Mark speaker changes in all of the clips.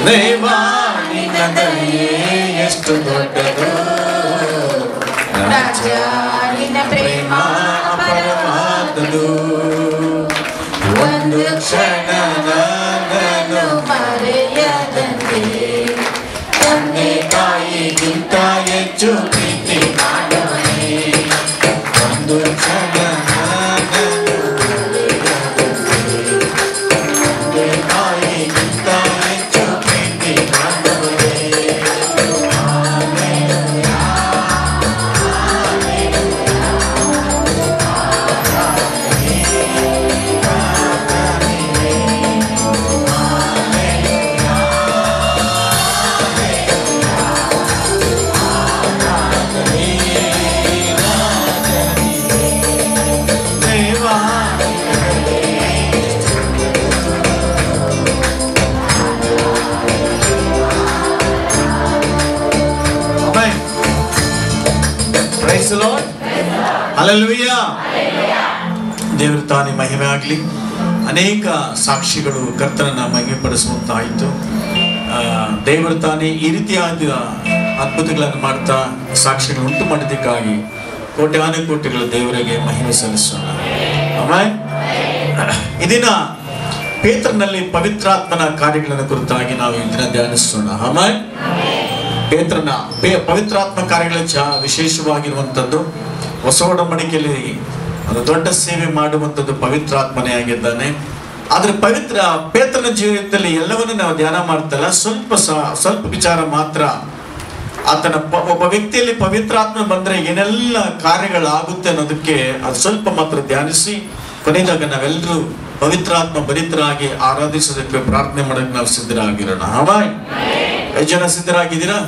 Speaker 1: ದೇವಾ ನಿನ್ನ ದಯೆ ಎಷ್ಟು ದೊಡ್ಡದು, ರಾಜ ನಿನ್ನ ಪ್ರೇಮ ಅಪರವಾದುದು. ಒಂದು ಕ್ಷಣ ನಾನು ಮರೆಯದಂತೆ ತಂದೆ ತಾಯಿಗಿಂತ ಹೆಚ್ಚು ಪ್ರೀತಿ ಮಾಡುವನೆ. ಒಂದು ಕ್ಷಣ ನಾನು ಮರೆಯದಂತೆ ತಂದೆ ತಾಯಿಗಿಂತ ಹೆಚ್ಚು ಪ್ರೀತಿ ಮಾಡುವನೆ. ಹಲ್ಲೆಲೂಯಾ. ದೇವರ ತಾನೇ ಮಹಿಮೆ ಆಗಲಿ. ಅನೇಕ ಸಾಕ್ಷಿಗಳು ಕರ್ತನನ್ನ ಮಹಿಮೆ ಪಡಿಸುವಂತಾಯಿತು. ದೇವರ ತಾನೇ ಈ ರೀತಿಯಾದ ಅದ್ಭುತಗಳನ್ನು ಮಾಡ್ತಾ ಸಾಕ್ಷಿಗಳು ಉಂಟು ಮಾಡಿದ್ದಕ್ಕಾಗಿ ಕೋಟ್ಯಾನು ಕೋಟಿಗಳ ದೇವರಿಗೆ ಮಹಿಮೆ ಸಲ್ಲಿಸೋಣ. ಆಮೆನ್. ಈ ದಿನ ಪೇತ್ರನಲ್ಲಿ ಪವಿತ್ರಾತ್ಮನ ಕಾರ್ಯಗಳನ್ನು ಕುರಿತಾಗಿ ನಾವು ಈ ದಿನ ಧ್ಯಾನಿಸೋಣ. ಆಮೆನ್. ಪೇತ್ರನ ಪವಿತ್ರಾತ್ಮ ಕಾರ್ಯಗಳ ವಿಶೇಷವಾಗಿರುವಂಥದ್ದು ಹೊಸ ಒಡಂಬಡಿಕೆಯಲ್ಲಿ ಒಂದು ದೊಡ್ಡ ಸೇವೆ ಮಾಡುವಂಥದ್ದು ಪವಿತ್ರಾತ್ಮನೇ ಆಗಿದ್ದಾನೆ. ಆದ್ರೆ ಪೇತ್ರನ ಜೀವಿತದಲ್ಲಿ ಎಲ್ಲವನ್ನೂ ನಾವು ಧ್ಯಾನ ಮಾಡ್ತಲ್ಲ, ಸ್ವಲ್ಪ ವಿಚಾರ ಮಾತ್ರ. ಆತನ ಒಬ್ಬ ವ್ಯಕ್ತಿಯಲ್ಲಿ ಪವಿತ್ರಾತ್ಮ ಬಂದ್ರೆ ಏನೆಲ್ಲ ಕಾರ್ಯಗಳಾಗುತ್ತೆ ಅನ್ನೋದಕ್ಕೆ ಅದು ಸ್ವಲ್ಪ ಮಾತ್ರ ಧ್ಯಾನಿಸಿ ಕೊನೆದಾಗ ನಾವೆಲ್ಲರೂ ಪವಿತ್ರಾತ್ಮ ಭರಿತರಾಗಿ ಆರಾಧಿಸೋದಕ್ಕೆ ಪ್ರಾರ್ಥನೆ ಮಾಡೋಕೆ ನಾವು ಸಿದ್ಧರಾಗಿರೋಣ. ಆಮೆನ್. 5 ಜನ ಸಿದ್ಧರಾಗಿದ್ದೀರಾ?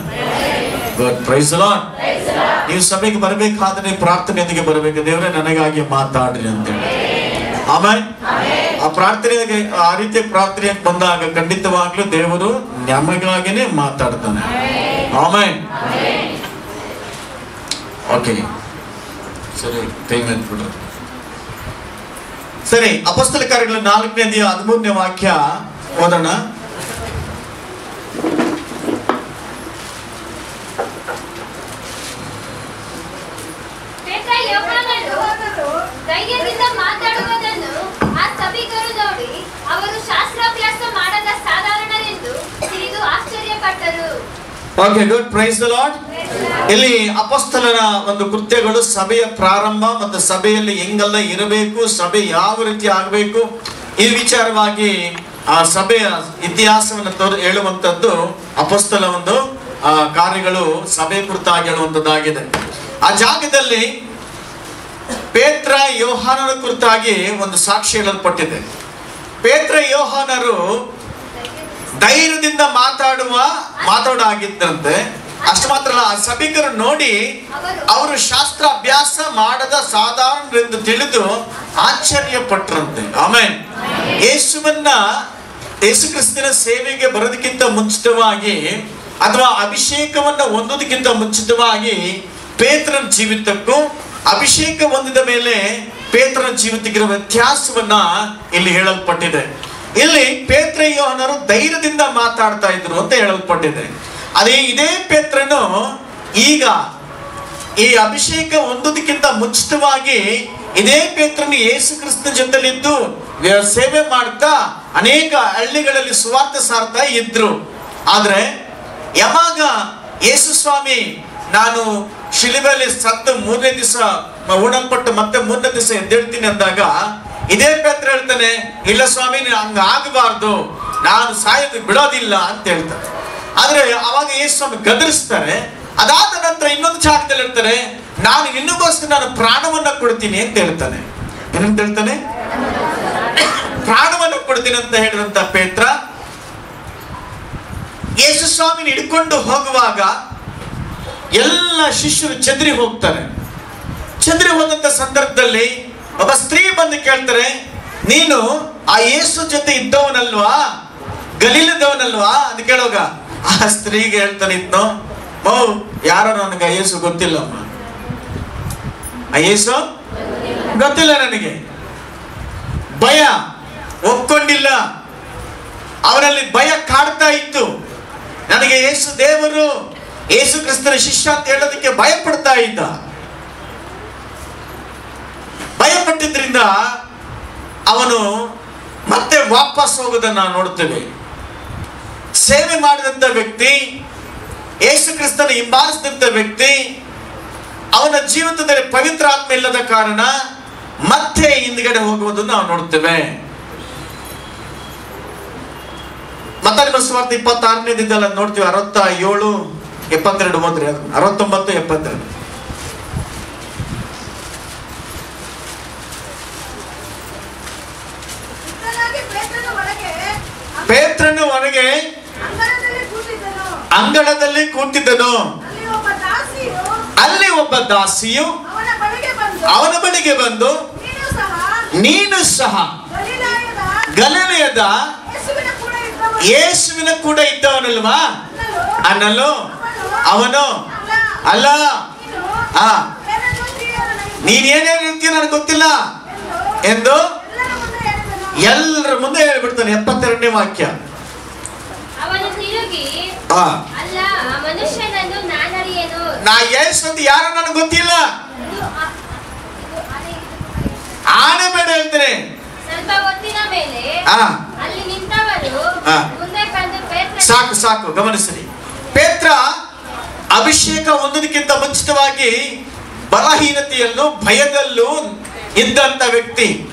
Speaker 1: ಗುಡ್. Praise the Lord. ನೀವು ಸಭೆಗೆ ಬರಬೇಕಾದ್ರೆ ಪ್ರಾರ್ಥನೆಯೊಂದಿಗೆ ಬರಬೇಕು. ದೇವರೇ ನನಗಾಗಿ ಮಾತಾಡ್ರಿ ಅಂತೇಳಿ. ಆಮೆನ್. ಆ ಪ್ರಾರ್ಥನೆಗೆ ಆ ರೀತಿಯ ಪ್ರಾರ್ಥನೆಗೆ ಬಂದಾಗ ಖಂಡಿತವಾಗ್ಲೂ ದೇವರು ನಮಗಾಗಿನೇ ಮಾತಾಡ್ತಾನೆ. ಆಮೆನ್. ಓಕೆ, ಸರಿ, ಟೈಮ್ ಆಯ್ತು. ಸರಿ, ಅಪೊಸ್ತಲ ಕಾರ್ಯಗಳ 4ನೇ ಅಧ್ಯಾಯ 13ನೇ ವಾಕ್ಯ ಓದೋಣ.
Speaker 2: ಧೈರ್ಯದಿಂದ ಮಾತಾಡುವುದನ್ನು ಆ ಸಭಿಕರು ನೋಡಿ ಅವರು ಶಾಸ್ತ್ರಾಭ್ಯಾಸ ಮಾಡದ ಸಾಧಾರಣರೆಂದು ತಿಳಿದು ಆಶ್ಚರ್ಯಪಟ್ಟರು.
Speaker 1: Okay, good. Praise the Lord. ಇಲ್ಲಿ ಅಪೊಸ್ತಲರ ಒಂದು ಕೃತ್ಯಗಳು, ಸಭೆಯ ಪ್ರಾರಂಭ ಮತ್ತು ಸಭೆಯಲ್ಲಿ ಹೆಂಗೆಲ್ಲ ಇರಬೇಕು, ಸಭೆ ಯಾವ ರೀತಿ ಆಗಬೇಕು, ಈ ವಿಚಾರವಾಗಿ ಆ ಸಭೆಯ ಇತಿಹಾಸವನ್ನು ಹೇಳುವಂಥದ್ದು ಅಪೊಸ್ತಲ ಒಂದು ಕಾರ್ಯಗಳು ಸಭೆ ಕುರಿತಾಗಿ ಹೇಳುವಂಥದ್ದಾಗಿದೆ. ಆ ಜಾಗದಲ್ಲಿ ಪೇತ್ರ ಯೋಹಾನರ ಕುರಿತಾಗಿ ಒಂದು ಸಾಕ್ಷಿ ಹೇಳಲ್ಪಟ್ಟಿದೆ. ಪೇತ್ರ ಯೋಹಾನರು ಧೈರ್ಯದಿಂದ ಮಾತಾಡಾಗಿದ್ದಂತೆ. ಅಷ್ಟು ಮಾತ್ರ ಅಲ್ಲ, ಆ ಸಭಿಕರು ನೋಡಿ ಅವರು ಶಾಸ್ತ್ರ ಅಭ್ಯಾಸ ಮಾಡದ ಸಾಧಾರಣರೆಂದು ತಿಳಿದು ಆಶ್ಚರ್ಯ ಪಟ್ರಂತೆ. ಆಮೆನ್. ಯೇಸು ಕ್ರಿಸ್ತನ ಸೇವೆಗೆ ಬರೋದಕ್ಕಿಂತ ಮುಂಚಿತವಾಗಿ ಅಥವಾ ಅಭಿಷೇಕವನ್ನ ಹೊಂದೋದಕ್ಕಿಂತ ಮುಂಚಿತವಾಗಿ ಪೇತ್ರನ ಜೀವಿತಕ್ಕೂ ಅಭಿಷೇಕ ಹೊಂದಿದ ಮೇಲೆ ಪೇತ್ರನ ಜೀವಿತಕ್ಕಿರುವ ವ್ಯತ್ಯಾಸವನ್ನ ಇಲ್ಲಿ ಹೇಳಲ್ಪಟ್ಟಿದೆ. ಇಲ್ಲಿ ಪೇತ್ರ ಯೋಹಾನರು ಧೈರ್ಯದಿಂದ ಮಾತಾಡ್ತಾ ಇದ್ರು ಅಂತ ಹೇಳಲ್ಪಟ್ಟಿದೆ. ಇದೇ ಪೇತ್ರನು ಈಗ ಈ ಅಭಿಷೇಕ ಹೊಂದೋದಕ್ಕಿಂತ ಮುಂಚಿತವಾಗಿ ಇದೇ ಪೇತ್ರನು ಯೇಸು ಕ್ರಿಸ್ತನ ಜೊತೆಲಿದ್ದು ಸೇವೆ ಮಾಡ್ತಾ ಅನೇಕ ಹಳ್ಳಿಗಳಲ್ಲಿ ಸುವಾರ್ತೆ ಸಾರ್ತಾ ಇದ್ರು. ಆದ್ರೆ ಯಾವಾಗ ಯೇಸು ಸ್ವಾಮಿ ನಾನು ಶಿಲುಬೆಯಲ್ಲಿ ಸತ್ತು 3ನೇ ದಿವಸ ಉಣಲ್ಪಟ್ಟು ಮತ್ತೆ 3ನೇ ದಿವಸ ಎದ್ದೇಳ್ತೀನಿ ಅಂದಾಗ ಇದೇ ಪೇತ್ರ ಹೇಳ್ತಾನೆ, ಇಲ್ಲ ಸ್ವಾಮಿ ಹಂಗ ಆಗಬಾರ್ದು, ನಾನು ಸಾಯೋದು ಬಿಡೋದಿಲ್ಲ ಅಂತ ಹೇಳ್ತಾರೆ. ಆದ್ರೆ ಅವಾಗ ಯೇಸು ಸ್ವಾಮಿ ಗದರಿಸ್ತಾರೆ. ಅದಾದ ನಂತರ ಇನ್ನೊಂದು ಜಾಗದಲ್ಲಿ ಹೇಳ್ತಾರೆ, ನಾನು ನಿನ್ನಗೋಸ್ಕರ ನಾನು ಪ್ರಾಣವನ್ನ ಕೊಡ್ತೀನಿ ಅಂತ ಹೇಳ್ತಾನೆ. ಏನಂತ ಹೇಳ್ತಾನೆ? ಪ್ರಾಣವನ್ನು ಕೊಡ್ತೀನಿ ಅಂತ ಹೇಳಿದಂತ ಪೇತ್ರ ಯೇಸು ಸ್ವಾಮಿನ ಹಿಡ್ಕೊಂಡು ಹೋಗುವಾಗ ಎಲ್ಲ ಶಿಷ್ಯರು ಚದರಿ ಹೋಗ್ತಾರೆ. ಚದರಿ ಹೋದಂತ ಸಂದರ್ಭದಲ್ಲಿ ಒಬ್ಬ ಸ್ತ್ರೀ ಬಂದು ಕೇಳ್ತಾರೆ, ನೀನು ಆ ಯೇಸು ಜೊತೆ ಇದ್ದವನಲ್ವಾ, ಗಲೀಲದವನಲ್ವಾ ಅಂತ ಕೇಳುವಾಗ ಆ ಸ್ತ್ರೀಗೆ ಹೇಳ್ತಾನೆ, ಇದ್ನೋ ಯಾರೋ ನನಗೆ ಆ ಯೇಸು ಗೊತ್ತಿಲ್ಲಮ್ಮ, ಆ ಯೇಸು ಗೊತ್ತಿಲ್ಲ ನನಗೆ. ಭಯ ಒಪ್ಕೊಂಡಿಲ್ಲ, ಅವರಲ್ಲಿ ಭಯ ಕಾಡ್ತಾ ಇತ್ತು. ನನಗೆ ಯೇಸು ದೇವರು, ಯೇಸು ಕ್ರಿಸ್ತನ ಶಿಷ್ಯ ಅಂತ ಹೇಳೋದಕ್ಕೆ ಭಯಪಡ್ತಾ ಇದ್ದ. ಭಯಪಟ್ಟಿದ್ರಿಂದ ಅವನು ಮತ್ತೆ ವಾಪಸ್ ಹೋಗೋದನ್ನ ನೋಡ್ತೇವೆ. ಸೇವೆ ಮಾಡಿದಂಥ ವ್ಯಕ್ತಿ, ಯೇಸು ಕ್ರಿಸ್ತನ ಹಿಂಬಾಲಿಸಿದಂಥ ವ್ಯಕ್ತಿ, ಅವನ ಜೀವಿತದಲ್ಲಿ ಪವಿತ್ರ ಆತ್ಮ ಇಲ್ಲದ ಕಾರಣ ಮತ್ತೆ ಹಿಂದ್ಗಡೆ ಹೋಗುವುದನ್ನು ನಾವು ನೋಡ್ತೇವೆ. ಮತ್ತಾಯ ಸುವಾರ್ತೆ 26ನೇದಿದ್ದಲ್ಲ ನೋಡ್ತೀವಿ. 67, 72 ಹೋದ್ರೆ 69, 72. ಪೇತ್ರನು ಹೊರಗೆ ಅಂಗಳದಲ್ಲಿ ಕೂತಿದ್ದನು. ಅಲ್ಲಿ ಒಬ್ಬ ದಾಸಿಯು ಅವನ ಬಳಿಗೆ ಬಂದು, ನೀನು ಸಹ ಗಲಿಲಾಯದ ಯೇಸುವಿನ ಕೂಡ ಇದ್ದವನಲ್ವಾ ಅನ್ನಲು ಅವನು, ಅಲ್ಲ, ನೀನೇನೇನು ಹೇಳ್ತೀಯ ನನಗೆ ಗೊತ್ತಿಲ್ಲ ಎಂದು ಎಲ್ಲರ ಮುಂದೆ ಹೇಳ್ಬಿಡ್ತಾನೆ. 72ನೇ ವಾಕ್ಯ. ನಾ ಯೇಸು ಅಂತ ಯಾರು ನನಗೆ ಗೊತ್ತಿಲ್ಲ. ಆನೆ ಬೇಡ ಹೇಳ್ತೇನೆ. ಸಾಕು ಸಾಕು, ಗಮನಿಸಿರಿ. ಪೇತ್ರ ಅಭಿಷೇಕ ಹೊಂದೋದಕ್ಕಿಂತ ಮುಂಚಿತವಾಗಿ ಬಲಹೀನತೆಯಲ್ಲೂ ಭಯದಲ್ಲೂ ಇದ್ದಂತ ವ್ಯಕ್ತಿ.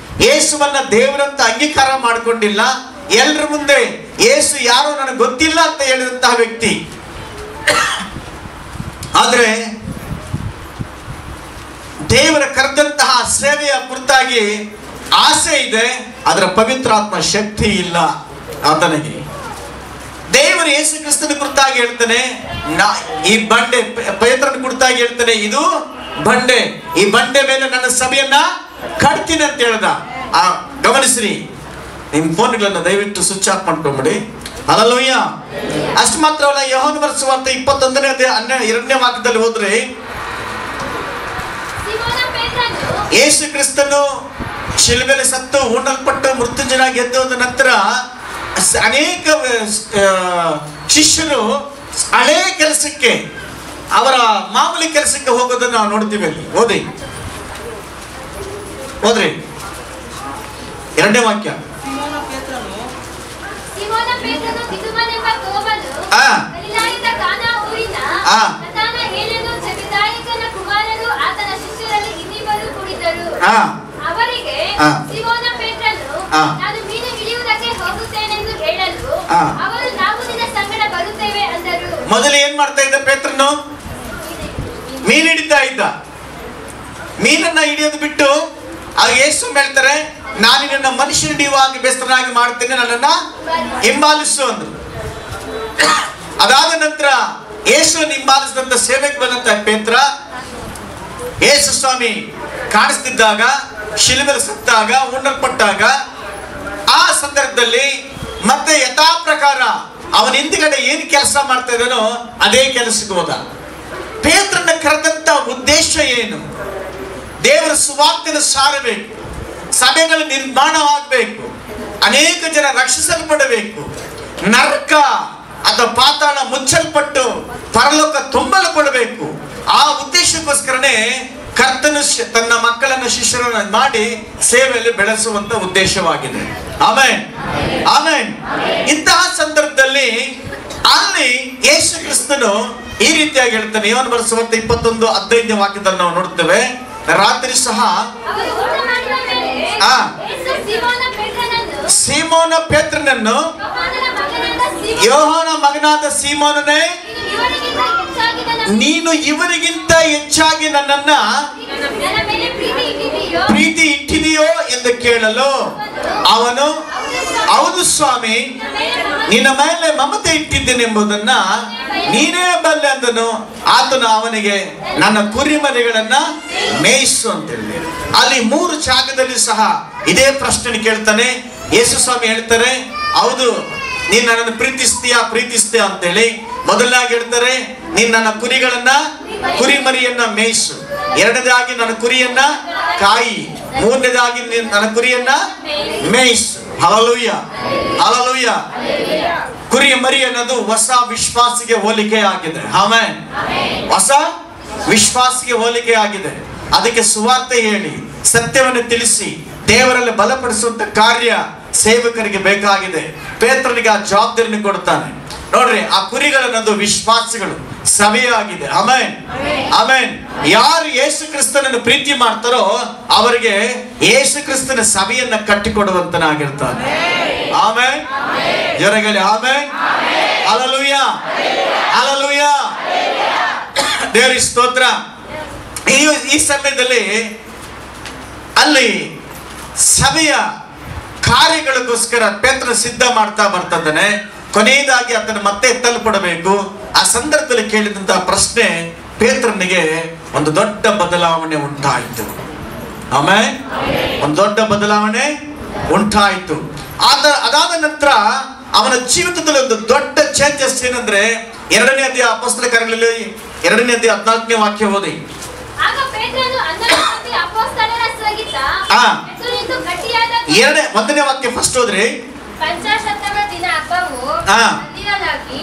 Speaker 1: ಯೇಸುವನ್ನ ದೇವರಂತ ಅಂಗೀಕಾರ ಮಾಡಿಕೊಂಡಿಲ್ಲ. ಎಲ್ಲರ ಮುಂದೆ ಯೇಸು ಯಾರು ನನಗೆ ಗೊತ್ತಿಲ್ಲ ಅಂತ ಹೇಳಿದಂತಹ ವ್ಯಕ್ತಿ. ಆದ್ರೆ ದೇವರ ಕರೆದಂತಹ ಸೇವೆಯ ಕುರಿತಾಗಿ ಆಸೆ ಇದೆ, ಅದರ ಪವಿತ್ರಾತ್ಮ ಶಕ್ತಿ ಇಲ್ಲ ಆತನಿಗೆ. ದೇವರು ಯೇಸು ಕ್ರಿಸ್ತನ ಕುರಿತಾಗಿ ಹೇಳ್ತಾನೆ, ಈ ಬಂಡೆ, ಪೇತ್ರನ ಕುರಿತಾಗಿ ಹೇಳ್ತಾನೆ, ಇದು ಬಂಡೆ, ಈ ಬಂಡೆ ಮೇಲೆ ನನ್ನ ಸಭೆಯನ್ನ ಕಟ್ತೀನಿ ಅಂತ ಹೇಳ್ದ. ಗಮನಿಸ್ರಿ, ನಿಮ್ ಫೋನ್ಗಳನ್ನ ದಯವಿಟ್ಟು ಸ್ವಿಚ್ ಆಫ್ ಮಾಡ್ಕೊಂಬಿಡಿ. ಹಲ್ಲೆಲೂಯಾ. ಅಷ್ಟು ಮಾತ್ರವಲ್ಲ, ಯೋಹಾನ ಬರೆದ ಸುವಾರ್ತೆ 21ನೇ ಅಧ್ಯಾಯ 2ನೇ ವಾಕ್ಯದಲ್ಲಿ ಹೋದ್ರೆ, ಯೇಸು ಕ್ರಿಸ್ತನು ಶಿಲುಬೆಯಲ್ಲಿ ಸತ್ತು ಹೂಣಲ್ಪಟ್ಟು ಮೃತ್ಯುಂಜಯನಾಗಿ ಎದ್ದೋದ ನಂತರ ಅನೇಕ ಶಿಷ್ಯರು ಹಳೇ ಕೆಲಸಕ್ಕೆ, ಅವರ ಮಾಮೂಲಿ ಕೆಲಸಕ್ಕೆ ಹೋಗೋದನ್ನು ನಾವು ನೋಡ್ತೀವಿ. ಅಲ್ಲಿ ಓದ್ರಿ 2ನೇ ವಾಕ್ಯ. ಮೊದಲು ಏನ್ ಮಾಡ್ತಾ ಇದ್ದ ಪೇತ್ರನು? ಮೀನು ಹಿಡಿತಾ ಇದ್ದ. ಮೀನನ್ನ ಹಿಡಿಯೋದು ಬಿಟ್ಟು ಆ ಯೇಸು ಹೇಳ್ತಾರೆ, ನಾನು ನಿನ್ನ ಮನುಷ್ಯ ಹಿಡಿಯುವಾಗ ಬೇಸರನಾಗಿ ಮಾಡ್ತೇನೆ, ನನ್ನನ್ನ ಹಿಂಬಾಲಿಸು ಅಂದ್ರು. ಅದಾದ ನಂತರ ಯೇಸುವನ್ನು ಹಿಂಬಾಲಿಸಿದಂತ ಸೇವೆಗೆ ಬಂದಂತ ಪೇತ್ರ, ಯೇಸು ಸ್ವಾಮಿ ಕಾಣಿಸ್ತಿದ್ದಾಗ, ಶಿಲುಬೆಯಲ್ಲಿ ಸತ್ತಾಗ, ಉಣ್ಣಲ್ಪಟ್ಟಾಗ, ಆ ಸಂದರ್ಭದಲ್ಲಿ ಮತ್ತೆ ಯಥಾ ಪ್ರಕಾರ ಅವನ ಹಿಂದ್ಗಡೆ ಏನು ಕೆಲಸ ಮಾಡ್ತಾ ಇದ್ದಾನೋ ಅದೇ ಕೆಲಸಕ್ಕೆ ಹೋದ. ಪೇತ್ರನ ಕರೆದಂತ ಉದ್ದೇಶ ಏನು? ದೇವರ ಸುವಾರ್ತೆನ ಸಾರಬೇಕು, ಸಭೆಗಳು ನಿರ್ಮಾಣವಾಗಬೇಕು, ಅನೇಕ ಜನ ರಕ್ಷಿಸಲ್ಪಡಬೇಕು, ನರಕ ಅಥವಾ ಪಾತಾಳ ಮುಚ್ಚಲ್ಪಟ್ಟು ಪರಲೋಕ ತುಂಬಲ್ಪಡಬೇಕು. ಆ ಉದ್ದೇಶಕ್ಕೋಸ್ಕರನೇ ಕರ್ತನು ತನ್ನ ಮಕ್ಕಳನ್ನು ಶಿಷ್ಯರನ್ನು ಮಾಡಿ ಸೇವೆಯಲ್ಲಿ ಬೆಳೆಸುವಂತ ಉದ್ದೇಶವಾಗಿದೆ. Amen, amen. ಇಂತಹ ಸಂದರ್ಭದಲ್ಲಿ ಅಲ್ಲಿ ಯೇಸು ಕ್ರಿಸ್ತನು ಈ ರೀತಿಯಾಗಿ ಹೇಳ್ತಾನೆ. ಯೋಹಾನ ಬರೆದ ಸುವಾರ್ತೆ 21:15ನೇ ವಾಕ್ಯದಲ್ಲಿ ನಾವು ನೋಡ್ತೇವೆ, ರಾತ್ರಿ ಸಹ ಸೀಮೋನ ಪೇತ್ರನನ್ನು, ಯೋಹಾನ ಮಗನಾದ ಸೀಮೋನನೇ, ನೀನು ಇವರಿಗಿಂತ ಹೆಚ್ಚಾಗಿ ನನ್ನನ್ನ ಪ್ರೀತಿ ಇಟ್ಟಿದೆಯೋ ಎಂದು ಕೇಳಲು ಅವನು, ಹೌದು ಸ್ವಾಮಿ, ನಿನ್ನ ಮೇಲೆ ಮಮತೆ ಇಟ್ಟಿದ್ದೇನೆಂಬುದನ್ನ ನೀನೇ ಬಲ್ಲೆ ಅಂದನು. ಆತನು ಅವನಿಗೆ, ನನ್ನ ಕುರಿಮರಿಗಳನ್ನ ಮೇಯಿಸು ಅಂತ ಹೇಳಿ. ಅಲ್ಲಿ 3 ಜಾಗದಲ್ಲಿ ಸಹ ಇದೇ ಪ್ರಶ್ನೆ ಕೇಳ್ತಾನೆ. ಯೇಸು ಸ್ವಾಮಿ ಹೇಳ್ತಾರೆ, ಹೌದು ನೀನ್ ನನ್ನನ್ನು ಪ್ರೀತಿಸ್ತೀಯಾ ಅಂತೇಳಿ. ಮೊದಲನಾಗಿ ಹೇಳ್ತಾರೆ, ನೀನ್ ನನ್ನ ಕುರಿಮರಿಯನ್ನ ಮೇಯಿಸು. ಎರಡನೇದಾಗಿ ನನ್ನ ಕುರಿಯನ್ನ ಕಾಯಿ. ಮೂರನೇದಾಗಿ ನನ್ನ ಕುರಿಯನ್ನ ಮೇಯಿಸು. Hallelujah, hallelujah. ಕುರಿಯ ಮರಿ ಅನ್ನೋದು ಹೊಸ ವಿಶ್ವಾಸಿಗೆ ಹೋಲಿಕೆ ಆಗಿದೆ. ಆಮೆನ್. ಹೊಸ ವಿಶ್ವಾಸಿಗೆ ಹೋಲಿಕೆ ಆಗಿದೆ. ಅದಕ್ಕೆ ಸುವಾರ್ತೆ ಹೇಳಿ, ಸತ್ಯವನ್ನು ತಿಳಿಸಿ, ದೇವರಲ್ಲಿ ಬಲಪಡಿಸುವಂತ ಕಾರ್ಯ ಸೇವಕರಿಗೆ ಬೇಕಾಗಿದೆ. ಪೇತ್ರನಿಗೆ ಆ ಜವಾಬ್ದಾರಿಯನ್ನು ಕೊಡ್ತಾನೆ. ನೋಡ್ರಿ, ಆ ಕುರಿಗಳನ್ನದು ವಿಶ್ವಾಸಿಗಳು, ಸಭೆಯಾಗಿದೆ. Amen, amen. ಯಾರು ಯೇಸು ಕ್ರಿಸ್ತನನ್ನು ಪ್ರೀತಿ ಮಾಡ್ತಾರೋ ಅವರಿಗೆ ಯೇಸು ಕ್ರಿಸ್ತನ ಸಭೆಯನ್ನ ಕಟ್ಟಿಕೊಡುವಂತನಾಗಿರ್ತಾನೆ. ಆಮೆನ್. ಜೊರಗಲಿ ಆಮೆನ್. Hallelujah, hallelujah. ದೇವರಿಗೆ ಸ್ತೋತ್ರ. ಈ ಸಮಯದಲ್ಲಿ ಅಲ್ಲಿ ಸಭೆಯ ಕಾರ್ಯಗಳಿಗೋಸ್ಕರ ಪೇತ್ರ ಸಿದ್ಧ ಮಾಡ್ತಾ ಬರ್ತಿದ್ದಾನೆ. ಕೊನೆಯದಾಗಿ ಅದನ್ನು ಮತ್ತೆ ತಲುಪಡಬೇಕು. ಆ ಸಂದರ್ಭದಲ್ಲಿ ಕೇಳಿದಂತಹ ಪ್ರಶ್ನೆ ಪೇತ್ರನಿಗೆ ಒಂದು ದೊಡ್ಡ ಬದಲಾವಣೆ ಉಂಟಾಯಿತು. ಆಮೇಲೆ ಒಂದು ದೊಡ್ಡ ಬದಲಾವಣೆ ಉಂಟಾಯಿತು. ಅದಾದ ನಂತರ ಅವನ ಜೀವಿತದಲ್ಲಿ ಒಂದು ದೊಡ್ಡ ಚೇಂಜಸ್ ಏನಂದ್ರೆ, 2ನೇ ಅಧ್ಯಾಯ ಅಪೊಸ್ತಲ ಕಾರ್ಯಗಳಲ್ಲಿ 2ನೇ ಅಧ್ಯಾಯ 14ನೇ ವಾಕ್ಯ ಓದಿ.
Speaker 2: ಆಗ ಪೇತ್ರನು 12 ಅಪೊಸ್ತಲರ ಸಹಿತ ಎದ್ದು ಗಟ್ಟಿಯಾದ
Speaker 1: 1ನೇ ವಾಕ್ಯ ಫಸ್ಟ್ ಓದ್ರಿ.
Speaker 2: ಪಂಚಾಶತ್ತಮ ದಿನ ಹಬ್ಬವು ಹತ್ತಿರಲಾಗಿ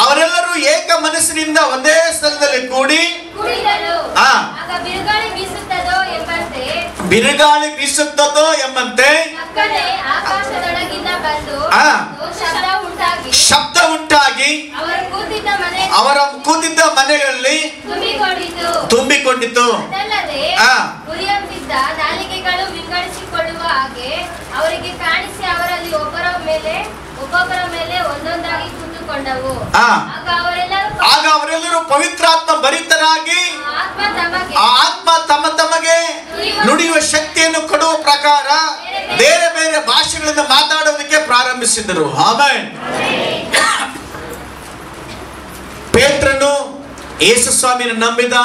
Speaker 1: ಅವರೆಲ್ಲರೂ ಏಕ ಮನಸ್ಸಿನಿಂದ ಒಂದೇ ಸ್ಥಳದಲ್ಲಿ ಕೂಡಿದರು.
Speaker 2: ಆಗ ಬಿರುಗಾಳಿ
Speaker 1: ಬೀಸುತ್ತದೋ ಎಂಬಂತೆ
Speaker 2: ಆಕಾಶದೊಳಗಿಂದ ಬಂದು
Speaker 1: ಶಬ್ದ ಉಂಟಾಗಿ ಅವರ ಕೂತಿದ್ದ ಮನೆಗಳಲ್ಲಿ ತುಂಬಿಕೊಂಡಿತು.
Speaker 2: ಉರಿಯಂತಿದ್ದ ನಾಲಿಗೆಗಳು ವಿಂಗಡಿಸಿಕೊಳ್ಳುವ ಹಾಗೆ ಅವರಿಗೆ ಕಾಣಿಸಿ ಅವರಲ್ಲಿ ಒಬ್ಬೊಬ್ಬರ ಮೇಲೆ ಒಂದೊಂದಾಗಿ ಕೂತುಕೊಂಡವು.
Speaker 1: ಆಗ ಅವರೆಲ್ಲರೂ ಪವಿತ್ರಾತ್ಮ ಭರಿತರಾಗಿ ಆತ್ಮ ತಮಗೆ ನುಡಿಯುವ ಶಕ್ತಿಯನ್ನು ಕೊಡುವ ಪ್ರಕಾರ ಬೇರೆ ಬೇರೆ ಭಾಷೆಗಳಿಂದ ಮಾತಾಡೋದಕ್ಕೆ ಪ್ರಾರಂಭಿಸಿದರು. ಆಮೆನ್. ಪೇತ್ರನು ಯೇಸು ಸ್ವಾಮಿಯನ್ನು ನಂಬಿದ,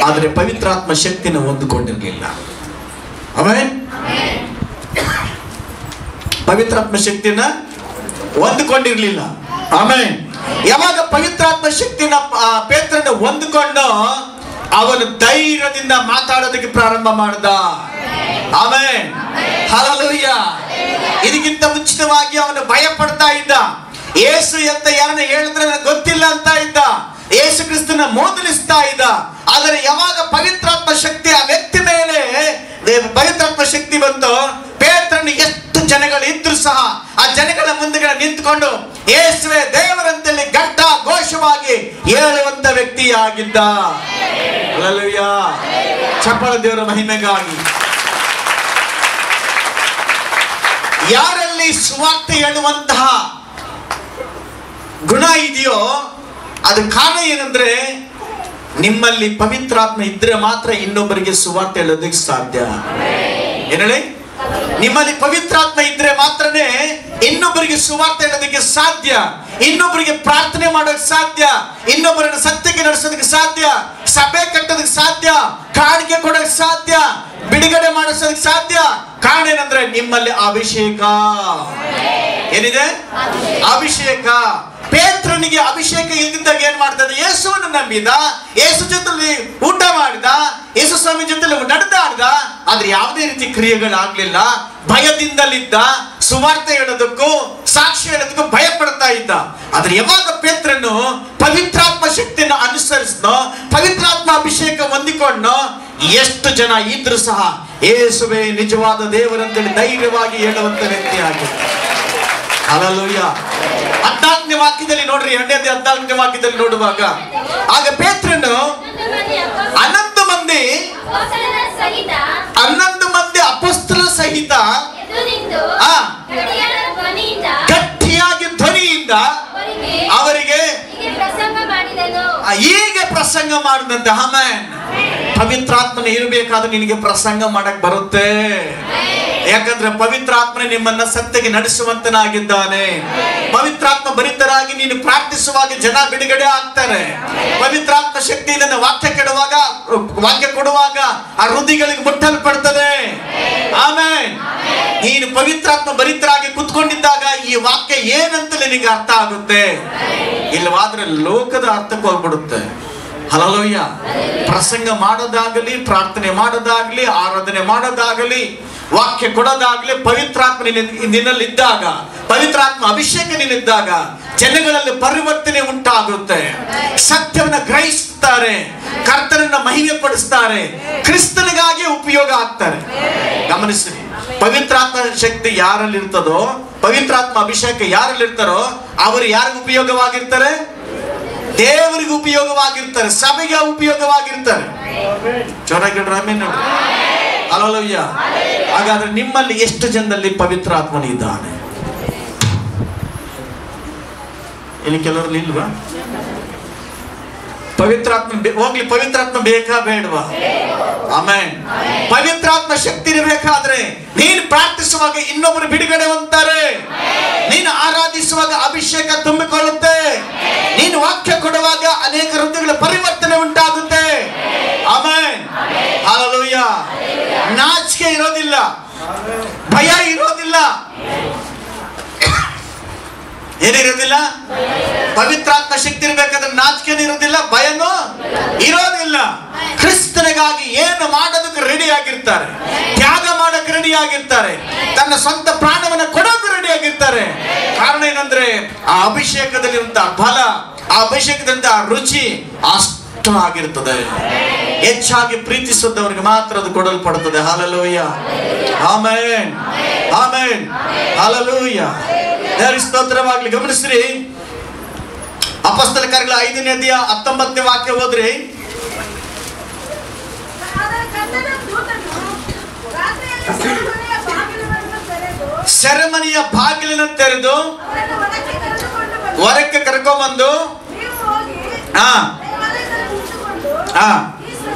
Speaker 1: ಆದರೆ ಪವಿತ್ರಾತ್ಮ ಶಕ್ತಿಯನ್ನು ಹೊಂದಿಕೊಂಡಿರಲಿಲ್ಲ. ಆಮೆನ್. ಪವಿತ್ರಾತ್ಮ ಶಕ್ತಿಯನ್ನ ಹೊಂದಿಕೊಂಡಿರಲಿಲ್ಲ. ಆಮೆನ್. ಯಾವಾಗ ಪವಿತ್ರಾತ್ಮ ಶಕ್ತಿನ ಪೇತ್ರನ ಹೊಂದಿಕೊಂಡು ಅವನು ಧೈರ್ಯದಿಂದ ಮಾತಾಡೋದಕ್ಕೆ ಪ್ರಾರಂಭ ಮಾಡಿದ. Amen, hallelujah. ಇದಕ್ಕಿಂತ ಮುಂಚಿತವಾಗಿ ಅವನು ಭಯ ಪಡ್ತಾ ಇದ್ದ. ಯೇಸು ಅಂತ ಯಾರನ್ನ ಹೇಳಿದ್ರೆ ನನಗೆ ಗೊತ್ತಿಲ್ಲ ಅಂತ ಇದ್ದ. ಯೇಸು ಕ್ರಿಸ್ತನ ಮೋದಲಿಸ್ತಾ ಇದ್ದ. ಆದರೆ ಯಾವಾಗ ಪವಿತ್ರಾತ್ಮ ಶಕ್ತಿ ಆ ವ್ಯಕ್ತಿ ಮೇಲೆ ಪವಿತ್ರಾತ್ಮ ಶಕ್ತಿ ಬಂತು, ಪೇತ್ರನು ಎಷ್ಟು ಜನಗಳು ಇದ್ರು ಸಹ ಆ ಜನಗಳ ಮುಂದೆಗಡೆ ನಿಂತುಕೊಂಡು ಯೇಸುವೇ ದೇವರಂತಲ್ಲಿ ಗಟ್ಟ ಘೋಷವಾಗಿ ಹೇಳುವಂತ ವ್ಯಕ್ತಿಯಾಗಿದ್ದ. ಹಲ್ಲೆಲೂಯಾ. ಚಪ್ಪಾಳೆ ದೇವರ ಮಹಿಮೆಗಾಗಿ. ಯಾರಲ್ಲಿ ಸುವಾರ್ತೆ ಹೇಳುವಂತಹ ಗುಣ ಇದೆಯೋ ಅದು ಕಾರಣ ಏನಂದ್ರೆ, ನಿಮ್ಮಲ್ಲಿ ಪವಿತ್ರಾತ್ಮ ಇದ್ರೆ ಮಾತ್ರ ಇನ್ನೊಬ್ಬರಿಗೆ ಸುವಾರ್ತೆ ಹೇಳೋದಕ್ಕೆ ಸಾಧ್ಯ. ಏನ್ ಹೇಳಿ? ನಿಮ್ಮಲ್ಲಿ ಪವಿತ್ರಾತ್ಮ ಇದ್ರೆ ಮಾತ್ರನೇ ಇನ್ನೊಬ್ಬರಿಗೆ ಸುವಾರ್ತೆ ಹೇಳೋದಕ್ಕೆ ಸಾಧ್ಯ, ಇನ್ನೊಬ್ಬರಿಗೆ ಪ್ರಾರ್ಥನೆ ಮಾಡೋದಕ್ಕೆ ಸಾಧ್ಯ, ಇನ್ನೊಬ್ಬರನ್ನು ಸತ್ಯಕ್ಕೆ ನಡೆಸೋದಕ್ಕೆ ಸಾಧ್ಯ, ಸಭೆ ಕಟ್ಟೋದಕ್ಕೆ ಸಾಧ್ಯ, ಕಾಣಿಕೆ ಕೊಡೋದಕ್ಕೆ ಸಾಧ್ಯ, ಬಿಡುಗಡೆ ಮಾಡಿಸೋದಕ್ಕೆ ಸಾಧ್ಯ. ಕಾರಣ ಏನಂದ್ರೆ ನಿಮ್ಮಲ್ಲಿ ಅಭಿಷೇಕ ಏನಿದೆ, ಅಭಿಷೇಕ. ಪೇತ್ರನಿಗೆ ಅಭಿಷೇಕ ಇಲ್ದಿದ್ದಾಗ ಏನ್ ಮಾಡ್ತದೆ? ಯೇಸುವನ್ನು ನಂಬಿದ, ಯೇಸು ಜೊತೆಲಿ ಊಟ ಮಾಡಿದ, ಯೇಸು ಸ್ವಾಮಿ ಜೊತೆಲಿ ನಡೆದಾಡ್ದ, ಆದ್ರೆ ಯಾವುದೇ ರೀತಿ ಕ್ರಿಯೆಗಳಾಗ್ಲಿಲ್ಲ. ಭಯದಿಂದಲಿದ್ದ, ಸುವಾರ್ತೆ ಹೇಳೋದಕ್ಕೂ ಸಾಕ್ಷಿ ಹೇಳೋದಕ್ಕೂ ಭಯ ಪಡ್ತಾ ಇದ್ದ. ಆದ್ರೆ ಯಾವಾಗ ಪೇತ್ರನು ಪವಿತ್ರಾತ್ಮ ಶಕ್ತಿಯನ್ನು ಅನುಸರಿಸಿದ್ನೋ, ಪವಿತ್ರಾತ್ಮ ಅಭಿಷೇಕ ಹೊಂದಿಕೊಂಡ್ನೋ, ಎಷ್ಟು ಜನ ಇದ್ರು ಸಹ ಯೇಸುವೇ ನಿಜವಾದ ದೇವರಂತೇಳಿ ಧೈರ್ಯವಾಗಿ ಹೇಳುವಂತ ವ್ಯಕ್ತಿ ಆಗಿದೆ. ಹಲ್ಲೆಲೂಯಾ. 14ನೇ ವಾಕ್ಯದಲ್ಲಿ ನೋಡ್ರಿ, 14ನೇ ವಾಕ್ಯದಲ್ಲಿ ನೋಡುವಾಗ, ಆಗ ಪೇತ್ರನು 11 ಮಂದಿ ಅಪೊಸ್ತಲರ ಸಹಿತ ಗಟ್ಟಿಯಾಗಿ ಧ್ವನಿಯಿಂದ ಅವರಿಗೆ ಹೀಗೆ ಪ್ರಸಂಗ ಮಾಡಿದಂತೆ. ಆಮೆನ್. ಪವಿತ್ರಾತ್ಮನ ಇರಬೇಕಾದ್ರೆ ನಿನಗೆ ಪ್ರಸಂಗ ಮಾಡಕ್ ಬರುತ್ತೆ. ಯಾಕಂದ್ರೆ ಪವಿತ್ರಾತ್ಮನೇ ನಿಮ್ಮನ್ನ ಸತ್ಯಕ್ಕೆ ನಡೆಸುವಂತನಾಗಿದ್ದಾನೆ. ಪವಿತ್ರಾತ್ಮ ಭರಿತರಾಗಿ ನೀನು ಪ್ರಾರ್ಥಿಸುವಾಗ ಜನ ಬಿಡುಗಡೆ ಆಗ್ತಾರೆ. ಪವಿತ್ರಾತ್ಮ ಶಕ್ತಿಯಿಂದ ವಾಕ್ಯ ಕೊಡುವಾಗ ಆ ಹೃದಯಗಳಿಗೆ ಮುಟ್ಟಲ್ಪಡ್ತದೆ. ಆಮೆನ್. ನೀನು ಪವಿತ್ರಾತ್ಮ ಭರಿತರಾಗಿ ಕುತ್ಕೊಂಡಿದ್ದಾಗ ಈ ವಾಕ್ಯ ಏನಂತ ನಿನಗೆ ಅರ್ಥ ಆಗುತ್ತೆ. ಇಲ್ಲವಾದ್ರೆ ಲೋಕದ ಅರ್ಥಕ್ಕೆ ಹೋಗ್ಬಿಡುತ್ತೆ. ಹಲ್ಲೆಲೂಯಾ. ಪ್ರಸಂಗ ಮಾಡೋದಾಗಲಿ, ಪ್ರಾರ್ಥನೆ ಮಾಡೋದಾಗಲಿ, ಆರಾಧನೆ ಮಾಡೋದಾಗಲಿ, ವಾಕ್ಯ ಕೊಡೋದಾಗ್ಲಿ ಪವಿತ್ರಾತ್ಮ ನಿನ್ನಲ್ಲಿದ್ದಾಗ, ಪವಿತ್ರಾತ್ಮ ಅಭಿಷೇಕ ನಿನ್ನಿದ್ದಾಗ ಜನಗಳಲ್ಲಿ ಪರಿವರ್ತನೆ ಉಂಟಾಗುತ್ತೆ. ಸತ್ಯವನ್ನ ಗ್ರಹಿಸುತ್ತಾರೆ, ಕರ್ತನನ್ನ ಮಹಿಮೆ ಪಡಿಸ್ತಾರೆ, ಕ್ರಿಸ್ತನಿಗಾಗಿ ಉಪಯೋಗ ಆಗ್ತಾರೆ. ಗಮನಿಸಿ, ಪವಿತ್ರಾತ್ಮ ಶಕ್ತಿ ಯಾರಲ್ಲಿ ಇರ್ತದೋ, ಪವಿತ್ರಾತ್ಮ ಅಭಿಷೇಕ ಯಾರಲ್ಲಿ ಇರ್ತಾರೋ ಅವರು ಯಾರಿಗೂ ಉಪಯೋಗವಾಗಿರ್ತಾರೆ? ದೇವರಿಗೆ ಉಪಯೋಗವಾಗಿರ್ತಾರೆ, ಸಭೆಗೆ ಉಪಯೋಗವಾಗಿರ್ತಾರೆ. ಜೋರಾಗಿ ಹಲ್ಲೆಲೂಯಾ. ಹಾಗಾದ್ರೆ ನಿಮ್ಮಲ್ಲಿ ಎಷ್ಟು ಜನದಲ್ಲಿ ಪವಿತ್ರಾತ್ಮನಿದ್ದಾನೆ? ಇನ್ನು ಕೆಲವರಲ್ಲಿ ಇಲ್ವಾ? ಪವಿತ್ರಾತ್ಮ ಹೋಗ್ಲಿ, ಪವಿತ್ರಾತ್ಮ ಬೇಕಾ ಬೇಡವಾ? ಆಮೆನ್. ಪವಿತ್ರಾತ್ಮ ಶಕ್ತಿ ಬೇಕಾದ್ರೆ ನೀನು ಪ್ರಾರ್ಥಿಸುವಾಗ ಇನ್ನೊಬ್ಬರು ಬಿಡುಗಡೆ ಹೊಂದ್ತಾರೆ, ನೀನು ಆರಾಧಿಸುವಾಗ ಅಭಿಷೇಕ ತುಂಬಿಕೊಳ್ಳುತ್ತೆ, ನೀನು ವಾಕ್ಯ ಕೊಡುವಾಗ ಅನೇಕ ಹೃದಯಗಳ ಪರಿವರ್ತನೆ ಉಂಟಾಗುತ್ತೆ. ಆಮೆನ್. ಹಲ್ಲೆಲೂಯಾ. ನಾಚಿಕೆ ಇರೋದಿಲ್ಲ, ಭಯ ಇರೋದಿಲ್ಲ. ಏನಿರೋದಿಲ್ಲ? ಪವಿತ್ರಾತ್ಮ ಶಕ್ತಿ ಇರಬೇಕಾದ್ರೆ ನಾಚಿಕೆ ಇರೋದಿಲ್ಲ, ಭಯನೂ ಇರೋದಿಲ್ಲ. ಕ್ರಿಸ್ತನಿಗಾಗಿ ಏನು ಮಾಡೋದಕ್ಕೆ ರೆಡಿ ಆಗಿರ್ತಾರೆ, ತ್ಯಾಗ ಮಾಡಕ್ಕೆ ರೆಡಿ ಆಗಿರ್ತಾರೆ, ತನ್ನ ಸ್ವಂತ ಪ್ರಾಣವನ್ನ ಕೊಡೋಕೆ ರೆಡಿ ಆಗಿರ್ತಾರೆ. ಕಾರಣ ಏನಂದ್ರೆ ಆ ಅಭಿಷೇಕದಲ್ಲಿರುವಂತಹ ಬಲ, ಆ ಅಭಿಷೇಕದಂತಹ ರುಚಿ ಅಷ್ಟು ಆಗಿರ್ತದೆ. ಹೆಚ್ಚಾಗಿ ಪ್ರೀತಿಸುತ್ತವರಿಗೆ ಮಾತ್ರ ಅದು ಕೊಡಲ್ಪಡುತ್ತದೆ. ಹಲ್ಲೆಲೂಯಾ. ಆಮೆನ್. ಆಮೆನ್. ಹಲ್ಲೆಲೂಯಾ. ದೇವರಿಗೆ ಸ್ತೋತ್ರವಾಗಲಿ. ಗಮನಿಸ್ರಿ, ಅಪೊಸ್ತಲ ಕಾರ್ಯಗಳ 5ನೇ ಅಧ್ಯಾಯ 19ನೇ ವಾಕ್ಯ ಹೋದ್ರಿ. ಸೆರೆಮನೆಯ ಬಾಗಿಲನ್ನು ತೆರೆದು ಹೊರಕ್ಕೆ ಕರ್ಕೊಂಡ್ಬಂದು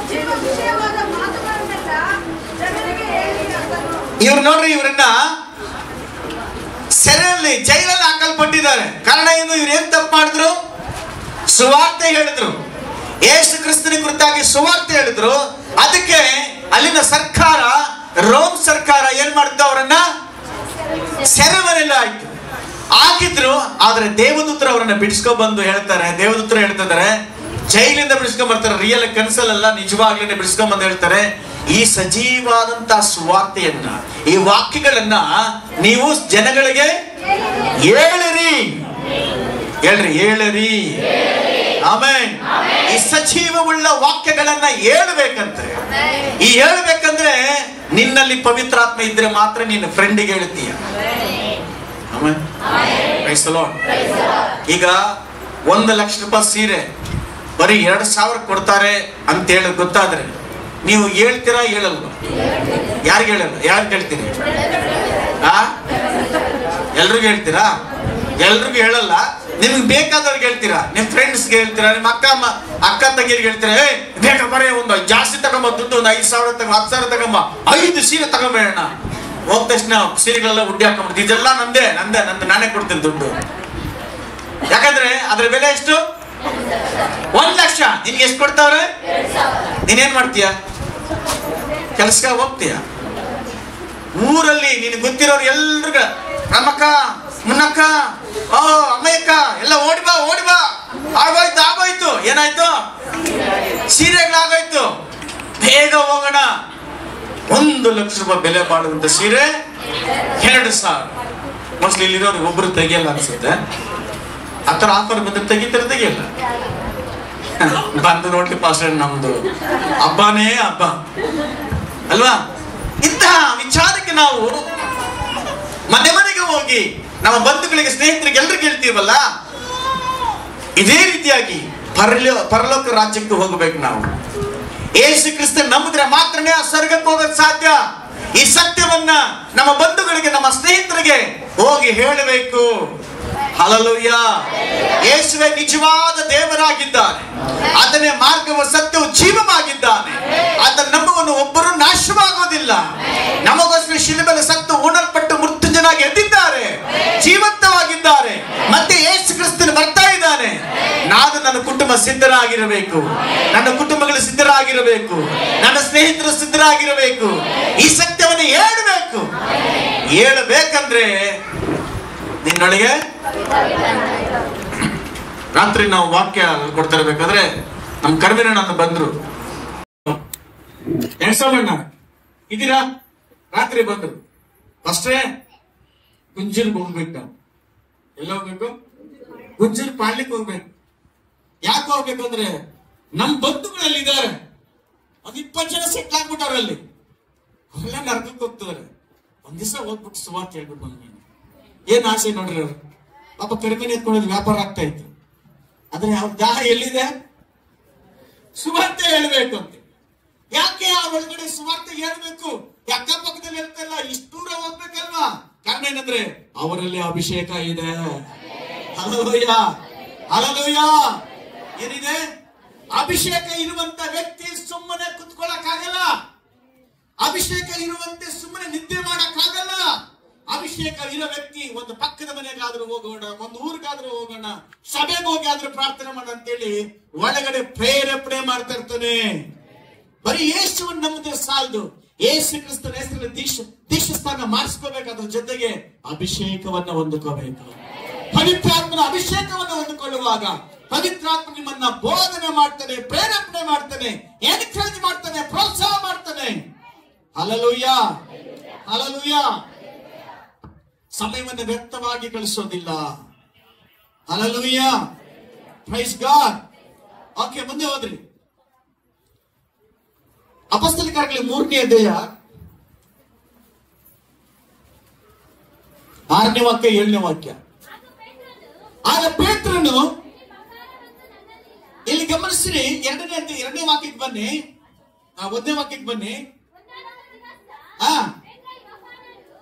Speaker 1: ಇವ್ರು ನೋಡ್ರಿ, ಇವ್ರನ್ನ ಸೆರೆಯಲ್ಲಿ, ಜೈಲಲ್ಲಿ ಹಾಕಲ್ಪಟ್ಟಿದ್ದಾರೆ. ಕಾರಣ ಏನು? ಇವ್ರು ಏನ್ ತಪ್ಪು ಮಾಡಿದ್ರು? ಸುವಾರ್ತೆ ಹೇಳಿದ್ರು, ಯೇಸು ಕ್ರಿಸ್ತನ ಕುರಿತಾಗಿ ಸುವಾರ್ತೆ ಹೇಳಿದ್ರು. ಅದಕ್ಕೆ ಅಲ್ಲಿನ ಸರ್ಕಾರ, ರೋಮ್ ಸರ್ಕಾರ ಏನ್ ಮಾಡಿದ್ರು? ಅವರನ್ನ ಸೆರೆಮನೆಯಲ್ಲಿ ಆಯ್ತು ಹಾಕಿದ್ರು. ಆದ್ರೆ ದೇವದೂತರು ಅವರನ್ನ ಬಿಡಿಸ್ಕೊಂಡ್ ಬಂದು ಹೇಳ್ತಾರೆ, ದೇವದೂತರು ಹೇಳ್ತಿದ್ದಾರೆ, ಜೈಲಿಂದ ಬಿಡಿಸ್ಕೊಂಡ್ ಬರ್ತಾರೆ, ರಿಯಲ್ ಕನ್ಸಲ್ಲ, ನಿಜವಾಗ್ಲೇ ಬಿಡಿಸ್ಕೊಂಡ್ ಬಂದು ಹೇಳ್ತಾರೆ, ಈ ಸಜೀವಾದಂತಹ ಸುವಾರ್ತೆಯನ್ನ, ಈ ವಾಕ್ಯಗಳನ್ನ ನೀವು ಜನಗಳಿಗೆ ಹೇಳಿರಿ. ಹೇಳ್ರಿ, ಹೇಳಿರಿ. ಆಮೆನ್. ಈ ಸಜೀವವುಳ್ಳ ವಾಕ್ಯಗಳನ್ನ ಹೇಳ್ಬೇಕಂತೆ. ಈ ಹೇಳ್ಬೇಕಂದ್ರೆ ನಿನ್ನಲ್ಲಿ ಪವಿತ್ರಾತ್ಮ ಇದ್ರೆ ಮಾತ್ರ ನಿನ್ನ ಫ್ರೆಂಡಿಗೆ ಹೇಳ್ತೀಯ. ಆಮೆನ್. Praise the Lord. ಈಗ 1 ಲಕ್ಷ ರೂಪಾಯಿ ಸೀರೆ ಬರೀ 2,000 ಕೊಡ್ತಾರೆ ಅಂತ ಹೇಳಿ ಗೊತ್ತಾದ್ರೆ ನೀವು ಹೇಳ್ತೀರಾ? ಹೇಳಲ್ವಾ? ಯಾರಿಗೆ ಹೇಳಲ್ಲ? ಯಾರಿಗೆ ಹೇಳ್ತೀರಿ? ಎಲ್ರಿಗೂ ಹೇಳ್ತೀರಾ? ಎಲ್ರಿಗೂ ಹೇಳಲ್ಲ. ನಿಮ್ಗೆ ಬೇಕಾದವ್ರಿಗೆ ಹೇಳ್ತೀರಾ, ನಿಮ್ ಫ್ರೆಂಡ್ಸ್ಗೆ ಹೇಳ್ತೀರಾ, ನಿಮ್ಮ ಅಕ್ಕ ತಂಗಿರಿಗೆ ಹೇಳ್ತೀರಾ, ಬೇಗ ಬರೀ ಒಂದು ಜಾಸ್ತಿ ತಗೊಂಬ, ದುಡ್ಡು ಒಂದು 5,000 ತಗೊಂಬ, 10,000 ತಗೊಂಬ, 5 ಸೀರೆ ತಗೊಂಬೇಡ. ಹೋದ ತಕ್ಷಣ ಸೀರೆಗಳೆಲ್ಲ ಉಡ್ಡಿ ಹಾಕೊಂಡ್ಬಿಡ್ತು, ಇದೆಲ್ಲ ನಂದೇ, ನಾನೇ ಕೊಡ್ತೀನಿ ದುಡ್ಡು. ಯಾಕಂದ್ರೆ ಅದ್ರ ಬೆಲೆ ಎಷ್ಟು? 1 ಲಕ್ಷ. ನಿನ್ಗೆ ಎಷ್ಟು ಕೊಡ್ತಾವ್ರೆ? ನೀನೇನ್ ಮಾಡ್ತೀಯ? ಕೆಲ್ಸಕ್ಕೆ ಹೋಗ್ತೀಯ. ಊರಲ್ಲಿ ನಿನ್ ಗೊತ್ತಿರೋರು ಎಲ್ರಿಗ, ನಮ್ಮಕ್ಕ, ಮುನ್ನಕ್ಕ, ಅಮ್ಮಯ್ಯಕ್ಕ ಎಲ್ಲ ಓಡಿ ಬಾ, ಆಗೋಯ್ತು. ಏನಾಯ್ತು? ಸೀರೆಗಳಾಗೋಯ್ತು, ಬೇಗ ಹೋಗೋಣ. 1 ಲಕ್ಷ ರೂಪಾಯಿ ಬೆಲೆ ಬಾಳುವಂತ ಸೀರೆ 2,000. ಮೋಸ್ಟ್ಲಿ ಇಲ್ಲಿರೋರು ಒಬ್ರು ತೆಗಿಯಲ್ಲ ಅನ್ಸುತ್ತೆ. ಆತರ ಆಫರ್ ಬಂದ್ರೆ ತೆಗಿಯಲ್ಲ. ಬಂದು ನೋಡ್ಲಿ ಪಾಸ್ಟರ್, ನಮ್ದು ಹಬ್ಬನೇ ಹಬ್ಬ ಅಲ್ವಾ? ಇಂತಹ ವಿಚಾರಕ್ಕೆ ನಾವು ಮನೆಗೆ ಹೋಗಿ ನಮ್ಮ ಬಂಧುಗಳಿಗೆ, ಸ್ನೇಹಿತರಿಗೆ ಎಲ್ರಿಗೂ ಹೇಳ್ತೀವಲ್ಲ, ಇದೇ ರೀತಿಯಾಗಿ ಪರಲೋಕ ರಾಜ್ಯಕ್ಕೆ ಹೋಗಬೇಕು ನಾವು. ಯೇಸು ಕ್ರಿಸ್ತ ನಂಬಿದ್ರೆ ಮಾತ್ರನೇ ಆ ಸ್ವರ್ಗಕ್ಕೆ ಹೋಗಕ್ಕೆ ಸಾಧ್ಯ. ಈ ಸತ್ಯವನ್ನ ನಮ್ಮ ಬಂಧುಗಳಿಗೆ, ನಮ್ಮ ಸ್ನೇಹಿತರಿಗೆ ಹೋಗಿ ಹೇಳಬೇಕು. ಹಲ್ಲೆಲೂಯಾ. ಯೇಸುವೇ ನಿಜವಾದ ದೇವರಾಗಿದ್ದಾನೆ, ಆತನೇ ಮಾರ್ಗವು ಸತ್ಯವು ಜೀವವಾಗಿದ್ದಾನೆ. ಆತ ನಂಬುವನು ಒಬ್ಬರು ನಾಶವಾಗೋದಿಲ್ಲ. ನಮಗೋಸ್ಕರ ಶಿಲುಬೆಯಲ್ಲಿ ಸತ್ತು ಉಣಲ್ಪಟ್ಟು ಮೃತ್ಯುಂಜನಾಗಿ ಎದ್ದಿದ್ದಾರೆ, ಜೀವಂತವಾಗಿದ್ದಾರೆ. ಮತ್ತೆ ಯೇಸು ಕ್ರಿಸ್ತನು ಬರ್ತಾ ಇದ್ದಾನೆ. ನಾನು ನನ್ನ ಕುಟುಂಬ ಸಿದ್ಧರಾಗಿರಬೇಕು, ನನ್ನ ಕುಟುಂಬಗಳು ಸಿದ್ಧರಾಗಿರಬೇಕು, ನನ್ನ ಸ್ನೇಹಿತರು ಸಿದ್ಧರಾಗಿರಬೇಕು. ಈ ಸತ್ಯವನ್ನು ಹೇಳಬೇಕಂದ್ರೆ ನಿನ್ನೊಳಗೆ ರಾತ್ರಿ ನಾವು ವಾಕ್ಯ ಕೊಡ್ತಾ ಇರ್ಬೇಕಾದ್ರೆ ನಮ್ ಕರ್ಮಿರಣ್ಣ ಬಂದ್ರು. ಎಣ್ಸೋಮಣ್ಣ ಇದ್ದೀರಾ? ರಾತ್ರಿ ಬಂದ್ರು. ಫಸ್ಟೇ ಗುಂಜೂರ್ಗೆ ಹೋಗ್ಬೇಕು. ನಾವು ಎಲ್ಲ ಹೋಗ್ಬೇಕು? ಗುಂಜೂರ್ ಪಾಳ್ಯಕ್ಕೆ ಹೋಗ್ಬೇಕು. ಯಾಕೆ ಹೋಗ್ಬೇಕು ಅಂದ್ರೆ ನಮ್ ಬಂಧುಗಳಲ್ಲಿ ಇದ್ದಾರೆ, ಒಂದ್ 20 ಜನ ಸೆಟ್ಲ್ ಆಗ್ಬಿಟ್ಟವ್ರ ಅಲ್ಲಿ. ಅವರೆಲ್ಲ ನರಕಕ್ಕೆ ಹೋಗ್ತಾರೆ. ಒಂದ್ ದಿವಸ ಹೋಗ್ಬಿಟ್ಟು ಸುವಾರ್ತೆ ಹೇಳ್ಬಿಟ್ಟು ಬಂದ್ಮೇಲೆ ಏನ್ ಆಸೆ ನೋಡ್ರಿ ಅವ್ರು. ಪಾಪ ಕಡಿಮೆ ಎತ್ಕೊಳ್ಳೋದು ವ್ಯಾಪಾರ ಆಗ್ತಾ ಇತ್ತು. ಆದ್ರೆ ಅವ್ರ ದಾಹ ಎಲ್ಲಿದೆ? ಸುವಾರ್ತೆ ಹೇಳ್ಬೇಕು ಅಂತ. ಯಾಕೆ ಆ ಒಳಗಡೆ ಸುವಾರ್ತೆ ಹೇಳ್ಬೇಕು? ಅಕ್ಕಪಕ್ಕದಲ್ಲಿ ಹೇಳ್ತಲ್ಲ, ಇಷ್ಟು ದೂರ ಹೋಗ್ಬೇಕಲ್ವಾ? ಕಾರಣ ಏನಂದ್ರೆ ಅವರಲ್ಲಿ ಅಭಿಷೇಕ ಇದೆ. Hallelujah, hallelujah. ಏನಿದೆ? ಅಭಿಷೇಕ ಇರುವಂತ ವ್ಯಕ್ತಿ ಸುಮ್ಮನೆ ಕುತ್ಕೊಳ್ಳಕ್ಕಾಗಲ್ಲ. ಅಭಿಷೇಕ ಇರುವಂತೆ ಸುಮ್ಮನೆ ನಿದ್ದೆ ಮಾಡಕ್ಕಾಗಲ್ಲ. ಅಭಿಷೇಕ ಇರೋ ವ್ಯಕ್ತಿ ಒಂದು ಪಕ್ಕದ ಮನೆಗಾದ್ರೂ ಹೋಗೋಣ, ಒಂದು ಊರಿಗಾದ್ರೂ ಹೋಗೋಣ, ಸಭೆಗೆ ಹೋಗಿ ಆದ್ರೂ ಪ್ರಾರ್ಥನೆ ಮಾಡ ಅಂತೇಳಿ ಒಳಗಡೆ ಪ್ರೇರೇಪಣೆ ಮಾಡ್ತಾ ಇರ್ತಾನೆ. ಬರೀ ಯೇಸುವನ್ನು ನಂಬಿದ್ರೆ ಸಾಲದು. ಯೇಸು ಕ್ರಿಸ್ತನ ಹೆಸರಲ್ಲಿ ದೀಕ್ಷಾಸ್ನಾನ ಮಾಡಿಸ್ಕೋಬೇಕಾದ್ರ ಜೊತೆಗೆ ಅಭಿಷೇಕವನ್ನ ಹೊಂದಿಕೋಬೇಕು. ಪವಿತ್ರಾತ್ಮನ ಅಭಿಷೇಕವನ್ನು ಹೊಂದಿಕೊಳ್ಳುವಾಗ ಪವಿತ್ರಾತ್ಮ ನಿಮ್ಮನ್ನ ಬೋಧನೆ ಮಾಡ್ತಾನೆ, ಪ್ರೇರೇಪಣೆ ಮಾಡ್ತಾನೆ, ಎನ್ಕರೇಜ್ ಮಾಡ್ತಾನೆ, ಪ್ರೋತ್ಸಾಹ ಮಾಡ್ತಾನೆ. Hallelujah, hallelujah. ಸಮಯವನ್ನು ವ್ಯರ್ಥವಾಗಿ ಕಳಿಸೋದಿಲ್ಲ. Hallelujah, praise God. ಓಕೆ, ಮುಂದೆ ಹೋದ್ರಿ. ಅಪೊಸ್ತಲ ಕಾರ್ಯಗಳು 3ನೇ ಅಧ್ಯಾಯ 6ನೇ ವಾಕ್ಯ 7ನೇ ವಾಕ್ಯ. ಆಗ ಪೇತ್ರನು, ಇಲ್ಲಿ ಗಮನಿಸ್ರಿ, 2ನೇ ವಾಕ್ಯಕ್ಕೆ ಬನ್ನಿ, 1ನೇ ವಾಕ್ಯಕ್ಕೆ ಬನ್ನಿ.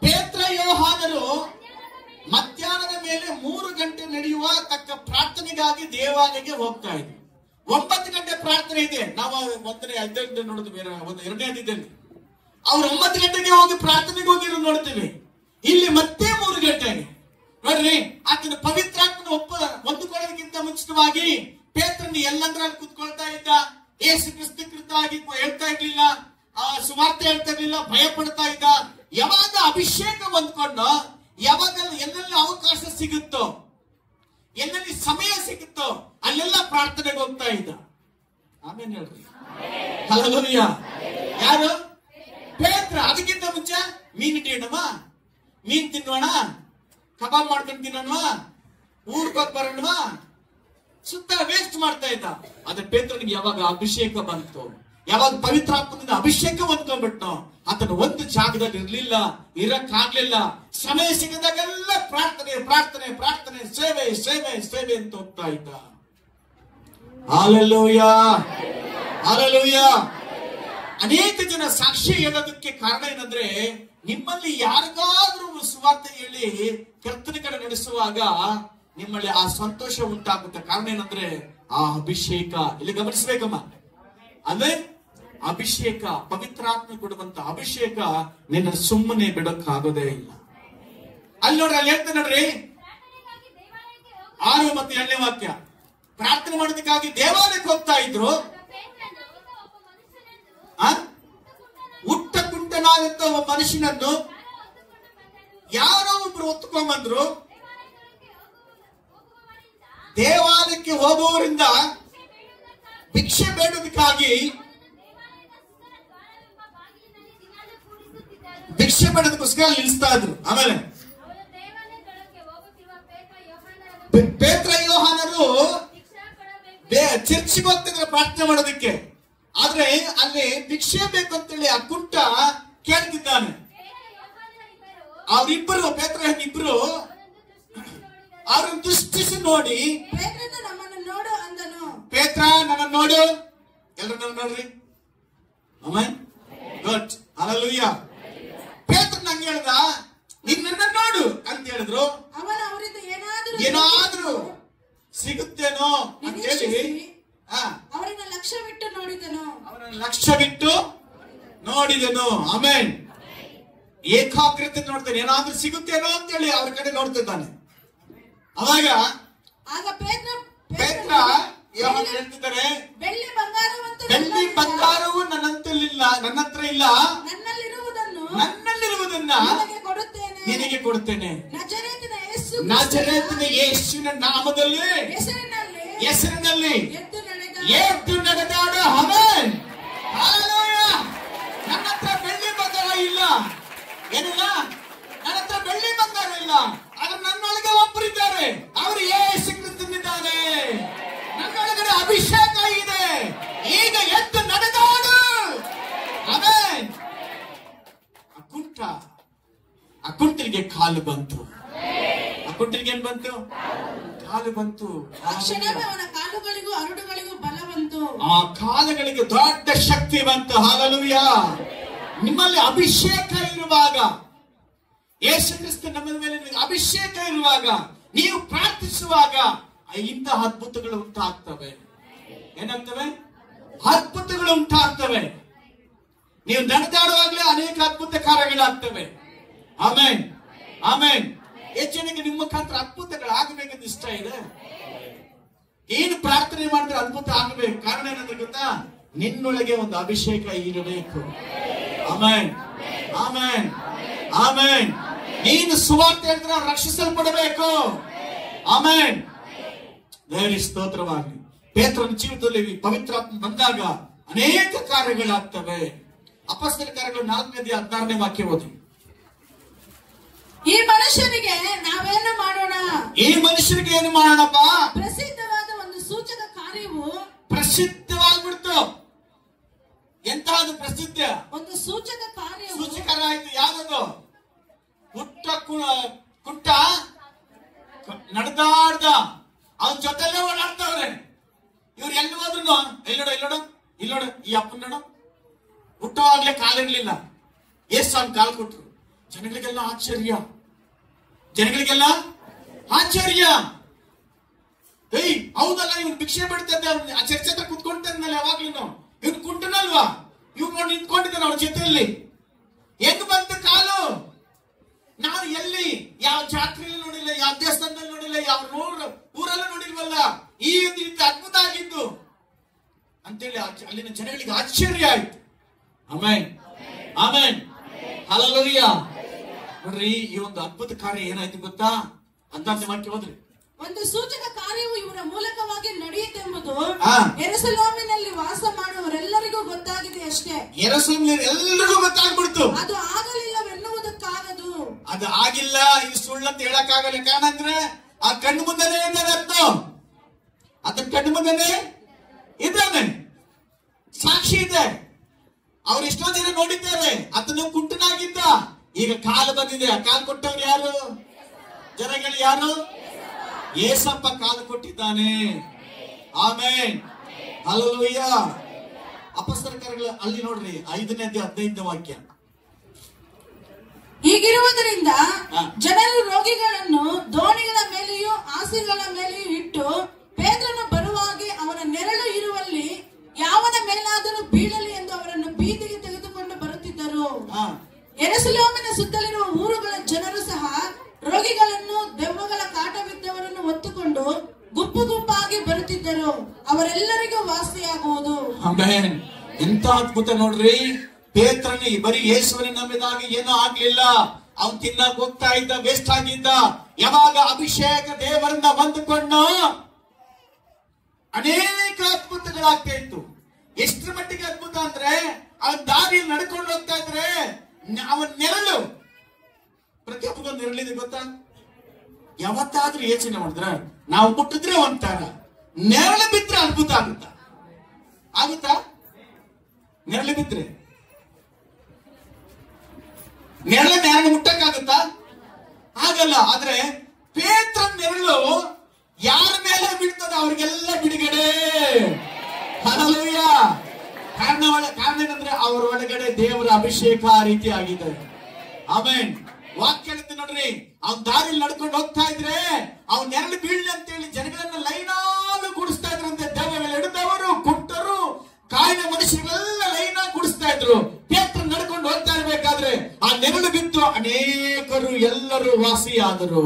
Speaker 1: ಪೇತ್ರ ಯೋಹಾನರು ಮಧ್ಯಾಹ್ನದ ಮೇಲೆ 3 ಗಂಟೆ ನಡೆಯುವ ತಕ್ಕ ಪ್ರಾರ್ಥನೆಗಾಗಿ ದೇವಾಲಯಕ್ಕೆ ಹೋಗ್ತಾ ಇದ್ರು. 9 ಗಂಟೆ ಪ್ರಾರ್ಥನೆ ಇದೆ. ನಾವು 1ನೇ ಅಧ್ಯಾಯದಲ್ಲಿ ನೋಡಿದ್ವಿ, 2ನೇ ಅಧ್ಯಾಯದಲ್ಲಿ ಅವ್ರು 9 ಗಂಟೆಗೆ ಹೋಗಿ ಪ್ರಾರ್ಥನೆಗೆ ಹೋಗಿರೋ ನೋಡ್ತೀವಿ. ಇಲ್ಲಿ ಮತ್ತೆ 3 ಗಂಟೆಗೆ ನೋಡ್ರಿ. ಆತನ ಪವಿತ್ರಾತ್ಮನ ಹೊಂದಿಕೊಳ್ಳೋದಕ್ಕಿಂತ ಮುಂಚಿತವಾಗಿ ಪೇತ್ರನ ಎಲ್ಲಂದ್ರಲ್ಲಿ ಕುತ್ಕೊಳ್ತಾ ಇದ್ದ. ಯೇಸು ಕ್ರಿಸ್ತ ಕೃತವಾಗಿ ಹೇಳ್ತಾ ಇರ್ಲಿಲ್ಲ, ಸುವಾರ್ತೆ ಹೇಳ್ತಾ ಇರ್ಲಿಲ್ಲ, ಭಯ ಪಡ್ತಾ ಇದ್ದ. ಯಾವಾಗ ಅಭಿಷೇಕ ಹೊಂದ್ಕೊಂಡು, ಯಾವಾಗ ಎಲ್ಲೆಲ್ಲ ಅವಕಾಶ ಸಿಗುತ್ತೋ, ಎಲ್ಲೆಲ್ಲಿ ಸಮಯ ಸಿಗುತ್ತೋ ಅಲ್ಲೆಲ್ಲ ಪ್ರಾರ್ಥನೆಗೆ ಹೋಗ್ತಾ ಇದ್ದ. ಆಮೇಲೆ ಹೇಳ್ರಿ, ಹಲ್ಲೆಲೂಯಾ. ಯಾರು? ಪೇತ್ರ. ಅದಕ್ಕಿಂತ ಮುಂಚೆ ಮೀನು ಇಡೋಣ, ಮೀನ್ ತಿನ್ನೋಣ, ಕಬಾಬ್ ಮಾಡ್ಕೊಂಡು ತಿನ್ನೋಣ, ಊರ್ಗೆ ಹೋಗಿ ಬರೋಣ, ಸುತ್ತ ವೇಸ್ಟ್ ಮಾಡ್ತಾ ಇದ್ದ. ಆದ್ರೆ ಪೇತ್ರನಿಗೆ ಯಾವಾಗ ಅಭಿಷೇಕ ಬಂತು, ಯಾವಾಗ ಪವಿತ್ರಾತ್ಮದಿಂದ ಅಭಿಷೇಕ ಹೊಂದ್ಕೊಂಡ್ಬಿಟ್ಟು, ಆತನ ಒಂದು ಜಾಗದಲ್ಲಿ ಇರ್ಲಿಲ್ಲ, ಇರಕ್ಕಾಗ್ಲಿಲ್ಲ. ಸಮಯ ಸಿಗದಾಗೆಲ್ಲ ಪ್ರಾರ್ಥನೆ ಪ್ರಾರ್ಥನೆ ಪ್ರಾರ್ಥನೆ, ಸೇವೆ ಸೇವೆ ಸೇವೆ ಅಂತ ಹೋಗ್ತಾ ಇದ್ದ. Hallelujah, hallelujah. ಅನೇಕ ಜನ ಸಾಕ್ಷಿ ಹೇಳೋದಕ್ಕೆ ಕಾರಣ ಏನಂದ್ರೆ, ನಿಮ್ಮಲ್ಲಿ ಯಾರಿಗಾದ್ರೂ ಸುವಾರ್ತೆ ಹೇಳಿ ಕರ್ತನ ಕಡೆ ನಡೆಸುವಾಗ ನಿಮ್ಮಲ್ಲಿ ಆ ಸಂತೋಷ ಉಂಟಾಗುತ್ತೆ. ಕಾರಣ ಏನಂದ್ರೆ ಆ ಅಭಿಷೇಕ. ಇಲ್ಲಿ ಗಮನಿಸ್ಬೇಕಮ್ಮ, ಅಂದ್ರೆ ಅಭಿಷೇಕ, ಪವಿತ್ರಾತ್ಮ ಕೊಡುವಂತ ಅಭಿಷೇಕ ನಿನ್ನ ಸುಮ್ಮನೆ ಬಿಡೋಕ್ಕಾಗೋದೇ ಇಲ್ಲ. ಅಲ್ಲಿ ನೋಡ್ರಿ, ಅಲ್ಲಿ ಹೇಳ್ತಾ ನೋಡ್ರಿ, 6 ಮತ್ತು 7ನೇ ವಾಕ್ಯ. ಪ್ರಾರ್ಥನೆ ಮಾಡೋದಕ್ಕಾಗಿ ದೇವಾಲಯಕ್ಕೆ ಹೋಗ್ತಾ ಇದ್ರು. ಹುಟ್ಟ ಕುಂಟನಾದಂತ ಒಬ್ಬ ಮನುಷ್ಯನನ್ನು ಯಾರೋ ಒಬ್ರು ಹೊತ್ತುಕೊಂಡ್ಬಂದ್ರು. ದೇವಾಲಯಕ್ಕೆ ಹೋಗುವವರಿಂದ ಭಿಕ್ಷೆ ಬೇಡೋದಕ್ಕಾಗಿ, ಭಿಕ್ಷೆ ಬೇಡೋದಕ್ಕೋಸ್ಕರ ನಿಲ್ಲಿಸ್ತಾ ಇದ್ರು. ಆಮೇಲೆ ಪೇತ್ರ ಯೋಹಾನರು ಚರ್ಚಿಗೆ ಹೋಗ್ತಿದ್ರು ಪ್ರಾರ್ಥನೆ ಮಾಡೋದಕ್ಕೆ. ಆದ್ರೆ ಅಲ್ಲಿ ಭಿಕ್ಷೆ ಬೇಕಂತೇಳಿ ಆ ಕುಂಟ ಕೇಳ್ತಿದ್ದಾನೆ. ಅವರಿಬ್ಬರು, ಪೇತ್ರ ಇಬ್ರು ಅವ್ರನ್ನ ದೃಷ್ಟಿಸಿ ನೋಡಿ, ನಮ್ಮನ್ನು ನೋಡು ಅಂದನು. ಪೇತ್ರ, ನನ್ನ ನೋಡು. ಎಲ್ಲರೂ ನನ್ನ ನೋಡ್ರಿ. Amen, good, hallelujah. ಪೇತ್ರ ನಂಗೆ ಹೇಳ್ದ, ನೀನ್ ನನ್ನ ನೋಡು ಅಂತ ಹೇಳಿದ್ರು. ಅವನ ಅವರಿಂದ ಏನಾದ್ರೂ ಸಿಗುತ್ತೇನೋ ಅಂತ ಹೇಳಿ ಅವರನ್ನ ಲಕ್ಷ್ಯವಿಟ್ಟು ನೋಡಿದನು. ಅವರನ್ನ ಲಕ್ಷ್ಯವಿಟ್ಟು ನೋಡಿದನು. ಆಮೆನ್. ಏಕಾಗ್ರತೆ ನೋಡ್ತಾನೆ, ಏನಾದ್ರೂ ಸಿಗುತ್ತೇನೋ ಅಂತ ಹೇಳಿ ಅವ್ರ ಕಡೆ ನೋಡ್ತಿದ್ದಾನೆ. ಅವಾಗ ಪೇತ್ರ ಹೇಳ್ತಿದ್ದಾರೆ, ಬೆಳ್ಳಿ ಬಂಗಾರವು ನನ್ನ ಹತ್ರ ಇಲ್ಲ, ನನ್ನಲ್ಲಿರುವುದನ್ನ ನಿನಗೆ ಕೊಡುತ್ತೇನೆ. ನಜರೇತಿನ ಯೇಸುವಿನ ನಾಮದಲ್ಲಿ, ಹೆಸರಿನಲ್ಲಿ ಎದ್ದು ನಡೆದಾಡು. Amen, hallelujah. ನನ್ನ ಹತ್ರ ಬೆಳ್ಳಿ ಬಂಗಾರ ಇಲ್ಲ, ಇಲ್ಲ, ಆದ್ರೆ ನನ್ನೊಳಗೆ ಒಬ್ಬರಿದ್ದಾರೆ, ಅವರು ಯೇಸು ಕ್ರಿಸ್ತನಿದ್ದಾರೆ. ನನ್ನೊಳಗಡೆ ಅಭಿಷೇಕ ಇದೆ, ಈಗ ಎದ್ದು ನಡೆದಾಡು. ಆಮೆನ್. ಆ ಕುಂಟರಿಗೆ ಕಾಲು ಬಂತು. ಆ ಕುಂಟರಿಗೆ ಏನ್ ಬಂತು? ಕಾಲು ಬಂತು.
Speaker 3: ಅವನ ಕಾಲುಗಳಿಗೂ ಹರಡುಗಳಿಗೂ ಬಲ ಬಂತು.
Speaker 1: ಆ ಕಾಲುಗಳಿಗೆ ದೊಡ್ಡ ಶಕ್ತಿ ಬಂತು. ಹಲ್ಲೆಲೂಯಾ. ನಿಮ್ಮಲ್ಲಿ ಅಭಿಷೇಕ ಇರುವಾಗ, ಯೇಸು ಕ್ರಿಸ್ತ ನಮ್ಮ ಮೇಲೆ ಅಭಿಷೇಕ ಇರುವಾಗ, ನೀವು ಪ್ರಾರ್ಥಿಸುವಾಗ ಇಂತಹ ಅದ್ಭುತಗಳು ಉಂಟಾಗ್ತವೆ. ಏನಾಗ್ತವೆ? ಅದ್ಭುತಗಳು ಉಂಟಾಗ್ತವೆ. ನೀವು ನಡೆದಾಡುವಾಗಲೇ ಅನೇಕ ಅದ್ಭುತ ಕಾರ್ಯಗಳಾಗ್ತವೆ. Amen, amen. ಹೆಚ್ಚಿನಗೆ ನಿಮ್ಮ ಮುಖಾಂತರ ಅದ್ಭುತಗಳು ಆಗಬೇಕಂತ ಇಷ್ಟ ಇದೆ. ಏನು ಪ್ರಾರ್ಥನೆ ಮಾಡಿದ್ರೆ ಅದ್ಭುತ ಆಗಬೇಕು. ಕಾರಣ ಏನಂದ್ರೆ ಗೊತ್ತಾ? ನಿನ್ನೊಳಗೆ ಒಂದು ಅಭಿಷೇಕ ಇರಬೇಕು. Amen, amen, amen. ನೀನು ಸುವಾರ್ತೆ ಹೇಳಿದ್ರೆ ರಕ್ಷಿಸಲ್ಪಡಬೇಕು. ಆಮೆನ್. ದೇವರಿಗೆ ಸ್ತೋತ್ರವಾಗಲಿ. ಪೇತ್ರನ ಜೀವಿತದಲ್ಲಿ ಪವಿತ್ರಾತ್ಮ ಬಂದಾಗ ಅನೇಕ ಕಾರ್ಯಗಳಾಗ್ತವೆ. ಅಪೊಸ್ತಲರ ಕಾರ್ಯಗಳು 4:16 ವಾಕ್ಯ ಓದಿ.
Speaker 3: ಈ ಮನುಷ್ಯನಿಗೆ ನಾವೇನು ಮಾಡೋಣ?
Speaker 1: ಈ ಮನುಷ್ಯನಿಗೆ ಏನು ಮಾಡೋಣಪ್ಪ?
Speaker 3: ಪ್ರಸಿದ್ಧವಾದ ಒಂದು ಸೂಚಕ ಕಾರ್ಯವು
Speaker 1: ಪ್ರಸಿದ್ಧವಾಗ್ಬಿಡ್ತು. ಎಂತಹದ್ದು ಪ್ರಸಿದ್ಧ?
Speaker 3: ಒಂದು ಸೂಚಕ ಕಾರ್ಯವು.
Speaker 1: ಸೂಚಕ ಆಯ್ತು. ಯಾವ್ದು? ಕುಟ್ಟ ನಡೆದಾಡ್ದ, ಅವನ ಜೊತೆಲ್ಲೇ ಓಡಾಡ್ತಾವ್ರೆ. ಇವ್ರು ಎಲ್ಲಿ ಹೋದ್ರು ಇಲ್ಲೋಡು ಈ ಅಪ್ಪನ ನೋಡು, ಹುಟ್ಟುವಾಗ್ಲೇ ಕಾಲಿರ್ಲಿಲ್ಲ. ಎಷ್ಟು ಅವ್ನ ಕಾಲು ಕೊಟ್ರು. ಜನಗಳಿಗೆಲ್ಲ ಆಶ್ಚರ್ಯ. ಏಯ್ ಹೌದಲ್ಲ, ಇವ್ನು ಭಿಕ್ಷೆ ಬಿಡ್ತಂತೆ, ಅವ್ನು ಆ ಚರ್ಚೆ ಹತ್ರ ಕುತ್ಕೊಂಡ್ತಾನಲ್ಲ ಯಾವಾಗ್ಲೂ. ಇವ್ನು ಕುಂಟನಲ್ವಾ? ಇವ್ನು ನೋಡಿ ನಿಂತ್ಕೊಂಡಿದ್ದಾನೆ ಅವ್ರ ಜೊತೆಯಲ್ಲಿ. ಹೆಂಗ್ ಬಂತು ಕಾಲು? ನಾವು ಎಲ್ಲಿ ಯಾವ ಜಾತ್ರೆಯಲ್ಲಿ ನೋಡಿಲ್ಲ, ಯಾವ ದೇವಸ್ಥಾನದಲ್ಲಿ ನೋಡಿಲ್ಲ, ಯಾವ ಊರಲ್ಲೂ ನೋಡಿಲ್ವಲ್ಲ. ಈ ರೀತಿ ಅದ್ಭುತ ಆಗಿದ್ದು ಅಂತೇಳಿ ಅಲ್ಲಿನ ಜನಗಳಿಗೆ ಆಶ್ಚರ್ಯ ಆಯ್ತು. Amen, amen, hallelujah. ನೋಡ್ರಿ, ಈ ಒಂದು ಅದ್ಭುತ ಕಾರ್ಯ ಏನಾಯ್ತು ಗೊತ್ತಾ? ಅಂತ ವಾಕ್ಯ ಹೋದ್ರಿ.
Speaker 3: ಒಂದು ಸೂಚಕ ಕಾರ್ಯವು ಇವರ ಮೂಲಕವಾಗಿ ನಡೆಯುತ್ತೆಂಬುದು ಯೆರೂಸಲೇಮಿನಲ್ಲಿ ವಾಸ ಮಾಡುವವರೆಲ್ಲರಿಗೂ ಗೊತ್ತಾಗಿದೆ ಅಷ್ಟೇ.
Speaker 1: ಯೆರೂಸಲೇಮಿನಲ್ಲಿ ಎಲ್ಲರಿಗೂ ಗೊತ್ತಾಗ್ಬಿಡ್ತು.
Speaker 3: ಅದು ಆಗಲಿಲ್ಲವೆನ್ನುವುದಕ್ಕಾಗದು.
Speaker 1: ಅದು ಆಗಿಲ್ಲ, ಇದು ಸುಳ್ಳು ಅಂತ ಹೇಳಕ್ಕಾಗಲ್ಲ. ಕಾರಣ ಅಂದ್ರೆ ಆ ಕಣ್ಣು ಮುಂದೆನೇ ಇದ್ದಾನೆ. ಅದ ಕಣ್ಣು ಮುಂದೆನೇ ಇದ್ದಾನೆ, ಸಾಕ್ಷಿ ಇದೆ. ಅವ್ರು ಎಷ್ಟೋ ಜನ ನೋಡಿದ್ದಾರೆ. ಅದನ್ನು ಕುಂಟನಾಗಿದ್ದ, ಈಗ ಕಾಲು ಬಂದಿದೆ. ಆ ಕಾಲು ಕೊಟ್ಟವ್ರು ಯಾರು? ಜನಗಳು ಯಾರು? ಏಸಪ್ಪ ಕಾಲು ಕೊಟ್ಟಿದ್ದಾನೆ. Amen, hallelujah. ಅಪೊಸ್ತಲರ ಕಾರ್ಯಗಳು ಅಲ್ಲಿ ನೋಡ್ರಿ 5:15 ವಾಕ್ಯ.
Speaker 3: ಹೀಗಿರುವುದರಿಂದ ಜನರು ರೋಗಿಗಳನ್ನು ದೋಣಿಗಳ ಮೇಲೆಯೂ ಹಾಸಿಗೆಗಳ ಮೇಲೆಯೂ ಇಟ್ಟು ಪೇತ್ರನು ಬರುವಾಗೆ ಅವನ ನೆರಳು ಇರುವಲ್ಲಿ ಯಾವನ ಮೇಲಾದರೂ ಬೀಳಲಿ ಎಂದು ಅವರನ್ನು ಬೀದಿಗೆ ತೆಗೆದುಕೊಂಡು ಬರುತ್ತಿದ್ದರು. ಯೆರೂಸಲೇಮಿನ ಸುತ್ತಲಿರುವ ಊರುಗಳ ಜನರು ಸಹ ರೋಗಿಗಳನ್ನು, ದೆವ್ವಗಳ ಕಾಟವಿದ್ದವರನ್ನು ಹೊತ್ತುಕೊಂಡು ಗುಂಪು ಗುಂಪಾಗಿ ಬರುತ್ತಿದ್ದರು. ಅವರೆಲ್ಲರಿಗೂ ವಾಸಿಯಾಗುವುದು.
Speaker 1: ಆಮೆನ್. ಎಂತ ಅದ್ಭುತ ನೋಡ್ರಿ. ಪೇತ್ರನಿ ಬರೀ ಯೇಸುವಿನ ನಂಬಿದಾಗ ಏನೂ ಆಗ್ಲಿಲ್ಲ. ಅವನು ತಿನ್ನಕ್ ಹೋಗ್ತಾ ಇದ್ದ, ವೇಸ್ಟ್ ಆಗಿದ್ದ. ಯಾವಾಗ ಅಭಿಷೇಕ ದೇವರಿಂದ ಹೊಂದಿಕೊಂಡು ಅನೇಕ ಅದ್ಭುತಗಳಾಗ್ತಾ ಇತ್ತು. ಎಷ್ಟರ ಮಟ್ಟಿಗೆ ಅದ್ಭುತ ಅಂದ್ರೆ, ಅವನ ದಾರಿಯಲ್ಲಿ ನಡ್ಕೊಂಡು ಹೋಗ್ತಾ ಇದ್ರೆ ಅವನ ನೆರಳು, ಪ್ರತಿಯೊಬ್ಬರಿಗೊಂದು ನೆರಳಿದೆ ಗೊತ್ತಾ? ಯಾವತ್ತಾದ್ರೂ ಯೋಚನೆ ಮಾಡಿದ್ರ ನಾವು ಮುಟ್ಟಿದ್ರೆ ಒಂಥರ, ನೆರಳು ಬಿದ್ರೆ ಅದ್ಭುತ ಆಗುತ್ತಾ? ನೆರಳು ಬಿದ್ರೆ ನೆರಳನ್ನ ಯಾರನ್ನು ಮುಟ್ಟಕ್ಕಾಗುತ್ತಾ? ಆಗಲ್ಲ. ಆದ್ರೆ ಪೇತ್ರನ ನೆರಳು ಯಾರ ಮೇಲೆ ಬೀಳ್ತದ ಅವ್ರಿಗೆಲ್ಲ ಬಿಡುಗಡೆ. ಹಲ್ಲೆಲೂಯಾ. ಕಾರಣ ಏನಂದ್ರೆ ಅವರ ಒಳಗಡೆ ದೇವರ ಅಭಿಷೇಕ ಆ ರೀತಿ ಆಗಿದೆ. ಆಮೆನ್. ವಾಕ್ಯ ನೋಡ್ರಿ, ಅವ್ನ ದಾರಿಯಲ್ಲಿ ನಡ್ಕೊಂಡು ಹೋಗ್ತಾ ಇದ್ರೆ ಅವ್ನ ನೆರಳು ಬೀಳಲಿ ಅಂತೇಳಿ ಜನಗಳನ್ನ ಲೈನಾಗಿ ಕೂಡಿಸ್ತಾ ಇದ್ರಂತೆ. ದೆವ್ವಗಳು ಹಿಡಿದವರು, ಕುಂಟರು, ಕಾಯಿಲೆ ಮನುಷ್ಯರೆಲ್ಲ ಲೈನಾಗಿ ಕೂಡಿಸ್ತಾ ಇದ್ರು. ಪೇತ್ರ ನಡ್ಕೊಂಡು ಹೋಗ್ತಾ ಇರ್ಬೇಕಾದ್ರೆ ಆ ನೆರಳು ಬಿದ್ದು ಅನೇಕರು ಎಲ್ಲರೂ ವಾಸಿಯಾದರು.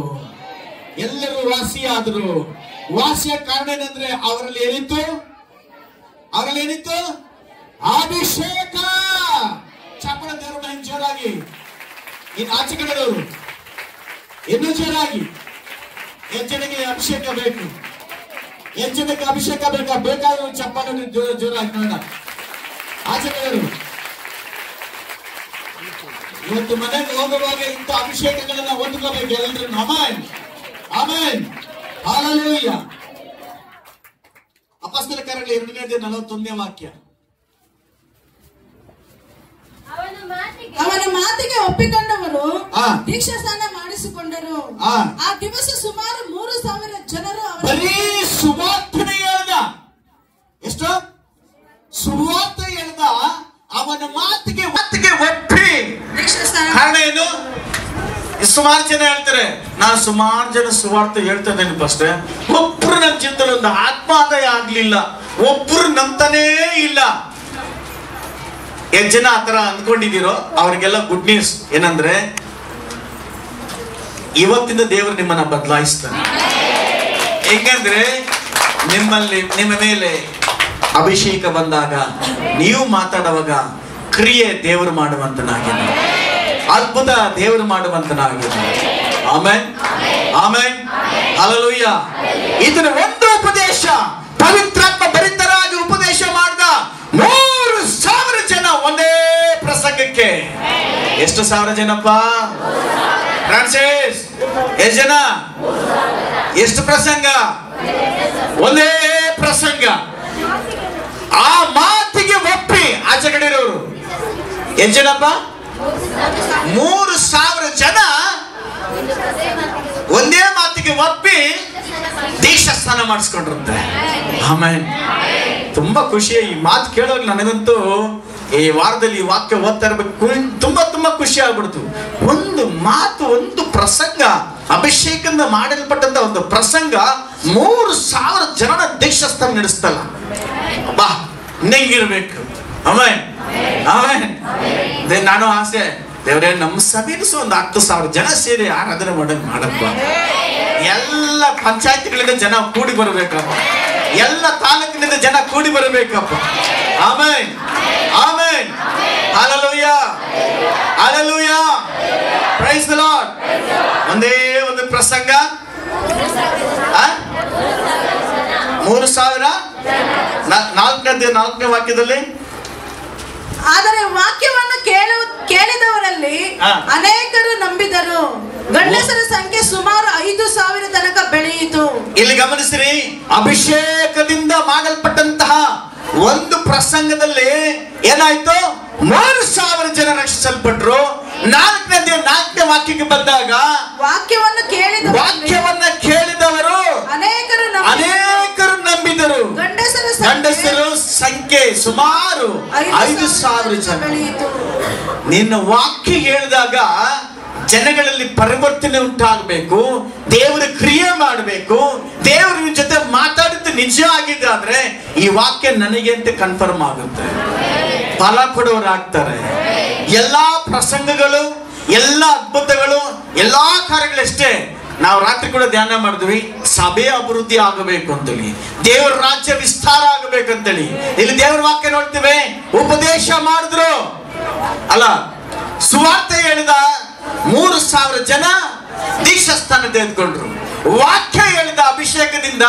Speaker 1: ವಾಸಿಯ ಕಾರಣ ಏನಂದ್ರೆ ಅವರಲ್ಲಿ ಏನಿತ್ತು? ಅಭಿಷೇಕ. ಚಪ್ಪಳ ದೇವರ ಜೋರಾಗಿ, ಇನ್ನು ಆಚೆ ಕಡೆದವರು ಇನ್ನೂ ಜೋರಾಗಿ. ಹೆಚ್ಚಿನಗೆ ಅಭಿಷೇಕ ಬೇಕು, ಬೇಕಾದ್ರೆ ಚಪ್ಪಳ ಜೋರಾಗಿ ನೋಡೋಣ. ಆಚೆ ಕಡೆಯವರು ಇವತ್ತು ಮನೆಗೆ ಹೋಗುವಾಗ ಇಂಥ ಅಭಿಷೇಕಗಳನ್ನ ಹೊಂದ್ಕೋಬೇಕು ಎಲ್ಲರೂ. Amen amen hallelujah. ಅಪೊಸ್ತಲರ ಕಾರ್ಯಗಳು 2:41 ವಾಕ್ಯ.
Speaker 3: ಅವನ ಮಾತಿಗೆ ಒಪ್ಪಿಕೊಂಡವರು ದೀಕ್ಷಾ ಸ್ನಾನ ಮಾಡಿಸಿಕೊಂಡರು. ಆ ದಿವಸ ಸುಮಾರು 3,000 ಜನರು
Speaker 1: ಬರೀ ಸುವಾರ್ತೆ ಹೇಳ್ದ. ಎಷ್ಟು ಸುವಾರ್ತೆ ಹೇಳ್ದ. ಅವನ ಮಾತಿಗೆ ಒಪ್ಪಿ. ಕಾರಣ ಏನು? ಸುಮಾರು ಜನ ಹೇಳ್ತಾರೆ, ನಾನು ಸುಮಾರು ಜನ ಸುವಾರ್ತೆ ಹೇಳ್ತಾ ಇದ್ದೇನೆ ಫಸ್ಟ್, ಒಬ್ರು ನನ್ನ ಜೀವಿತದಲ್ಲಿ ಒಂದು ಆತ್ಮಾದಾಯ ಆಗ್ಲಿಲ್ಲ, ಒಬ್ರು ನಂಬ್ತಾನೇ ಇಲ್ಲ. ಎಷ್ಟು ಜನ ಆತರ ಅಂದ್ಕೊಂಡಿದ್ದೀರೋ ಅವ್ರಿಗೆಲ್ಲ ಗುಡ್ ನ್ಯೂಸ್ ಏನಂದ್ರೆ, ಇವತ್ತಿಂದ ದೇವರು ನಿಮ್ಮನ್ನ ಬದಲಾಯಿಸ್ತಾನೆ. ಹೆಂಗಂದ್ರೆ ನಿಮ್ಮ ಮೇಲೆ ಅಭಿಷೇಕ ಬಂದಾಗ ನೀವು ಮಾತಾಡುವಾಗ ಕ್ರಿಯೆ ದೇವರು ಮಾಡುವಂತನಾಗಿದೆ, ಅದ್ಭುತ ದೇವರು ಮಾಡುವಂತನಾಗಿದೆ. Amen amen hallelujah. ಇದರ ಒಂದು ಉಪದೇಶ ಪವಿತ್ರಾತ್ಮ ಭರಿತರಾಗಿ ಉಪದೇಶ ಮಾಡಿದ 3,000 ಜನ ಒಂದೇ ಪ್ರಸಂಗಕ್ಕೆ. ಎಷ್ಟು ಸಾವಿರ ಜನಪ್ಪ ಫ್ರಾನ್ಸಿಸ್? ಎಷ್ಟು ಜನ? ಎಷ್ಟು ಪ್ರಸಂಗ? ಒಂದೇ ಪ್ರಸಂಗ. ಆ ಮಾತಿಗೆ ಒಪ್ಪಿ ಆಚೆ ಕಡೆ ಇರೋರು ಎಷ್ಟು ಜನಪ್ಪ? 3,000 ಜನ ಒಂದೇ ಮಾತಿಗೆ ಒಪ್ಪಿ ದೀಕ್ಷಾ ಸ್ನಾನ ಮಾಡಿಸ್ಕೊಂಡ್ರಂತೆ. ಆಮೇಲೆ ತುಂಬಾ ಖುಷಿ ಈ ಮಾತು ಕೇಳೋದು. ನನಗಂತೂ ಈ ವಾರದಲ್ಲಿ ಈ ವಾಕ್ಯ ಓದ್ತಾ ಇರ್ಬೇಕು, ತುಂಬಾ ತುಂಬಾ ಖುಷಿ ಆಗ್ಬಿಡ್ತು. ಒಂದು ಮಾತು, ಒಂದು ಪ್ರಸಂಗ, ಅಭಿಷೇಕದಿಂದ ಮಾಡಲ್ಪಟ್ಟಂತ ಒಂದು ಪ್ರಸಂಗ 3,000 ಜನನ ದೀಕ್ಷಾ ಸ್ನಾನ ನಡೆಸ್ತಲ್ಲ. ಬಾ ನೆಂಗಿರ್ಬೇಕು. ಆಮೇಲೆ ಆಮೇಲೆ ನಾನು ಆಸೆ, ದೇವರೇ ನಮ್ಮ ಸಭೆನೂ ಒಂದು 10,000 ಜನ ಸೇರಿ ಆರಾಧನೆ ಮಾಡಪ್ಪ. ಎಲ್ಲ ಪಂಚಾಯತ್ಗಳಿಂದ ಜನ ಕೂಡಿ ಬರಬೇಕಪ್ಪ, ಎಲ್ಲ ತಾಲೂಕಿನಿಂದ ಜನ ಕೂಡಿ ಬರಬೇಕಪ್ಪ. Amen amen hallelujah hallelujah praise the Lord. ಒಂದೇ ಒಂದು ಪ್ರಸಂಗ 3,000 4ನೇ ವಾಕ್ಯದಲ್ಲಿ.
Speaker 3: ಆದರೆ ವಾಕ್ಯವನ್ನು ಕೇಳಿದವರಲ್ಲಿ ಅನೇಕರು ನಂಬಿದರು. ಗಂಡಸರ ಸಂಖ್ಯೆ ಸುಮಾರು 5,000 ತನಕ ಬೆಳೆಯಿತು.
Speaker 1: ಇಲ್ಲಿ ಗಮನಿಸಿರಿ, ಅಭಿಷೇಕದಿಂದ ಮಾಡಲ್ಪಟ್ಟಂತಹ ಒಂದು ಪ್ರಸಂಗದಲ್ಲಿ ಏನಾಯ್ತು? 3,000 ಜನ ರಕ್ಷಿಸಲ್ಪಟ್ರು. 4ನೇ ವಾಕ್ಯಕ್ಕೆ ಬಂದಾಗ
Speaker 3: ವಾಕ್ಯವನ್ನ
Speaker 1: ಕೇಳಿದವರು ಅನೇಕರು ನಂಬಿದರು. ಗಂಡಸರು ಸಂಖ್ಯೆ ಸುಮಾರು 5,000 ಜನ. ನಿನ್ನ ವಾಕ್ಯ ಹೇಳಿದಾಗ ಜನಗಳಲ್ಲಿ ಪರಿವರ್ತನೆ ಉಂಟಾಗಬೇಕು, ದೇವರ ಕ್ರಿಯೆ ಮಾಡಬೇಕು. ದೇವರ ಜೊತೆ ಮಾತಾಡಿದ್ದು ನಿಜ ಆಗಿದೆ ಆದ್ರೆ ಈ ವಾಕ್ಯ ನನಗೆ ಅಂತ ಕನ್ಫರ್ಮ್ ಆಗುತ್ತೆ, ಫಲ ಕೊಡೋರಾಗ್ತಾರೆ. ಎಲ್ಲಾ ಪ್ರಸಂಗಗಳು, ಎಲ್ಲ ಅದ್ಭುತಗಳು, ಎಲ್ಲಾ ಕಾರ್ಯಗಳಷ್ಟೇ. ನಾವು ರಾತ್ರಿ ಕೂಡ ಧ್ಯಾನ ಮಾಡಿದ್ವಿ, ಸಭೆ ಅಭಿವೃದ್ಧಿ ಆಗಬೇಕು ಅಂತೇಳಿ, ದೇವರ ರಾಜ್ಯ ವಿಸ್ತಾರ ಆಗಬೇಕಂತೇಳಿ. ಇಲ್ಲಿ ದೇವರ ವಾಕ್ಯ ನೋಡ್ತೇವೆ, ಉಪದೇಶ ಮಾಡಿದ್ರು ಅಲ್ಲ, ಸುವಾರ್ತೆ ಹೇಳಿದ 3,000 ಜನ ದೀಕ್ಷಾ ಸ್ಥಾನ ತೆಗೆದುಕೊಂಡ್ರು. ವಾಕ್ಯ ಹೇಳಿದ ಅಭಿಷೇಕದಿಂದ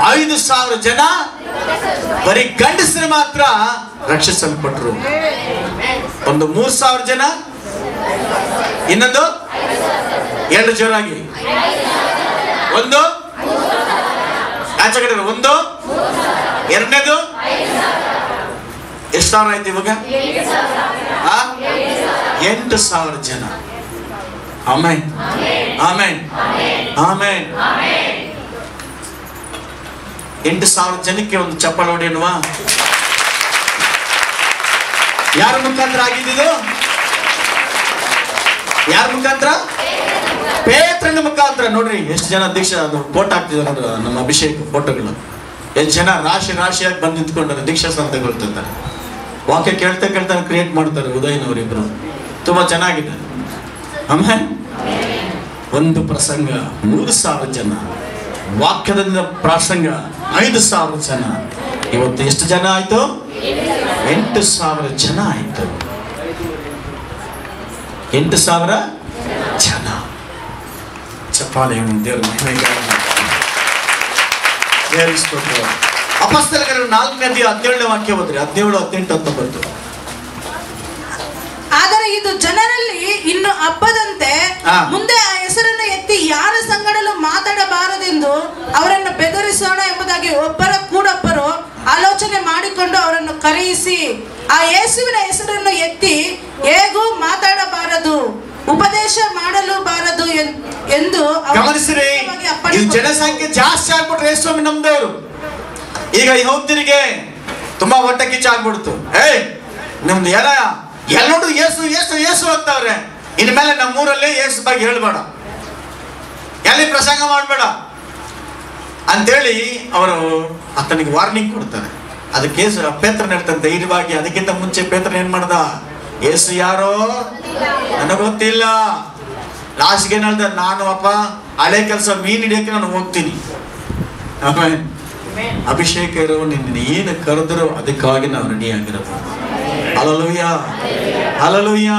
Speaker 1: 5,000 ಜನ ಬರೀ ಗಂಡಸರು ಮಾತ್ರ ರಕ್ಷಿಸಲ್ಪಟ್ರು. ಒಂದು 3,000 ಜನ, ಇನ್ನೊಂದು 2 ಜೋರಾಗಿ, ಒಂದು ಆಚೆ ಕಡೆ, ಒಂದು ಎರಡನೇದು. ಎಷ್ಟು ಸಾವಿರ ಆಯ್ತು ಇವಾಗ? 8,000 ಜನ. Amen amen amen. 8,000 ಜನಕ್ಕೆ ಒಂದು ಚಪ್ಪಾಳೆ ಹೊಡೆಯಲ್ವಾ? ಯಾರ ಮುಖಾಂತರ ಆಗಿದ್ದು? ಯಾರ ಮುಖಾಂತರ? ಪೇತ್ರನ ಮುಖಾಂತರ. ನೋಡ್ರಿ ಎಷ್ಟು ಜನ ದೀಕ್ಷಾ ಫೋಟೋ ಹಾಕ್ತಿದ್ದಾರೆ, ನಮ್ಮ ಅಭಿಷೇಕ ಫೋಟೋಗಳು. ಎಷ್ಟು ಜನ ರಾಶಿಯಾಗಿ ಬಂದು ನಿಂತ್ಕೊಂಡ್ರೆ ದೀಕ್ಷಾ ಸ್ಥಾನ ತಗೊಳ್ತಿರ್ತಾರೆ. ವಾಕ್ಯ ಕೇಳ್ತಾ ಕ್ರಿಯೇಟ್ ಮಾಡ್ತಾರೆ. ಉದಯನವರಿಬ್ರು ತುಂಬಾ ಚೆನ್ನಾಗಿದೆ. ಆಮೇಲೆ ಒಂದು ಪ್ರಸಂಗ 3,000 ಜನ, ವಾಕ್ಯದಿಂದ ಪ್ರಸಂಗ 5,000 ಜನ. ಇವತ್ತು ಎಷ್ಟು ಜನ ಆಯ್ತು? 8,000 ಜನ ಆಯ್ತು. 8,000 ಜನ. ಚಪ್ಪಾಳೆ ದೇವರ ಅಪೊಸ್ತಲರ 4ನೇ ಅಧ್ಯಾಯ 17ನೇ ವಾಕ್ಯ ಓದ್ರಿ. 17, 18, 19.
Speaker 3: ಆದರೆ ಆಗಿದ್ದು ಜನರಲ್ಲಿ ಇನ್ನು ಹಬ್ಬದಂತೆ ಮುಂದೆ ಆ ಹೆಸರನ್ನು ಎತ್ತಿ ಯಾರ ಸಂಗಡಲೂ ಮಾತಾಡಬಾರದೆಂದು ಅವರನ್ನು ಬೆದರಿಸೋಣ ಎಂಬುದಾಗಿ ಒಬ್ಬರ ಕೂಡೊಬ್ಬರು ಆಲೋಚನೆ ಮಾಡಿಕೊಂಡು ಅವರನ್ನು ಕರೆಯಿಸಿ ಆ ಯೇಸುವಿನ ಹೆಸರನ್ನು ಎತ್ತಿ ಹೇಗೂ ಮಾತಾಡಬಾರದು, ಉಪದೇಶ ಮಾಡಲು ಬಾರದು ಎಂದು
Speaker 1: ಗಮನಿಸಿರಿ. ಜನಸಂಖ್ಯೆ ಜಾಸ್ತಿ ಆಗ್ಬಿಟ್ರೆ ಯೇಸುಸ್ವಾಮಿ ನಮ್ದವರು. ಈಗ ಯಹೂದ್ಯರಿಗೆ ತುಂಬಾ ಹೊಟ್ಟೆ ಕಿಚ್ಚ ಆಗ್ಬಿಡ್ತು. ನಮ್ದು ಎಲ್ಲೋಡು ಯೇಸು ಯೇಸು ಯೇಸು ಅಂತವ್ರೆ, ಇನ್ಮೇಲೆ ನಮ್ಮೂರಲ್ಲಿ ಯೇಸು ಬಗ್ಗೆ ಹೇಳ್ಬೇಡ, ಎಲ್ಲಿ ಪ್ರಸಂಗ ಮಾಡಬೇಡ ಅಂತೇಳಿ ಅವರು ಆತನಿಗೆ ವಾರ್ನಿಂಗ್ ಕೊಡ್ತಾರೆ. ಅದಕ್ಕೆ ಪೇತ್ರನ ಹೇಳ್ತಾನೆ ಧೈರ್ಯವಾಗಿ. ಅದಕ್ಕಿಂತ ಮುಂಚೆ ಪೇತ್ರನ ಏನ್ ಮಾಡ್ದ? ಯೇಸು ಯಾರೋ ನನಗೆ ಗೊತ್ತಿಲ್ಲ. ಲಾಸ್ಟ್ಗೆ ಏನ್ ಹೇಳ್ದ? ನಾನು ಅಪ್ಪ ಹಳೆ ಕೆಲಸ ಮೀನ್ ಹಿಡಿಯಕ್ಕೆ ನಾನು ಹೋಗ್ತೀನಿ. ಆಮೇಲೆ ಅಭಿಷೇಕ ಇರೋ ನಿನ್ನ ಏನು ಕರೆದ್ರು ಅದಕ್ಕಾಗಿ ನಾವು ರೆಡಿ ಆಗಿರಬೇಕು. Hallelujah, hallelujah,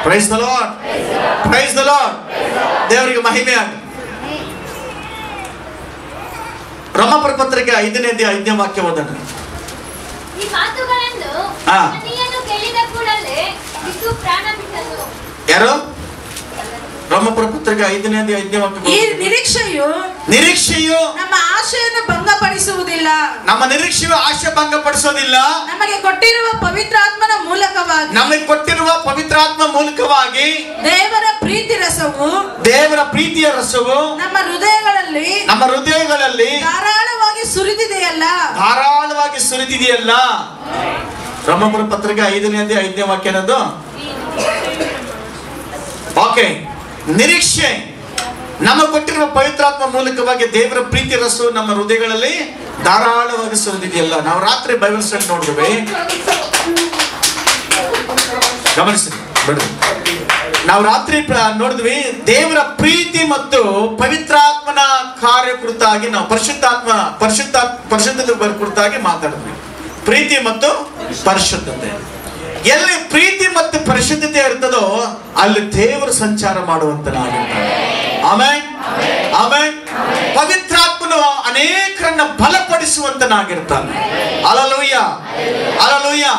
Speaker 1: praise the lord, praise the lord. ದೇವರಿಗೆ ಮಹಿಮೆ ಆಗಲಿ. ರೋಮಾಪುರ ಪತ್ರಿಕೆ 5ನೇ ವಾಕ್ಯ ಓದೋಣ.
Speaker 2: ಈ ಮಾತುಗಳನ್ನು ಅನನೀಯನು ಕೇಳಿದ ಕೂಡಲೇ ಬಿದ್ದು ಪ್ರಾಣ ಬಿಟ್ಟನು.
Speaker 1: ಯಾರು? ರೋಮಾಪುರ ಪತ್ರಿಕೆ 5ನೇ ವಾಕ್ಯ.
Speaker 3: ಈ ನಿರೀಕ್ಷೆಯು ನಮ್ಮ ಆಶೆಯನ್ನು ಭಂಗಪಡಿಸುವುದಿಲ್ಲ,
Speaker 1: ನಮ್ಮ ನಿರೀಕ್ಷೆಯು ಆಶೆ ಭಂಗಪಡಿಸೋದಿಲ್ಲ.
Speaker 3: ನಮಗೆ ಕೊಟ್ಟಿರುವ ಪವಿತ್ರಾತ್ಮನ ಮೂಲಕವಾಗಿ ದೇವರ ಪ್ರೀತಿಯ ರಸವು ನಮ್ಮ ಹೃದಯಗಳಲ್ಲಿ ಧಾರಾಳವಾಗಿ ಸುರಿದಿದೆಯಲ್ಲ.
Speaker 1: ರೋಮಾಪುರ ಪತ್ರಿಕೆ 5ನೇ ವಾಕ್ಯ ಅನ್ನೋದು ಓಕೆ. ನಿರೀಕ್ಷೆ ನಮಗೆ ಕೊಟ್ಟಿರುವ ಪವಿತ್ರಾತ್ಮ ಮೂಲಕವಾಗಿ ದೇವರ ಪ್ರೀತಿ ರಸವು ನಮ್ಮ ಹೃದಯಗಳಲ್ಲಿ ಧಾರಾಳವಾಗಿ ಸುರಿದಿದೆಯಲ್ಲ. ನಾವು ರಾತ್ರಿ ಬೈಬಲ್ ಸ್ಟಡಿ ನೋಡಿದ್ವಿ, ಗಮನಿಸಿ ಬಿಡ್ರಿ. ನಾವು ರಾತ್ರಿ ನೋಡಿದ್ವಿ ದೇವರ ಪ್ರೀತಿ ಮತ್ತು ಪವಿತ್ರಾತ್ಮನ ಕಾರ್ಯ ಕುರಿತಾಗಿ ನಾವು ಪರಿಶುದ್ಧತೆ ಕುರಿತಾಗಿ ಮಾತಾಡಿದ್ವಿ. ಪ್ರೀತಿ ಮತ್ತು ಪರಿಶುದ್ಧತೆ. ಎಲ್ಲಿ ಪ್ರೀತಿ ಮತ್ತು ಪರಿಶುದ್ಧತೆ ಇರ್ತದೋ ಅಲ್ಲಿ ದೇವರು ಸಂಚಾರ ಮಾಡುವಂತನಾಗಿರ್ತಾನೆ. Amen, amen. ಪವಿತ್ರಾತ್ಮನು ಅನೇಕರನ್ನ ಬಲಪಡಿಸುವಂತನಾಗಿರ್ತಾನೆ. Hallelujah, hallelujah.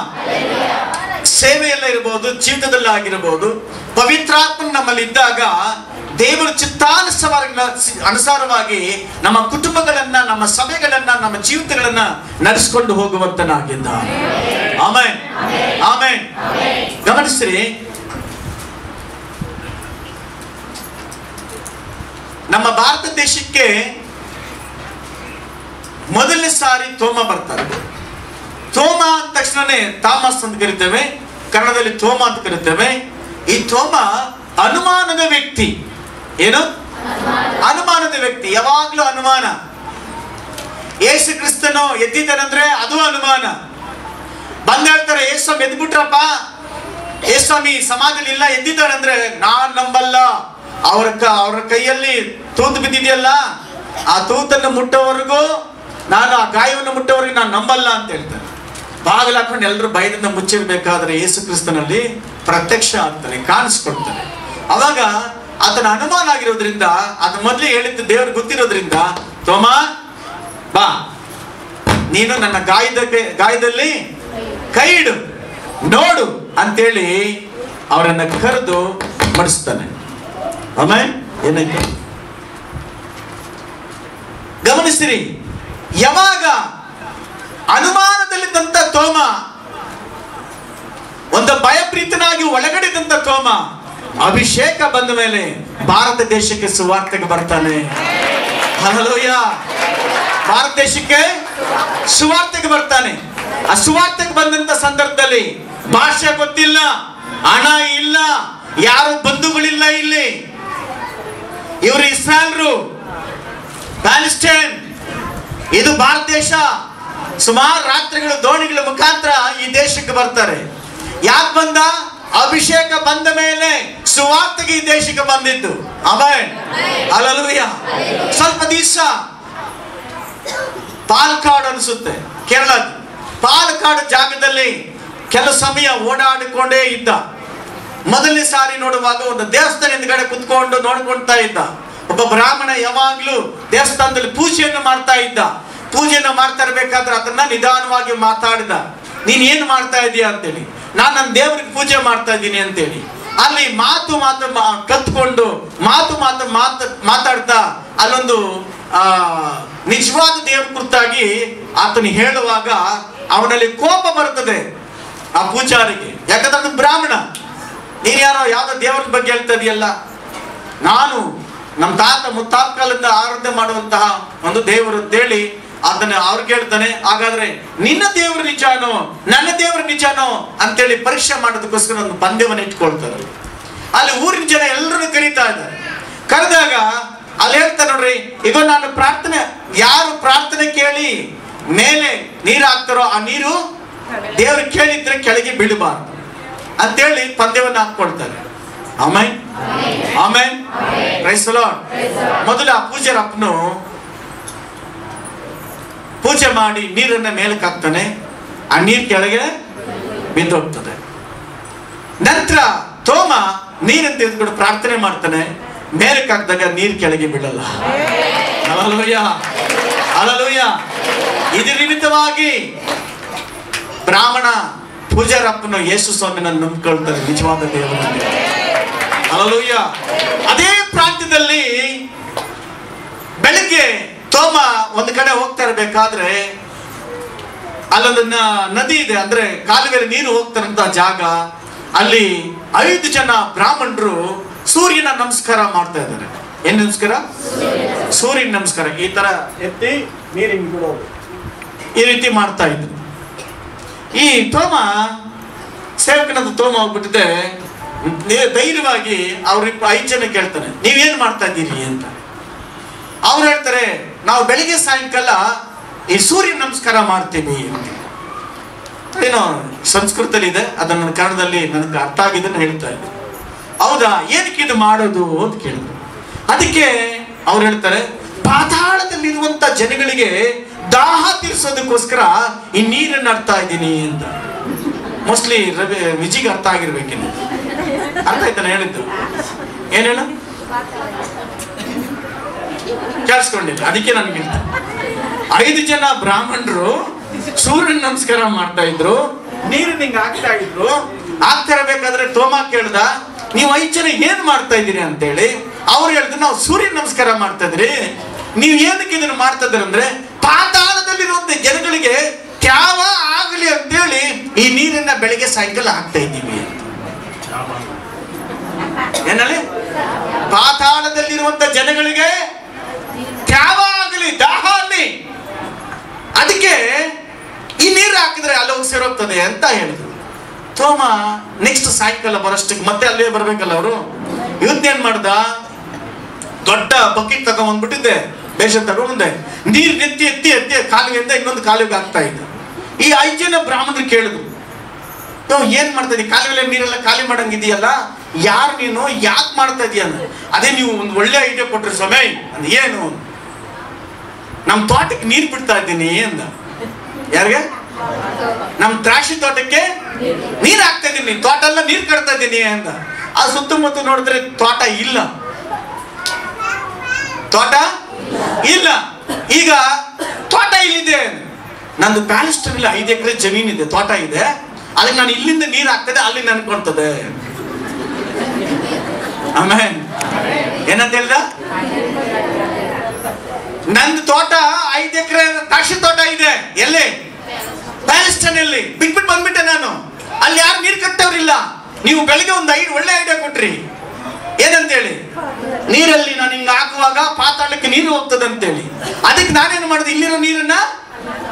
Speaker 1: ಸೇವೆಯಲ್ಲ ಇರಬಹುದು, ಜೀವಿತದಲ್ಲಿ ಆಗಿರಬಹುದು, ಪವಿತ್ರಾತ್ಮ ನಮ್ಮಲ್ಲಿ ಇದ್ದಾಗ ದೇವರ ಅನುಸಾರವಾಗಿ ನಮ್ಮ ಕುಟುಂಬಗಳನ್ನ, ನಮ್ಮ ಸಭೆಗಳನ್ನ, ನಮ್ಮ ಜೀವಿತಗಳನ್ನ ನಡೆಸಿಕೊಂಡು ಹೋಗುವಂತನಾಗಿದ್ದಾನೆ. Amen, amen. ಗಮನಿಸ್ರಿ, ನಮ್ಮ ಭಾರತ ದೇಶಕ್ಕೆ ಮೊದಲನೇ ಸಾರಿ ತೋಮ ಬರ್ತಾರೆ. ತೋಮ ಅಂದ ತಕ್ಷಣನೇ ತಾಮಸ್ ಅಂತ ಕರಿತೇವೆ, ಕನ್ನಡದಲ್ಲಿ ತೋಮ ಅಂತ ಕರಿತೇವೆ. ಈ ತೋಮ ಅನುಮಾನದ ವ್ಯಕ್ತಿ. ಏನು? ಅನುಮಾನದ ವ್ಯಕ್ತಿ. ಯಾವಾಗ್ಲೂ ಅನುಮಾನ. ಯೇಸು ಕ್ರಿಸ್ತನು ಎದ್ದಿದ್ದಾನಂದ್ರೆ ಅದು ಅನುಮಾನ. ಬಂದ ಹೇಳ್ತಾರೆ, ಯೇಸ್ವಾಮಿ ಎದ್ಬಿಟ್ರಪ್ಪ, ಯೇಸ್ವಾಮಿ ಸಮಾಧಿಯಲ್ಲಿ ಇಲ್ಲ, ಎದ್ದಿದ್ದಾರಂದ್ರೆ ನಾನ್ ನಂಬಲ್ಲ. ಅವರ ಕೈಯಲ್ಲಿ ತೂತು ಬಿದ್ದಿದೆಯಲ್ಲ, ಆ ತೂತನ್ನು ಮುಟ್ಟೋವರೆಗೂ, ನಾನು ಆ ಗಾಯವನ್ನು ಮುಟ್ಟೋವರೆಗೂ ನಾನು ನಂಬಲ್ಲ ಅಂತ ಹೇಳ್ತಾರೆ. ಬಾಗಿಲು ಹಾಕೊಂಡು ಎಲ್ಲರೂ ಭಯದಿಂದ ಮುಚ್ಚಿರ್ಬೇಕಾದ್ರೆ ಯೇಸು ಕ್ರಿಸ್ತನಲ್ಲಿ ಪ್ರತ್ಯಕ್ಷ ಆಗ್ತಾನೆ, ಕಾಣಿಸ್ಕೊಡ್ತಾನೆ. ಅವಾಗ ಆತನ ಅನುಮಾನ ಆಗಿರೋದ್ರಿಂದ, ಅದು ಮೊದಲೇ ಹೇಳಿದ್ದು ದೇವ್ರಿಗೆ ಗೊತ್ತಿರೋದ್ರಿಂದ, ತೋಮ ಬಾ, ನೀನು ನನ್ನ ಗಾಯದಲ್ಲಿ ಕೈ ಇಡು, ನೋಡು ಅಂತೇಳಿ ಅವರನ್ನ ಕರೆದು ಮಾಡಿಸ್ತಾನೆ. ಆಮೇಲೆ ಏನಾಯ್ತು ಗಮನಿಸ್ತೀರಿ. ಯಾವಾಗ ಅನುಮಾನದಲ್ಲಿದ್ದಂತ ತೋಮ, ಒಂದು ಭಯಪ್ರೀತನಾಗಿ ಒಳಗಡೆದಂತ ತೋಮ, ಅಭಿಷೇಕ ಬಂದ ಮೇಲೆ ಭಾರತ ದೇಶಕ್ಕೆ ಸುವಾರ್ತೆಗೆ ಬರ್ತಾನೆ. ಹಲ್ಲೆಲೂಯಾ. ಭಾರತ ದೇಶಕ್ಕೆ ಸುವಾರ್ತೆಗೆ ಬರ್ತಾನೆ. ಆ ಸುವಾರ್ತೆಗೆ ಬಂದಂತ ಸಂದರ್ಭದಲ್ಲಿ ಭಾಷೆ ಗೊತ್ತಿಲ್ಲ, ಹಣ ಇಲ್ಲ, ಯಾರು ಬಂಧುಗಳಿಲ್ಲ. ಇಲ್ಲಿ ಇವರು ಇಸ್ರಾಯೇಲ್ರು, ಪ್ಯಾಲೆಸ್ಟೈನ್, ಇದು ಭಾರತ ದೇಶ. ಸುಮಾರು ರಾತ್ರಿಗಳು ದೋಣಿಗಳ ಮುಖಾಂತರ ಈ ದೇಶಕ್ಕೆ ಬರ್ತಾರೆ. ಯಾಕೆ ಬಂದ? ಅಭಿಷೇಕ ಬಂದ ಮೇಲೆ ಸುವಾರ್ತೆಗೆ ಈ ದೇಶಕ್ಕೆ ಬಂದಿದ್ದು. Amen, hallelujah. ಸ್ವಲ್ಪ ದಿವಸ ಪಾಲಕ್ಕಾಡ್ ಅನಿಸುತ್ತೆ, ಕೇರಳ ಪಾಲಕ್ಕಾಡ್ ಜಾಗದಲ್ಲಿ ಕೆಲವು ಸಮಯ ಓಡಾಡಿಕೊಂಡೇ ಇದ್ದ. ಮೊದಲನೇ ಸಾರಿ ನೋಡುವಾಗ ಒಂದು ದೇವಸ್ಥಾನ ಹಿಂದ್ಗಡೆ ಕುತ್ಕೊಂಡು ನೋಡ್ಕೊಳ್ತಾ ಇದ್ದ. ಒಬ್ಬ ಬ್ರಾಹ್ಮಣ ಯಾವಾಗ್ಲೂ ದೇವಸ್ಥಾನದಲ್ಲಿ ಪೂಜೆಯನ್ನು ಮಾಡ್ತಾ ಇದ್ದ. ಪೂಜೆಯನ್ನು ಮಾಡ್ತಾ ಇರ್ಬೇಕಾದ್ರೆ ಅದನ್ನ ನಿಧಾನವಾಗಿ ಮಾತಾಡಿದ, ನೀನ್ ಏನ್ ಮಾಡ್ತಾ ಇದೀಯ ಅಂತೇಳಿ. ನಾನು ನನ್ನ ದೇವರಿಗೆ ಪೂಜೆ ಮಾಡ್ತಾ ಇದ್ದೀನಿ ಅಂತೇಳಿ. ಅಲ್ಲಿ ಮಾತು ಕತ್ಕೊಂಡು ಮಾತಾಡ್ತಾ ಅಲ್ಲೊಂದು ನಿಜವಾದ ದೇವ್ರ ಕುರಿತಾಗಿ ಆತನು ಹೇಳುವಾಗ ಅವನಲ್ಲಿ ಕೋಪ ಬರ್ತದೆ ಆ ಪೂಜಾರಿಗೆ. ಯಾಕಂದ್ರೆ ಅದು ಬ್ರಾಹ್ಮಣ. ನೀನ್ ಯಾರೋ ಯಾವ್ದೋ ದೇವರ ಬಗ್ಗೆ ಹೇಳ್ತಾ ಇದೆಯಲ್ಲ, ನಾನು ನಮ್ಮ ತಾತ ಮುತ್ತಾತ ಕಾಲದಿಂದ ಆರಾಧನೆ ಮಾಡುವಂತಹ ಒಂದು ದೇವರು ಅಂತೇಳಿ ಅದನ್ನ ಅವ್ರು ಕೇಳ್ತಾನೆ. ಹಾಗಾದ್ರೆ ನಿನ್ನ ದೇವರು ನಿಜಾನೋ ನನ್ನ ದೇವರು ನಿಜಾನೋ ಅಂತೇಳಿ ಪರೀಕ್ಷೆ ಮಾಡೋದಕ್ಕೋಸ್ಕರ ಒಂದು ಪಂದ್ಯವನ್ನು ಇಟ್ಕೊಳ್ತಾರೆ. ಅಲ್ಲಿ ಊರಿನ ಜನ ಎಲ್ಲರನ್ನು ಕರೀತಾ ಇದ್ದಾರೆ. ಕರೆದಾಗ ಅಲ್ಲಿ ಹೇಳ್ತಾರೆ, ನೋಡ್ರಿ, ಈಗ ನಾನು ಪ್ರಾರ್ಥನೆ, ಯಾರು ಪ್ರಾರ್ಥನೆ ಕೇಳಿ ಮೇಲೆ ನೀರು ಹಾಕ್ತಾರೋ ಆ ನೀರು ದೇವ್ರು ಕೇಳಿದ್ರೆ ಕೆಳಗೆ ಬೀಳಬಾರ್ದು ಅಂತೇಳಿ ಪಂದ್ಯವನ್ನು ಹಾಕೊಳ್ತಾರೆ. Amen amen praise the Lord. ಮೊದಲು ಆ ಪೂಜಾರಪ್ಪನು ಪೂಜೆ ಮಾಡಿ ನೀರನ್ನ ಮೇಲಕ್ಕೆ ಹಾಕ್ತಾನೆ, ಆ ನೀರು ಕೆಳಗೆ ಬಿದ್ದೋಗ್ತದೆ. ನಂತರ ತೋಮ ನೀರನ್ನು ತೆಗೆದುಕೊಂಡು ಪ್ರಾರ್ಥನೆ ಮಾಡ್ತಾನೆ, ಮೇಲಕ್ಕೆ ಹಾಕಿದಾಗ ನೀರು ಕೆಳಗೆ ಬೀಳಲ್ಲ. Hallelujah hallelujah. ಇದರ ನಿಮಿತ್ತವಾಗಿ ಬ್ರಾಹ್ಮಣ ಪೂಜಾರಪ್ಪನು ಯೇಸು ಸ್ವಾಮಿನ ನಂಬಿಕೊಳ್ತಾರೆ, ನಿಜವಾದ ದೇವರಲ್ಲಿ. ಹಲ್ಲೆಲೂಯಾ. ಅದೇ ಪ್ರಾಂತ್ಯದಲ್ಲಿ ಬೆಳಗ್ಗೆ ತೋಮ ಒಂದು ಕಡೆ ಹೋಗ್ತಾ ಇರಬೇಕಾದ್ರೆ ಅಲ್ಲೊಂದು ನದಿ ಇದೆ, ಅಂದ್ರೆ ಕಾಲುವೆಯಲ್ಲಿ ನೀರು ಹೋಗ್ತಾರಂತ ಜಾಗ. ಅಲ್ಲಿ 5 ಜನ ಬ್ರಾಹ್ಮಣರು ಸೂರ್ಯನ ನಮಸ್ಕಾರ ಮಾಡ್ತಾ ಇದ್ದಾರೆ. ಏನ್ ನಮಸ್ಕಾರ? ಸೂರ್ಯನ ನಮಸ್ಕಾರ. ಈ ತರ ಎತ್ತಿ ನೀರಿನ ಬಿಡೋದು, ಈ ರೀತಿ ಮಾಡ್ತಾ ಇದ್ರು. ಈ ತೋಮ ಸೇವಕನದ ತೋಮ ಹೋಗ್ಬಿಟ್ಟಿದೆ. ಧೈರ್ಯವಾಗಿ ಅವ್ರ 5 ಜನ ಕೇಳ್ತಾನೆ, ನೀವೇನ್ ಮಾಡ್ತಾ ಇದ್ದೀರಿ ಅಂತ. ಅವ್ರು ಹೇಳ್ತಾರೆ, ನಾವು ಬೆಳಿಗ್ಗೆ ಸಾಯಂಕಾಲ ಈ ಸೂರ್ಯ ನಮಸ್ಕಾರ ಮಾಡ್ತೀವಿ ಅಂತ. ಏನೋ ಸಂಸ್ಕೃತದಲ್ಲಿ ಇದೆ, ಅದನ್ನ ಕನ್ನಡದಲ್ಲಿ ನನಗೆ ಅರ್ಥ ಆಗಿದ್ದನ್ನು ಹೇಳ್ತಾ ಇದ್ದೆ. ಹೌದಾ, ಏನಕ್ಕೆ ಇದು ಮಾಡೋದು ಅಂತ ಕೇಳಿದ್ರು. ಅದಕ್ಕೆ ಅವ್ರು ಹೇಳ್ತಾರೆ, ಪಾತಾಳದಲ್ಲಿರುವಂತ ಜನಗಳಿಗೆ ದಾಹ ತೀರಿಸೋದಕ್ಕೋಸ್ಕರ ಈ ನೀರನ್ನು ಅರ್ತಾ ಇದ್ದೀನಿ ಅಂತ. ಮೋಸ್ಟ್ಲಿ ವಿಜಿಗೆ ಅರ್ಥ ಆಗಿರ್ಬೇಕಿನ್ನು. ಅರ್ಥ ಆಯ್ತಾನೆ ಹೇಳಿದ್ದು? ಏನೇಳ ಕೇಳಿಸ್ಕೊಂಡಿಲ್ಲ, ಅದಕ್ಕೆ ನನ್ಗೆ 5 ಜನ ಬ್ರಾಹ್ಮಣರು ಸೂರ್ಯನ ನಮಸ್ಕಾರ ಮಾಡ್ತಾ ಇದ್ರು, ನೀರು ಹಿಂಗ ಹಾಕ್ತಾ ಇದ್ರು. ಆಗ್ತಾ ಇರಬೇಕಾದ್ರೆ ತೋಮ ಕೇಳ್ದ, ನೀವು 5 ಜನ ಏನ್ ಮಾಡ್ತಾ ಇದ್ದೀರಿ ಅಂತೇಳಿ. ಅವ್ರು ಹೇಳಿದ್ರು, ನಾವು ಸೂರ್ಯ ನಮಸ್ಕಾರ ಮಾಡ್ತಾ ಇದ್ರಿ. ನೀವ್ ಏನಕ್ಕೆ ಇದನ್ನು ಮಾಡ್ತಾ ಇದ್ರಿ ಅಂದ್ರೆ, ಪಾತಾಳದಲ್ಲಿರುವಂತ ಜನಗಳಿಗೆ ತ್ಯಾವ ಆಗಲಿ ಅಂತೇಳಿ ಈ ನೀರನ್ನ ಬೆಳಿಗ್ಗೆ ಸಾಯಂಕಾಲ ಹಾಕ್ತಾ ಇದ್ದೀವಿ ಅಂತ. ಏನಲ್ಲಿ ಪಾತಾಳದಲ್ಲಿರುವಂತ ಜನಗಳಿಗೆ ತ್ಯಾವ ಆಗಲಿ, ದಾಹ ಆಗಲಿ, ಅದಕ್ಕೆ ಈ ನೀರು ಹಾಕಿದ್ರೆ ಅಲ್ಲಿ ಹೋಗಿ ಸೇರೋಗ್ತದೆ ಅಂತ ಹೇಳಿದ್ರು. ತೋಮ ನೆಕ್ಸ್ಟ್ ಸಾಯಂಕಾಲ ಬರೋಷ್ಟಕ್ಕೆ ಮತ್ತೆ ಅಲ್ಲೇ ಬರ್ಬೇಕಲ್ಲ ಅವರು. ಇವತ್ತೇನ್ ಮಾಡ್ದ, ದೊಡ್ಡ ಬಕೆಟ್ ತಗೊಂಡ್ಬಂದ್ಬಿಟ್ಟಿದ್ದೆ, ಬೇಷ ತಗೊಂಡೆ, ನೀರು ಎತ್ತಿ ಎತ್ತಿ ಎತ್ತಿ ಕಾಲುವೆಯಿಂದ ಇನ್ನೊಂದು ಕಾಲುವೆಗೆ ಹಾಕ್ತಾ ಇದ್ದ. ಈ 5 ಜನ ಬ್ರಾಹ್ಮಣರು ಕೇಳಿದ್ರು, ನಾವು ಏನ್ ಮಾಡ್ತಾ ಇದೀವಿ, ಕಾಲುವೆಲ್ಲ ನೀರೆಲ್ಲ ಖಾಲಿ ಮಾಡಂಗಿದೆಯಲ್ಲ, ಯಾರು ನೀನು, ಯಾಕೆ ಮಾಡ್ತಾ ಇದೀಯ ಅಂದ್ರೆ. ಅದೇ ನೀವು ಒಂದು ಒಳ್ಳೆ ಐಡಿಯಾ ಕೊಟ್ರಿ ಸ್ವಾಮಿ ಅಂದ. ಏನು? ನಮ್ ತೋಟಕ್ಕೆ ನೀರು ಬಿಡ್ತಾ ಇದ್ದೀನಿ ಅಂದ. ಯಾರಿಗೆ? ನಮ್ ದ್ರಾಕ್ಷಿ ತೋಟಕ್ಕೆ ನೀರ್ ಹಾಕ್ತಾ ಇದ್ದೀನಿ, ತೋಟ ಎಲ್ಲ ನೀರ್ ಕಟ್ತಾ ಇದ್ದೀನಿ ಅಂದ. ಆ ಸುತ್ತಮುತ್ತ ನೋಡಿದ್ರೆ ತೋಟ ಇಲ್ಲ, ತೋಟ ಇಲ್ಲ. ಈಗ ತೋಟ ಇಲ್ಲಿದೆ, ನಂದು ಪ್ಯಾಲೆಸ್ಟೈನ್ 5 ಎಕರೆ ಜಮೀನಿದೆ, ತೋಟ ಇದೆ, ಅದಕ್ಕೆ ನಾನು ಇಲ್ಲಿಂದ ನೀರು ಹಾಕ್ತದೆ, ಅಲ್ಲಿ ನನ್ಕೊಳ್ತದೆ. ಆಮೇಲೆ ಏನಂತ ಹೇಳ್ದ, ನಂದು ತೋಟ 5 ಎಕರೆ ದ್ರಾಕ್ಷಿ ತೋಟ ಇದೆ, ಎಲ್ಲಿ? ಪ್ಯಾಲೆಸ್ಟೈನ್ ಅಲ್ಲಿ. ಬಿಟ್ಬಿಟ್ಟು ಬಂದ್ಬಿಟ್ಟೆ ನಾನು, ಅಲ್ಲಿ ಯಾರು ನೀರು ಕಟ್ಟವ್ರಿಲ್ಲ. ನೀವು ಬೆಳಿಗ್ಗೆ ಒಂದು ಒಳ್ಳೆ ಐಡಿಯಾ ಕೊಟ್ರಿ, ಏನಂತೇಳಿ, ನೀರಲ್ಲಿ ನಾನು ಹಿಂಗ ಹಾಕುವಾಗ ಪಾತಾಳಕ್ಕೆ ನೀರು ಹೋಗ್ತದೆ ಅಂತೇಳಿ. ಅದಕ್ಕೆ ನಾನೇನು ಮಾಡಿದೆ, ಇಲ್ಲಿರೋ ನೀರನ್ನ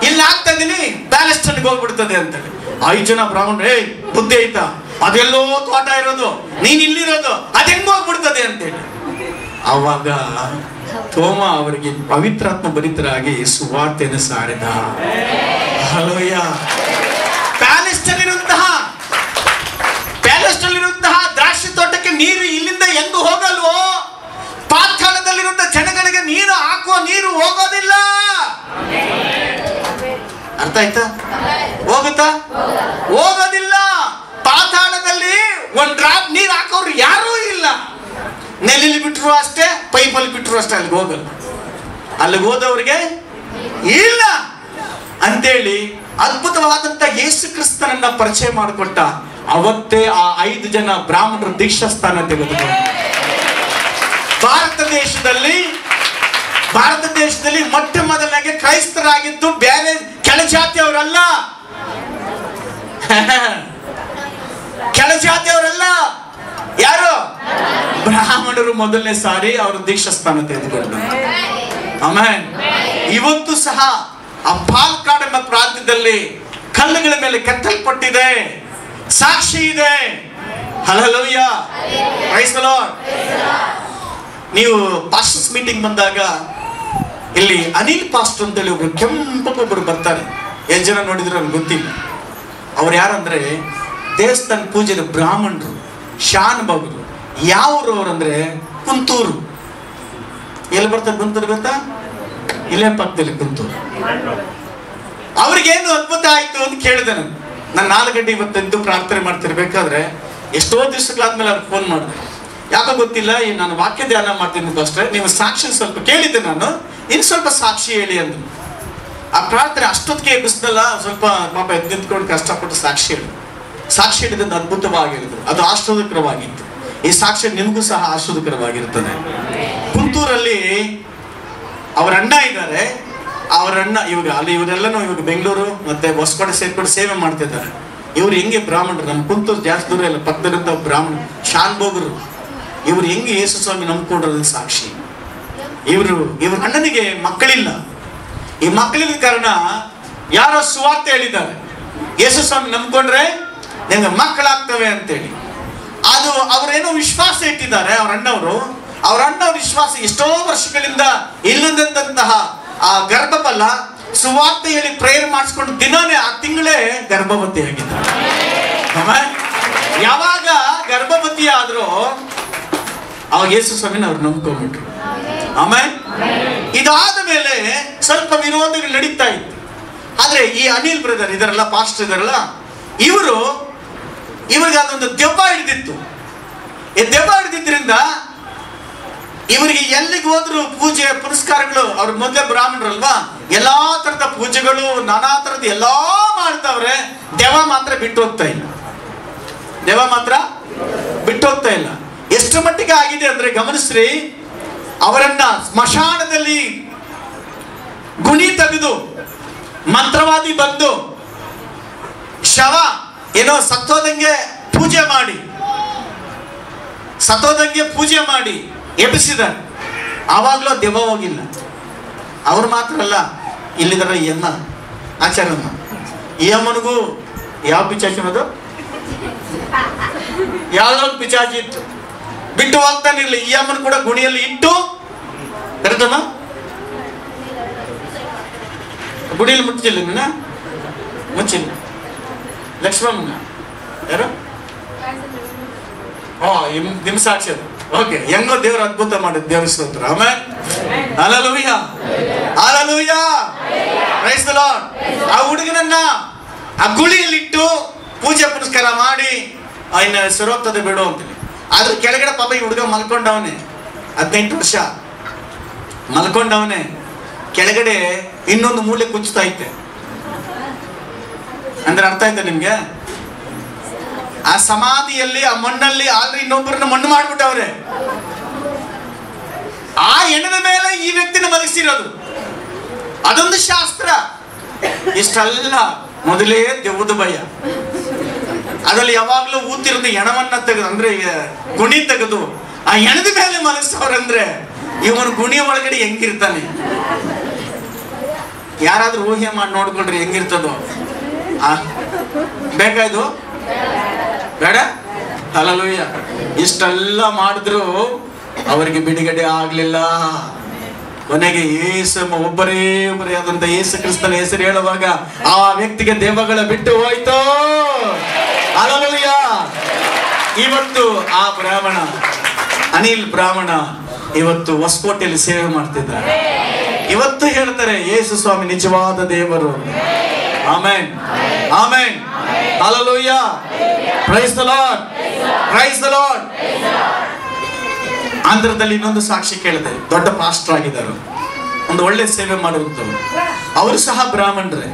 Speaker 1: ಇಲ್ಲಿ ಹಾಕ್ತಾ ಇದೀನಿ, ಪ್ಯಾಲೆಸ್ಟೈನ್ಗೆ ಹೋಗ್ಬಿಡ್ತದೆ ಅಂತೇಳಿ. 5 ಜನ ಬ್ರಾಹ್ಮಣರು, ಏಯ್ ಬುದ್ಧಿ ಆಯ್ತಾ, ಅದೆಲ್ಲೋ ತೋಟ ಇರೋದು, ನೀನ್ ಇಲ್ಲಿರೋದು, ಅದ್ ಹೆಂಗ್ ಹೋಗ್ಬಿಡ್ತದೆ ಅಂತೇಳಿ. ಅವಾಗ ತೋಮ ಅವರಿಗೆ ಪವಿತ್ರಾತ್ಮ ಭರಿತರಾಗಿ ಸುವಾರ್ತೆಯನ್ನು ಸಾರಿದ. ಹಲ್ಲೆಲೂಯಾ. ಪ್ಯಾಲೆಸ್ಟೈನ್ನಲ್ಲಿರುವಂತಹ ದ್ರಾಕ್ಷಿ ತೋಟಕ್ಕೆ ನೀರು ಇಲ್ಲಿಂದ ಹೆಂಗ್ ಹೋಗಲ್ವೋ, ಪಾತಾಳದಲ್ಲಿರುವಂತಹ ಜನಗಳಿಗೆ ನೀರು ಹಾಕುವ ನೀರು ಹೋಗೋದಿಲ್ಲ. ಅರ್ಥ ಆಯ್ತಾ? ಹೋಗುತ್ತಾ? ಹೋಗೋದಿಲ್ಲ. ಪಾತಾಳದಲ್ಲಿ ಒಂದ್ ಡ್ರಾಪ್ ನೀರು ಹಾಕೋರು ಯಾರೂ ಇಲ್ಲ. ನೆಲಲ್ಲಿ ಬಿಟ್ಟರು ಅಷ್ಟೇ, ಪೈಪಲ್ಲಿ ಬಿಟ್ಟರು ಅಷ್ಟೇ, ಅಲ್ಲಿಗೆ ಹೋಗಲ್ಲ. ಅಲ್ಲಿಗೆ ಹೋದವ್ರಿಗೆ ಇಲ್ಲ ಅಂತೇಳಿ ಅದ್ಭುತವಾದಂತ ಯೇಸು ಕ್ರಿಸ್ತನನ್ನ ಪರಿಚಯ ಮಾಡಿಕೊಟ್ಟ ಅವತ್ತೇ ಆ 5 ಜನ ಬ್ರಾಹ್ಮಣರು ದೀಕ್ಷಾ ಸ್ಥಾನ ತೆಗೆದುಕೊಂಡು ಭಾರತ ದೇಶದಲ್ಲಿ ಮೊಟ್ಟ ಮೊದಲಾಗಿ ಕ್ರೈಸ್ತರಾಗಿದ್ದು ಬೇರೆ ಕೆಳಜಾತಿಯವರಲ್ಲ, ಕೆಳಜಾತಿಯವರಲ್ಲ. ಯಾರು? ಬ್ರಾಹ್ಮಣರು ಮೊದಲನೇ ಸಾರಿ ಅವರು ದೀಕ್ಷಾ ಸ್ಥಾನ ತೆಗೆದುಕೊಂಡು. ಆಮೆನ್. ಇವತ್ತು ಸಹ ಆ ಪಾಲಕ್ಕಾಡ್ ಎಂಬ ಪ್ರಾಂತ್ಯದಲ್ಲಿ ಕಲ್ಲುಗಳ ಮೇಲೆ ಕೆತ್ತಲ್ಪಟ್ಟಿದೆ, ಸಾಕ್ಷಿ ಇದೆ. Hallelujah, praise the Lord. ನೀವು ಪಾಸ್ಟರ್ಸ್ ಮೀಟಿಂಗ್ ಬಂದಾಗ ಇಲ್ಲಿ ಅನಿಲ್ ಪಾಸ್ಟರ್ ಅಂತೇಳಿ ಒಬ್ರು ಕೆಂಪೊಬ್ಬರು ಬರ್ತಾರೆ. ಎಷ್ಟು ಜನ ನೋಡಿದ್ರೆ ಅವ್ರಿಗೆ ಗೊತ್ತಿಲ್ಲ. ಅವ್ರು ಯಾರಂದ್ರೆ ದೇವಸ್ಥಾನ ಪೂಜೆಯ ಬ್ರಾಹ್ಮಣರು, ಶಾನ್ ಬಾಬರು. ಯಾವ್ರು ಅವ್ರಂದ್ರೆ ಕುಂತೂರು. ಎಲ್ಲಿ ಬರ್ತಾರೆ ಕುಂತೂರು ಗೊತ್ತಾ? ಇಲ್ಲೇ ಪಕ್ಕದಲ್ಲಿ ಕುಂತೂರು. ಅವ್ರಿಗೇನು ಅದ್ಭುತ ಆಯ್ತು ಅಂತ ಕೇಳಿದೆ ನಾನು 4 ಗಂಟೆ ಇವತ್ತೆದ್ದು ಪ್ರಾರ್ಥನೆ ಮಾಡ್ತಿರ್ಬೇಕಾದ್ರೆ ಎಷ್ಟೋ ದಿವಸಗಳಾದ್ಮೇಲೆ ಅವ್ರಿಗೆ ಫೋನ್ ಮಾಡಿದೆ. ಯಾಕೋ ಗೊತ್ತಿಲ್ಲ, ನಾನು ವಾಕ್ಯ ಧ್ಯಾನ ಮಾಡ್ತೀನಿ ಅಷ್ಟೇ, ನೀವು ಸಾಕ್ಷಿ ಸ್ವಲ್ಪ ಕೇಳಿದ್ದೆ, ನಾನು ಇನ್ನು ಸ್ವಲ್ಪ ಸಾಕ್ಷಿ ಹೇಳಿ ಅಂದ್ರು. ಆ ಪ್ರಾರ್ಥನೆ ಅಷ್ಟೊತ್ತಿಗೆ ಎಬ್ಬಿಸ್ದಲ್ಲ, ಸ್ವಲ್ಪ ಪಾಪ ಎದ್ದು ನಿಂತ್ಕೊಂಡು ಕಷ್ಟಪಟ್ಟು ಸಾಕ್ಷಿ ಹೇಳಿದ್ದು ಅದ್ಭುತವಾಗಿ ಹೇಳಿದ್ರು. ಅದು ಆಶ್ಚರ್ಯಕರವಾಗಿತ್ತು. ಈ ಸಾಕ್ಷಿ ನಿಮಗೂ ಸಹ ಆಶ್ಚರ್ಯಕರವಾಗಿರ್ತದೆ. ಕುಂತೂರಲ್ಲಿ ಅವರ ಅಣ್ಣ ಇದ್ದಾರೆ. ಅವರ ಅಣ್ಣ ಇವಾಗ ಅಲ್ಲಿ ಇವರೆಲ್ಲನೂ ಇವಾಗ ಬೆಂಗಳೂರು ಮತ್ತೆ ಹೊಸಕೋಟೆ ಸೇರ್ಕೊಂಡು ಸೇವೆ ಮಾಡ್ತಿದ್ದಾರೆ. ಇವ್ರು ಹೆಂಗೆ ಬ್ರಾಹ್ಮಣರು, ನಮ್ಮ ಕುಂತೂರು ಜಾಸ್ತಿ ದೂರ ಇಲ್ಲ, ಪಕ್ಕದಲ್ಲಿದ್ದ ಬ್ರಾಹ್ಮಣ ಶಾನ್ ಬೋಗರು. ಇವ್ರು ಹೆಂಗೆ ಯೇಸು ಸ್ವಾಮಿ ನಂಬ್ಕೊಂಡ್ರದ ಸಾಕ್ಷಿ. ಇವ್ರ ಅಣ್ಣನಿಗೆ ಮಕ್ಕಳಿಲ್ಲ. ಈ ಮಕ್ಕಳಿನ ಕಾರಣ ಯಾರೋ ಸುವಾರ್ತೆ ಹೇಳಿದ್ದಾರೆ, ಯೇಸು ಸ್ವಾಮಿ ನಂಬ್ಕೊಂಡ್ರೆ ನಿಮ್ಗೆ ಮಕ್ಕಳಾಗ್ತವೆ ಅಂತೇಳಿ. ಅದು ಅವರೇನೋ ವಿಶ್ವಾಸ ಇಟ್ಟಿದ್ದಾರೆ ಅವ್ರ ಅಣ್ಣವ್ರ ವಿಶ್ವಾಸ. ಎಷ್ಟೋ ವರ್ಷಗಳಿಂದ ಇಲ್ಲದಂತಹ ಆ ಗರ್ಭಫಲ ಸುವಾರ್ತೆ ಹೇಳಿ ಪ್ರೇಯರ್ ಮಾಡಿಸ್ಕೊಂಡು ದಿನಾನೇ ಆ ತಿಂಗಳೇ ಗರ್ಭವತಿ ಆಗಿದ್ದಾರೆ. ಯಾವಾಗ ಗರ್ಭವತಿ ಆದ್ರೂ ಅವಾಗ ಯೇಸು ಸ್ವಾಮಿನ ಅವ್ರು ನಂಬ್ಕೊಂಡ್ಬಿಟ್ರು. ಆಮೇಲೆ ಇದಾದ ಮೇಲೆ ಸ್ವಲ್ಪ ವಿರೋಧಗಳು ನಡೀತಾ ಇತ್ತು. ಆದ್ರೆ ಈ ಅನಿಲ್ ಬ್ರದರ್ ಇದರಲ್ಲ, ಪಾಸ್ಟರ್ ಇದರಲ್ಲ, ಇವ್ರಿಗೆ ಅದೊಂದು ದೆವ್ವ ಹಿಡಿದಿತ್ತು. ಈ ದೆವ್ವ ಹಿಡಿದಿದ್ರಿಂದ ಇವರಿಗೆ ಎಲ್ಲಿಗೆ ಹೋದ್ರು ಪೂಜೆ ಪುರಸ್ಕಾರಗಳು, ಅವ್ರ ಮೊದಲೇ ಬ್ರಾಹ್ಮಣರಲ್ವಾ, ಎಲ್ಲಾ ತರದ ಪೂಜೆಗಳು ನಾನಾ ತರದ ಎಲ್ಲಾ ಮಾಡ್ತಾವ್ರೆ. ದೆವ್ವ ಮಾತ್ರ ಬಿಟ್ಟು ಹೋಗ್ತಾ ಇಲ್ಲ. ಎಷ್ಟು ಮಟ್ಟಿಗೆ ಆಗಿದೆ ಅಂದ್ರೆ ಗಮನಿಸ್ರಿ, ಅವರನ್ನ ಸ್ಮಶಾನದಲ್ಲಿ ಗುಣಿ ತೆಗೆದು ಮಂತ್ರವಾದಿ ಬಂದು ಶವ ಏನೋ ಸತ್ತೋದಂಗೆ ಪೂಜೆ ಮಾಡಿ ಎಬ್ಬಿಸಿದ್ದಾರೆ. ಆವಾಗಲೂ ದೆವ್ವ ಹೋಗಿಲ್ಲ. ಅವ್ರು ಮಾತ್ರ ಅಲ್ಲ, ಇಲ್ಲಿದ್ದಾರೆ ಈ ಅಮ್ಮ ಆಚಾರಮ್ಮ. ಈ ಅಮ್ಮನಿಗೂ ಯಾವ ಪಿಚಾಚಿ ಅನ್ನೋದು ಯಾವ್ದೋ ಒಂದು ಪಿಚಾಚಿ ಇತ್ತು, ಬಿಟ್ಟು ಹೋಗ್ತಾನಿರ್ಲಿ. ಈ ಅಮ್ಮನ ಕೂಡ ಗುಣಿಯಲ್ಲಿ ಇಟ್ಟು ಕರೆದಮ್ಮ ಗುಡಿಯಲ್ಲಿ ಮುಚ್ಚಿಲ್ಲ ಲಕ್ಷ್ಮಮ್ಮನ ಯಾರು ನಿಮ್ ಸಾಕ್ಷಿ ಅದು. ಓಕೆ, ಹೆಂಗೋ ದೇವ್ರ ಅದ್ಭುತ ಮಾಡಿದ್, ದೇವ್ರ ಸ್ತೋತ್ರ. ಆಮೇಲೆ hallelujah, hallelujah, praise the Lord. ಆ ಹುಡುಗನನ್ನ ಆ ಗುಳಿಯಲ್ಲಿಟ್ಟು ಪೂಜೆ ಪುರಸ್ಕಾರ ಮಾಡಿ ಇನ್ನ ಸರೋಗ್ತದೆ ಬಿಡು ಅಂತೀನಿ. ಆದ್ರೆ ಕೆಳಗಡೆ ಪಾಪ ಈ ಹುಡುಗ ಮಲ್ಕೊಂಡವನೇ, 18 ವರ್ಷ ಮಲ್ಕೊಂಡವನೇ. ಕೆಳಗಡೆ ಇನ್ನೊಂದು ಮೂಲೆ ಕುಚ್ಚುತ್ತಾ ಐತೆ. ಅಂದ್ರೆ ಅರ್ಥ ಆಯ್ತಾ ನಿಮ್ಗೆ? ಆ ಸಮಾಧಿಯಲ್ಲಿ ಆ ಮಣ್ಣಲ್ಲಿ ಆದ್ರೆ ಇನ್ನೊಬ್ಬರನ್ನ ಮಣ್ಣು ಮಾಡ್ಬಿಟ್ಟವ್ರೆ. ಆ ಹೆಣದ ಮೇಲೆ ಈ ವ್ಯಕ್ತಿನ ಮಲಗಿಸಿರೋದು ಅದೊಂದು ಶಾಸ್ತ್ರ. ಇಷ್ಟಲ್ಲ, ಮೊದಲೇ ದೆವ್ವದ ಭಯ. ಅದ್ರಲ್ಲಿ ಯಾವಾಗ್ಲೂ ಊತಿರೋದು ಹೆಣವನ್ನ ತೆಗೆದು, ಅಂದ್ರೆ ಗುಣಿ ತೆಗೆದು ಆ ಹೆಣದ ಮೇಲೆ ಮಲಗಿಸವ್ರಂದ್ರೆ ಇವನು ಗುಣಿ ಒಳಗಡೆ ಹೆಂಗಿರ್ತಾನೆ? ಯಾರಾದ್ರೂ ಊಹೆ ಮಾಡಿ ನೋಡ್ಕೊಳ್ರಿ ಹೆಂಗಿರ್ತದೋ. ಬೇಕಾಯ್ತು ಬೇಡ? ಹಲ್ಲೆಲೂಯಾ. ಇಷ್ಟೆಲ್ಲ ಮಾಡಿದ್ರು ಅವರಿಗೆ ಬಿಡುಗಡೆ ಆಗ್ಲಿಲ್ಲ. ಕೊನೆಗೆ ಒಬ್ಬರೇ ಆದಂತ ಯೇಸು ಕ್ರಿಸ್ತನ ಹೆಸರು ಹೇಳುವಾಗ ಆ ವ್ಯಕ್ತಿಗೆ ದೆವ್ವಗಳ ಬಿಟ್ಟು ಹೋಯ್ತು. ಹಲ್ಲೆಲೂಯಾ. ಇವತ್ತು ಆ ಬ್ರಾಹ್ಮಣ, ಅನಿಲ್ ಬ್ರಾಹ್ಮಣ, ಇವತ್ತು ಹೊಸಕೋಟೆಯಲ್ಲಿ ಸೇವೆ ಮಾಡ್ತಿದ್ದಾರೆ. ಇವತ್ತು ಹೇಳ್ತಾರೆ ಯೇಸು ಸ್ವಾಮಿ ನಿಜವಾದ ದೇವರು. Amen, amen, hallelujah, praise the Lord, praise the Lord. ಆಂಧ್ರದಲ್ಲಿ ಇನ್ನೊಂದು ಸಾಕ್ಷಿ ಕೇಳಿದೆ. ದೊಡ್ಡ ಪಾಸ್ಟರ್ ಆಗಿದ್ದಾರೆ, ಒಂದು ಒಳ್ಳೆ ಸೇವೆ ಮಾಡುವಂತವ್ರು. ಅವರು ಸಹ ಬ್ರಾಹ್ಮಣರೇ.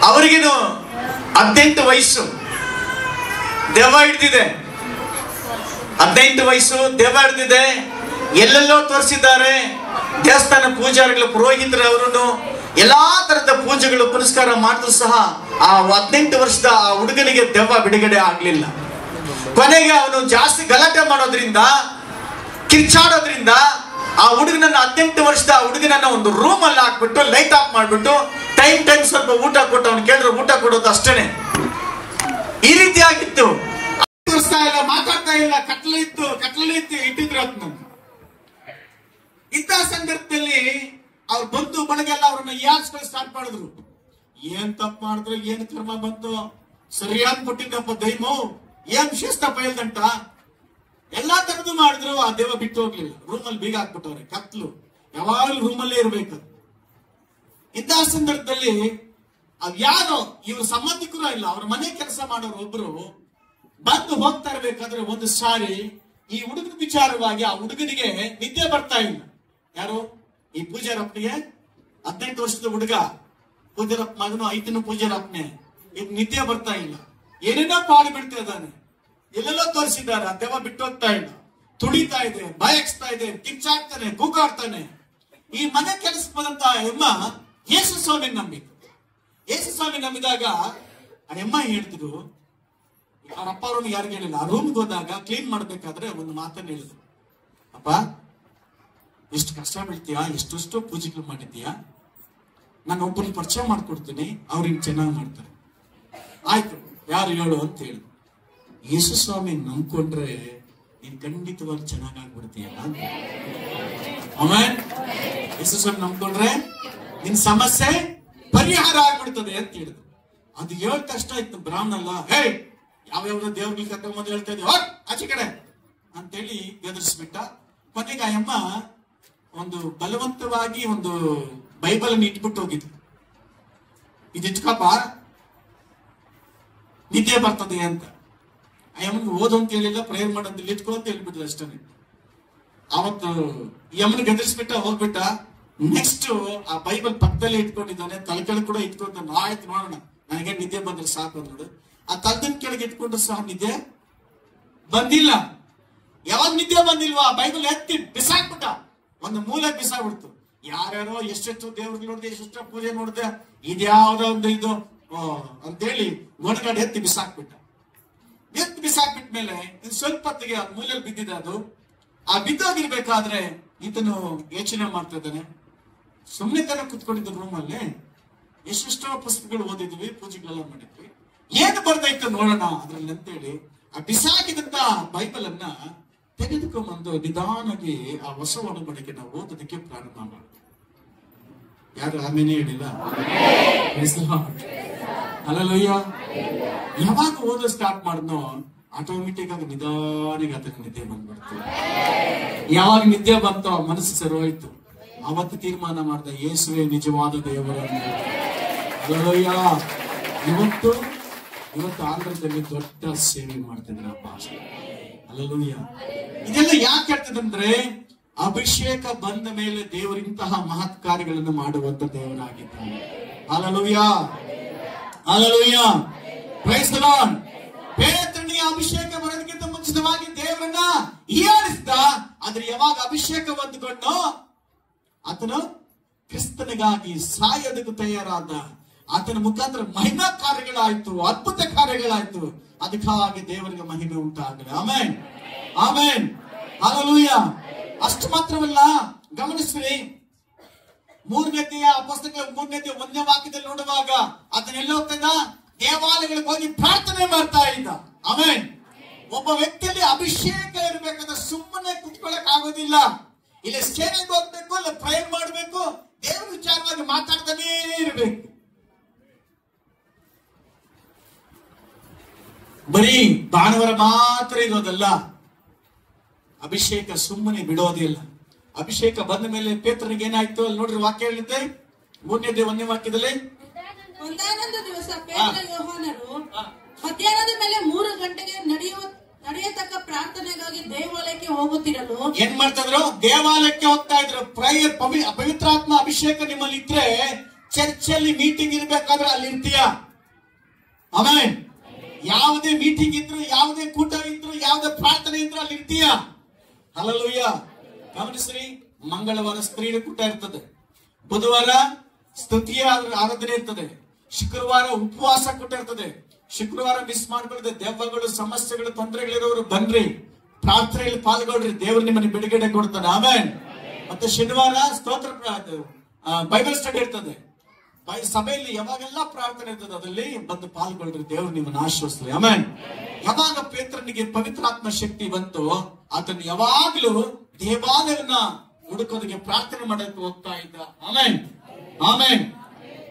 Speaker 1: ಅವರಿಗೇನು 18 ವಯಸ್ಸು. ದೆವ್ವ ಹಿಡಿದಿದೆ. 18 ವಯಸ್ಸು, ದೆವ್ವ ಹಿಡಿದಿದೆ. ಎಲ್ಲೆಲ್ಲೋ ತೋರಿಸಿದ್ದಾರೆ. ದೇವಸ್ಥಾನ ಪೂಜಾರಿಗಳು, ಪುರೋಹಿತರು ಅವರು ಎಲ್ಲಾ ತರದ ಪೂಜೆಗಳು ಪುನಸ್ಕಾರ ಮಾಡಿದ್ರು ಸಹ ಆ 18 ವರ್ಷದ ಆ ಹುಡುಗನಿಗೆ ದೆವ್ವ ಬಿಡುಗಡೆ ಆಗ್ಲಿಲ್ಲ. ಕೊನೆಗೆ ಅವನು ಜಾಸ್ತಿ ಗಲಾಟೆ ಮಾಡೋದ್ರಿಂದ, ಕಿರ್ಚಾಡೋದ್ರಿಂದ ಆ ಹುಡುಗನನ್ನ 18 ವರ್ಷದ ಹುಡುಗನನ್ನ ಒಂದು ರೂಮ್ ಅಲ್ಲಿ ಹಾಕ್ಬಿಟ್ಟು ಲೈಟ್ ಆಫ್ ಮಾಡ್ಬಿಟ್ಟು ಟೈಮ್ ಸ್ವಲ್ಪ ಊಟ ಕೊಟ್ಟು ಅವ್ನು ಕೇಳಿದ್ರೆ ಊಟ ಕೊಡೋದು ಅಷ್ಟೇನೆ. ಈ ರೀತಿ ಆಗಿತ್ತು. ಮಾತಾಡ್ತಾ ಇಲ್ಲ, ಕಟ್ಲೆ ಇತ್ತು ಇಟ್ಟಿದ್ರು ಅದನ್ನ. ಇಂಥ ಸಂದರ್ಭದಲ್ಲಿ ಅವ್ರು ಬಂದು ಬಳಗೆಲ್ಲ ಅವ್ರನ್ನ ಯಾಕೆ ಸ್ಟಾರ್ಟ್ ಮಾಡಿದ್ರು. ಏನ್ ತಪ್ಪು ಮಾಡಿದ್ರು, ಏನ್ ಕರ್ಮ ಬಂತು, ಸರಿಯಾಗಿ ಕೊಟ್ಟಿದ್ದಪ್ಪ ದೈಮು, ಏನ್ ಶಿಸ್ತಪ್ಪ ಇಲ್ದಂಟ ಎಲ್ಲಾ ತರದ್ದು ಮಾಡಿದ್ರು. ಆ ದೇವ ಬಿಟ್ಟು ಹೋಗ್ಲಿಲ್ಲ. ರೂಮಲ್ಲಿ ಬೀಗ ಹಾಕ್ಬಿಟ್ಟವ್ರೆ, ಕತ್ಲು, ಯಾವಾಗ್ಲೂ ರೂಮಲ್ಲೇ ಇರ್ಬೇಕು. ಇಂತಹ ಸಂದರ್ಭದಲ್ಲಿ ಯಾರೋ ಇವ್ರ ಸಂಬಂಧಿಕರು ಇಲ್ಲ, ಅವ್ರ ಮನೆ ಕೆಲಸ ಮಾಡೋರು ಒಬ್ರು ಬಂದು ಹೋಗ್ತಾ ಇರ್ಬೇಕಾದ್ರೆ ಒಂದು ಸಾರಿ ಈ ಹುಡುಗನ ವಿಚಾರವಾಗಿ ಆ ಹುಡುಗನಿಗೆ ನಿದ್ದೆ ಬರ್ತಾ ಇಲ್ಲ. ಯಾರು? ಈ ಪೂಜಾರಪ್ಪನಿಗೆ 18 ವರ್ಷದ ಹುಡುಗ, ಪೂಜಾರಪ್ಪ ಮಗನು, ಐತನು ಪೂಜಾರಪ್ಪನೆ. ಇದು ನಿದ್ದೆ ಬರ್ತಾ ಇಲ್ಲ, ಏನೇನೋ ಪಾಡು ಬಿಡ್ತಾ ಇದ್ದಾನೆ. ಎಲ್ಲೆಲ್ಲೋ ತೋರಿಸಿದ್ದಾರೆ, ಆ ದೆವ್ವ ಬಿಟ್ಟು ಹೋಗ್ತಾ ಇಲ್ಲ, ತುಳಿತಾ ಇದೆ, ಬಾಯಕ್ಸ್ತಾ ಇದೆ, ಕಿಚ್ಚಾಡ್ತಾನೆ, ಕೂಗಾಡ್ತಾನೆ. ಈ ಮನೆ ಕೆಲಸ ಬಂದಂತ ಎಮ್ಮ ಯೇಸು ಸ್ವಾಮಿ ನಂಬಿದ್ರು. ಯೇಸು ಸ್ವಾಮಿ ನಂಬಿದಾಗ ಆ ಎಮ್ಮ ಹೇಳ್ತಿದ್ರು, ಅವ್ರ ಅಪ್ಪ ಅವ್ರನ್ನ ಯಾರಿಗೆ ಹೇಳಿಲ್ಲ. ಆ ರೂಮ್ಗೆ ಹೋದಾಗ ಕ್ಲೀನ್ ಮಾಡ್ಬೇಕಾದ್ರೆ ಒಂದು ಮಾತನ್ನ ಹೇಳಿದ್ರು, ಅಪ್ಪ ಎಷ್ಟು ಕಷ್ಟ ಬೀಳ್ತೀಯಾ, ಎಷ್ಟೆಷ್ಟೋ ಪೂಜೆಗಳು ಮಾಡಿದ್ದೀಯಾ, ನಾನು ಒಬ್ಬರಿಗೆ ಪರಿಚಯ ಮಾಡ್ಕೊಡ್ತೀನಿ, ಅವ್ರಿಗೆ ಚೆನ್ನಾಗಿ ಮಾಡ್ತಾರೆ. ಆಯ್ತು, ಯಾರು ಹೇಳು ಅಂತ ಹೇಳಿ. ಯೇಸು ಸ್ವಾಮಿ ನಂಬ್ಕೊಂಡ್ರೆ ನೀನ್ ಖಂಡಿತವಾಗಿ ಚೆನ್ನಾಗಾಗ್ಬಿಡ್ತೀಯ. ಆಮೇಲೆ ಯೇಸು ಸ್ವಾಮಿ ನಂಬ್ಕೊಂಡ್ರೆ ನಿನ್ ಸಮಸ್ಯೆ ಪರಿಹಾರ ಆಗ್ಬಿಡ್ತದೆ ಅಂತ ಹೇಳಿದ್ರು. ಅದು ಹೇಳ ಕಷ್ಟ ಇತ್ತು. ಬ್ರಾಹ್ಮಣ ಹೇ ಯಾವ್ಯಾವ ದೇವ್ರಿಗೆ ಕರ್ಕೊಂಡ್ಬಂದು ಹೇಳ್ತಾ ಇದ್ದೀವಿ, ಆಚೆ ಕಡೆ ಅಂತೇಳಿ ಎದುರಿಸ್ಬಿಟ್ಟ. ಕೊನೆಗೆ ಆ ಅಮ್ಮ ಒಂದು ಬಲವಂತವಾಗಿ ಒಂದು ಬೈಬಲ್ ಅನ್ನು ಇಟ್ಬಿಟ್ಟು ಹೋಗಿದ್ರು. ಇದಿಟ್ಕಪ್ಪ, ನಿದ್ದೆ ಬರ್ತದೆ ಅಂತ. ಯಮನ್ಗೆ ಓದು ಅಂತ ಹೇಳಿಲ್ಲ, ಪ್ರೇಯರ್ ಮಾಡೋದು ಇಟ್ಕೋ ಅಂತ ಹೇಳ್ಬಿಟ್ರು ಅಷ್ಟೇ. ಅವತ್ತು ಯಮನ್ಗೆ ಎದುರಿಸ್ಬಿಟ್ಟ, ಹೋಗ್ಬಿಟ್ಟ. ನೆಕ್ಸ್ಟ್ ಆ ಬೈಬಲ್ ಪಕ್ಕದಲ್ಲೇ ಇಟ್ಕೊಂಡಿದ್ದಾನೆ, ತಲೆಕೆಳಗೆ ಕೂಡ ಇಟ್ಕೊಂಡ. ಆಯ್ತು ನೋಡೋಣ, ನನಗೆ ನಿದ್ದೆ ಬಂದ್ರೆ ಸಾಕು ನೋಡು. ಆ ತಲೆದಿನ ಕೆಳಗೆ ಇಟ್ಕೊಂಡ್ರು ಸಹ ನಿದ್ದೆ ಬಂದಿಲ್ಲ. ಯಾವಾಗ ನಿದ್ದೆ ಬಂದಿಲ್ವಾ, ಬೈಬಲ್ ಎತ್ತಿ ಬಿಸಾಕ್ಬಿಟ್ಟ, ಒಂದು ಮೂಲೆ ಬಿಸಾಕ್ಬಿಡ್ತು. ಯಾರ್ಯಾರೋ ಎಷ್ಟೆಷ್ಟು ದೇವ್ರಿಗೆ ನೋಡಿದೆ, ಎಷ್ಟೆಷ್ಟು ಪೂಜೆ ನೋಡಿದೆ, ಇದ್ಯಾವ್ದೋ ಒಂದು ಇದು ಅಂತೇಳಿ ಒಣಗಡೆ ಎತ್ತಿ ಬಿಸಾಕ್ಬಿಟ್ಟ. ಎತ್ತಿ ಬಿಸಾಕ್ಬಿಟ್ಮೇಲೆ ಸ್ವಲ್ಪ ಹೊತ್ತಿಗೆ ಆ ಮೂಲೆಯಲ್ಲಿ ಬಿದ್ದಿದೆ. ಅದು ಆ ಬಿದ್ದೋಗಿರ್ಬೇಕಾದ್ರೆ ಇದನ್ನು ಯೋಚನೆ ಮಾಡ್ತಾ ಇದ್ದಾನೆ. ಸುಮ್ಮನೆ ತರ ಕುತ್ಕೊಂಡಿದ್ದ ರೂಮಲ್ಲಿ ಎಷ್ಟೆಷ್ಟೋ ಪುಸ್ತಕಗಳು ಓದಿದ್ವಿ, ಪೂಜೆಗಳೆಲ್ಲ ಮಾಡಿದ್ವಿ, ಏನು ಬರ್ದೈತೆ ನೋಡೋಣ ಅದ್ರಲ್ಲಿ ಅಂತೇಳಿ ಆ ಬಿಸಾಕಿದಂತ ಬೈಬಲ್ ಅನ್ನ ತೆಗೆದುಕೊಂಡ್ಬಂದು ನಿಧಾನಾಗಿ ಆ ಹೊಸ ಒಡಂಬಡಿಕೆ ನಾವು ಓದೋದಕ್ಕೆ ಪ್ರಾರಂಭ ಮಾಡ್ತೀವಿ. ಯಾರು ಆಮೇಲೆ ಹೇಳಿಲ್ಲ? ಅಲ್ಲಯ್ಯ, ಯಾವಾಗ ಓದೋ ಸ್ಟಾರ್ಟ್ ಮಾಡಿದ್ನೋ ಆಟೋಮೆಟಿಕ್ ಆಗಿ ನಿಧಾನಿಗೆ ಅದಕ್ಕೆ ನಿದ್ದೆ ಬಂದ್ಬಿಡ್ತು. ಯಾವಾಗ ನಿದ್ದೆ ಬಂತೋ ಮನಸ್ಸು ಸರೋಯ್ತು. ಅವತ್ತು ತೀರ್ಮಾನ ಮಾಡ್ದ, ಯೇಸುವೆ ನಿಜವಾದ ದೇವರು. ಅಲ್ಲಯ್ಯ, ಇವತ್ತು ಆಂಧ್ರದಲ್ಲಿ ದೊಡ್ಡ ಸೇವೆ ಮಾಡ್ತಿದ್ರಪ್ಪ. ಅಲ್ಲಯ್ಯ, ಇದೆಲ್ಲ ಯಾಕೆ ಹೇಳ್ತದಂದ್ರೆ ಅಭಿಷೇಕ ಬಂದ ಮೇಲೆ ದೇವರಿಂತಹ ಮಹತ್ ಕಾರ್ಯಗಳನ್ನು ಮಾಡುವಂತ ದೇವರಾಗಿದ್ದಾನೆ. ಅಲ್ಲಯ್ಯ, ಅಲ್ಲಯ್ಯ, ಪ್ರೈಸ್ ದಿ ಲಾರ್ಡ್. ಪೇತ್ರನಿಗೆ ಅಭಿಷೇಕ ಬರೋದಕ್ಕಿಂತ ಮುಂಚಿತವಾಗಿ ದೇವರನ್ನ ಹೀಯಾಳಿಸಿದ. ಆದ್ರೆ ಯಾವಾಗ ಅಭಿಷೇಕ ಹೊಂದಿಕೊಂಡು ಆತನು ಕ್ರಿಸ್ತನಿಗಾಗಿ ಸಾಯೋದಕ್ಕೂ ತಯಾರಾದ, ಆತನ ಮುಖಾಂತರ ಮಹಿಮಾ ಕಾರ್ಯಗಳಾಯ್ತು, ಅದ್ಭುತ ಕಾರ್ಯಗಳಾಯ್ತು. ಅದಕ್ಕಾಗಿ ದೇವರಿಗೆ ಮಹಿಮೆ ಉಂಟಾಗಲಿ. Amen, amen, hallelujah. ಅಷ್ಟು ಮಾತ್ರವಲ್ಲ, ಗಮನಿಸ್ರಿ, 3ನೇ ಪುಸ್ತಕ 3ನೇ ವಾಕ್ಯದಲ್ಲಿ ನೋಡುವಾಗ ಆತನೆಲ್ಲ ಹೋಗ್ತಾ ದೇವಾಲಯಗಳಿಗೆ ಹೋಗಿ ಪ್ರಾರ್ಥನೆ ಮಾಡ್ತಾ ಇದ್ದ. ಆಮೆನ್. ಒಬ್ಬ ವ್ಯಕ್ತಿಯಲ್ಲಿ ಅಭಿಷೇಕ ಇರಬೇಕಾದ್ರೆ ಸುಮ್ಮನೆ ಕುತ್ಕೊಳ್ಳಕ್ ಆಗೋದಿಲ್ಲ. ಇಲ್ಲಿ ಸ್ಟೇಜಿಗೆ ಹೋಗ್ಬೇಕು, ಇಲ್ಲ ಪ್ರೇಯರ್ ಮಾಡಬೇಕು, ದೇವ್ರ ವಿಚಾರವಾಗಿ ಮಾತಾಡ್ತಾನೇ ಇರಬೇಕು. ಬರೀ ಭಾನುವಾರ ಮಾತ್ರ ಇರೋದಲ್ಲ, ಅಭಿಷೇಕ ಸುಮ್ಮನೆ ಬಿಡೋದಿಲ್ಲ. ಅಭಿಷೇಕ ಬಂದ ಮೇಲೆ ಪೇತ್ರನಿಗೆ ಏನಾಯ್ತು ಅಲ್ಲಿ ನೋಡ್ರಿ, ವಾಕ್ಯ ಹೇಳಿದ್ದೆ 1ನೇ ವಾಕ್ಯದಲ್ಲಿ.
Speaker 3: ಒಂದಾನೊಂದು ದಿವಸ ಪೇತ್ರ ಯೋಹಾನರು ಮಧ್ಯಾಹ್ನದ ಮೇಲೆ 3 ಗಂಟೆಗೆ ನಡೆಯತಕ್ಕ ಪ್ರಾರ್ಥನೆಗಾಗಿ ದೇವಾಲಯಕ್ಕೆ ಹೋಗುತ್ತಿರಲು
Speaker 1: ಏನ್ ಮಾಡ್ತಿದ್ರು? ದೇವಾಲಯಕ್ಕೆ ಹೋಗ್ತಾ ಇದ್ರು. ಪ್ರೇಯರ್, ಪವಿತ್ರಾತ್ಮ ಅಭಿಷೇಕ ನಿಮ್ಮಲ್ಲಿ ಇದ್ರೆ ಚರ್ಚಲ್ಲಿ ಮೀಟಿಂಗ್ ಇರ್ಬೇಕಾದ್ರೆ ಅಲ್ಲಿ ಇರ್ತೀಯ. ಆಮೆನ್. ಯಾವುದೇ ಮೀಟಿಂಗ್ ಇದ್ರು, ಯಾವುದೇ ಕೂಟ ಇದ್ರು, ಯಾವುದೇ ಪ್ರಾರ್ಥನೆ ಇದ್ರು ಅಲ್ಲಿ ಇರ್ತೀಯ. ಹಲ್ಲೆಲೂಯ. ಗಮನಿಸ್ರಿ, ಮಂಗಳವಾರ ಸ್ತ್ರೀಯ ಕೂಟ ಇರ್ತದೆ, ಬುಧವಾರ ಸ್ತುತಿಯ ಆರಾಧನೆ ಇರ್ತದೆ, ಶುಕ್ರವಾರ ಉಪವಾಸ ಕೂಟ ಇರ್ತದೆ. ಶುಕ್ರವಾರ ಮಿಸ್ ಮಾಡ್ಕೊಳ್ಳದೆ, ದೆವ್ವಗಳು, ಸಮಸ್ಯೆಗಳು, ತೊಂದರೆಗಳಿರೋರು ಬನ್ರಿ, ಪ್ರಾರ್ಥನೆಯಲ್ಲಿ ಪಾಲ್ಗೊಳ್ರಿ, ದೇವರು ನಿಮ್ಮನ್ನು ಬಿಡುಗಡೆ ಕೊಡ್ತಾನೆ. ಆಮೆನ್. ಮತ್ತೆ ಶನಿವಾರ ಸ್ತೋತ್ರ ಬೈಬಲ್ ಸ್ಟಡಿ ಇರ್ತದೆ. ಸಭೆಯಲ್ಲಿ ಯಾವಾಗೆಲ್ಲ ಪ್ರಾರ್ಥನೆ ಇರ್ತದೆ, ಅದರಲ್ಲಿ ಬಂದು ಪಾಲ್ಗೊಳ್ರಿ, ದೇವರು ನಿಮ್ಮನ್ನು ಆಶ್ವಸ್ತಾರೆ. ಆಮೆನ್. ಯಾವಾಗ ಪೇತ್ರನಿಗೆ ಪವಿತ್ರಾತ್ಮ ಶಕ್ತಿ ಬಂತು, ಆತನು ಯಾವಾಗಲೂ ದೇವಾಲಯವನ್ನ ಹುಡುಕೋದಕ್ಕೆ ಪ್ರಾರ್ಥನೆ ಮಾಡೋದಕ್ಕೆ ಹೋಗ್ತಾ ಇದ್ದ. ಆಮೆನ್. ಆಮೆನ್.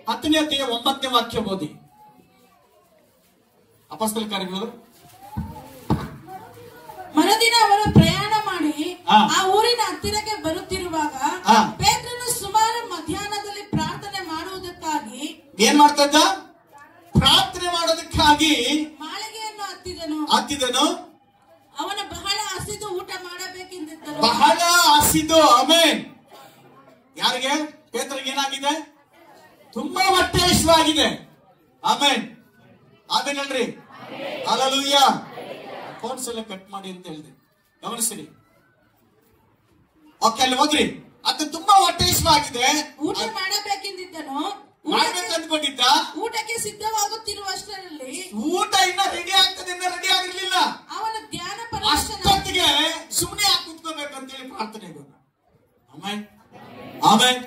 Speaker 1: 10ನೇ ಅಧ್ಯಾಯ 9ನೇ ವಾಕ್ಯ ಓದಿ. ಅಪೊಸ್ತಲ ಕಾರ್ಯಗಳು.
Speaker 3: ಮರುದಿನ ಅವರು ಪ್ರಯಾಣ ಮಾಡಿ ಆ ಊರಿನ ಹತ್ತಿರಕ್ಕೆ ಬರುತ್ತಿರುವಾಗ ಪೇತ್ರನು ಸುಮಾರು ಮಧ್ಯಾಹ್ನದಲ್ಲಿ ಪ್ರಾರ್ಥನೆ ಮಾಡುವುದಕ್ಕಾಗಿ
Speaker 1: ಏನ್ ಮಾಡ್ತಾ ಇದ್ದ? ಪ್ರಾರ್ಥನೆ ಮಾಡೋದಕ್ಕಾಗಿ
Speaker 3: ಮಾಳಿಗೆಯನ್ನು ಹತ್ತಿದನು. ಅವನ ಬಹಳ ಹಸಿದು ಊಟ ಮಾಡಬೇಕೆಂದಿದ್ದನು.
Speaker 1: ಬಹಳ ಹಸಿದು. ಆಮೆನ್. ಯಾರಿಗೆ? ಪೇತ್ರನಿಗೆ ಏನಾಗಿದೆ? ತುಂಬಾ ಹೊಟ್ಟೆ ಹಸಿವಾಗಿದೆ. ಆಮೆನ್. ಆಮೆನ್ ಅಲ್ರಿ? ಹಲ್ಲೆಲೂಯಾ. ಫೋನ್ಸ್ ಎಲ್ಲ ಕಟ್ ಮಾಡಿ ಅಂತ ಹೇಳಿದೆ, ಗಮನಿಸಿರಿ. ಓಕೆ, ಅಲ್ಲಿ ಹೋದ್ರಿ. ಅದು ತುಂಬಾ ಹೊಟ್ಟೆ ಹಸಿವಾಗಿದೆ,
Speaker 3: ಊಟ ಮಾಡಬೇಕೆಂದಿದ್ದನು.
Speaker 1: ಮಾಡ್ಬೇಕು ಅಂದ್ಕೊಂಡಿದ್ದ.
Speaker 3: ಊಟಕ್ಕೆ ಸಿದ್ಧವಾಗುತ್ತಿರುವಷ್ಟರಲ್ಲಿ
Speaker 1: ಊಟ ಇನ್ನ ರೆಡಿ ಆಗ್ತದೆ, ಇನ್ನ ರೆಡಿ ಆಗಿರ್ಲಿಲ್ಲ.
Speaker 3: ಅವನ ಧ್ಯಾನ
Speaker 1: ಅಷ್ಟೊತ್ತಿಗೆ ಸುಮ್ಮನೆ ಯಾಕೆ ಕುತ್ಕೋಬೇಕಂತೇಳಿ ಪ್ರಾರ್ಥನೆ. ಆಮೆನ್. ಆಮೆನ್.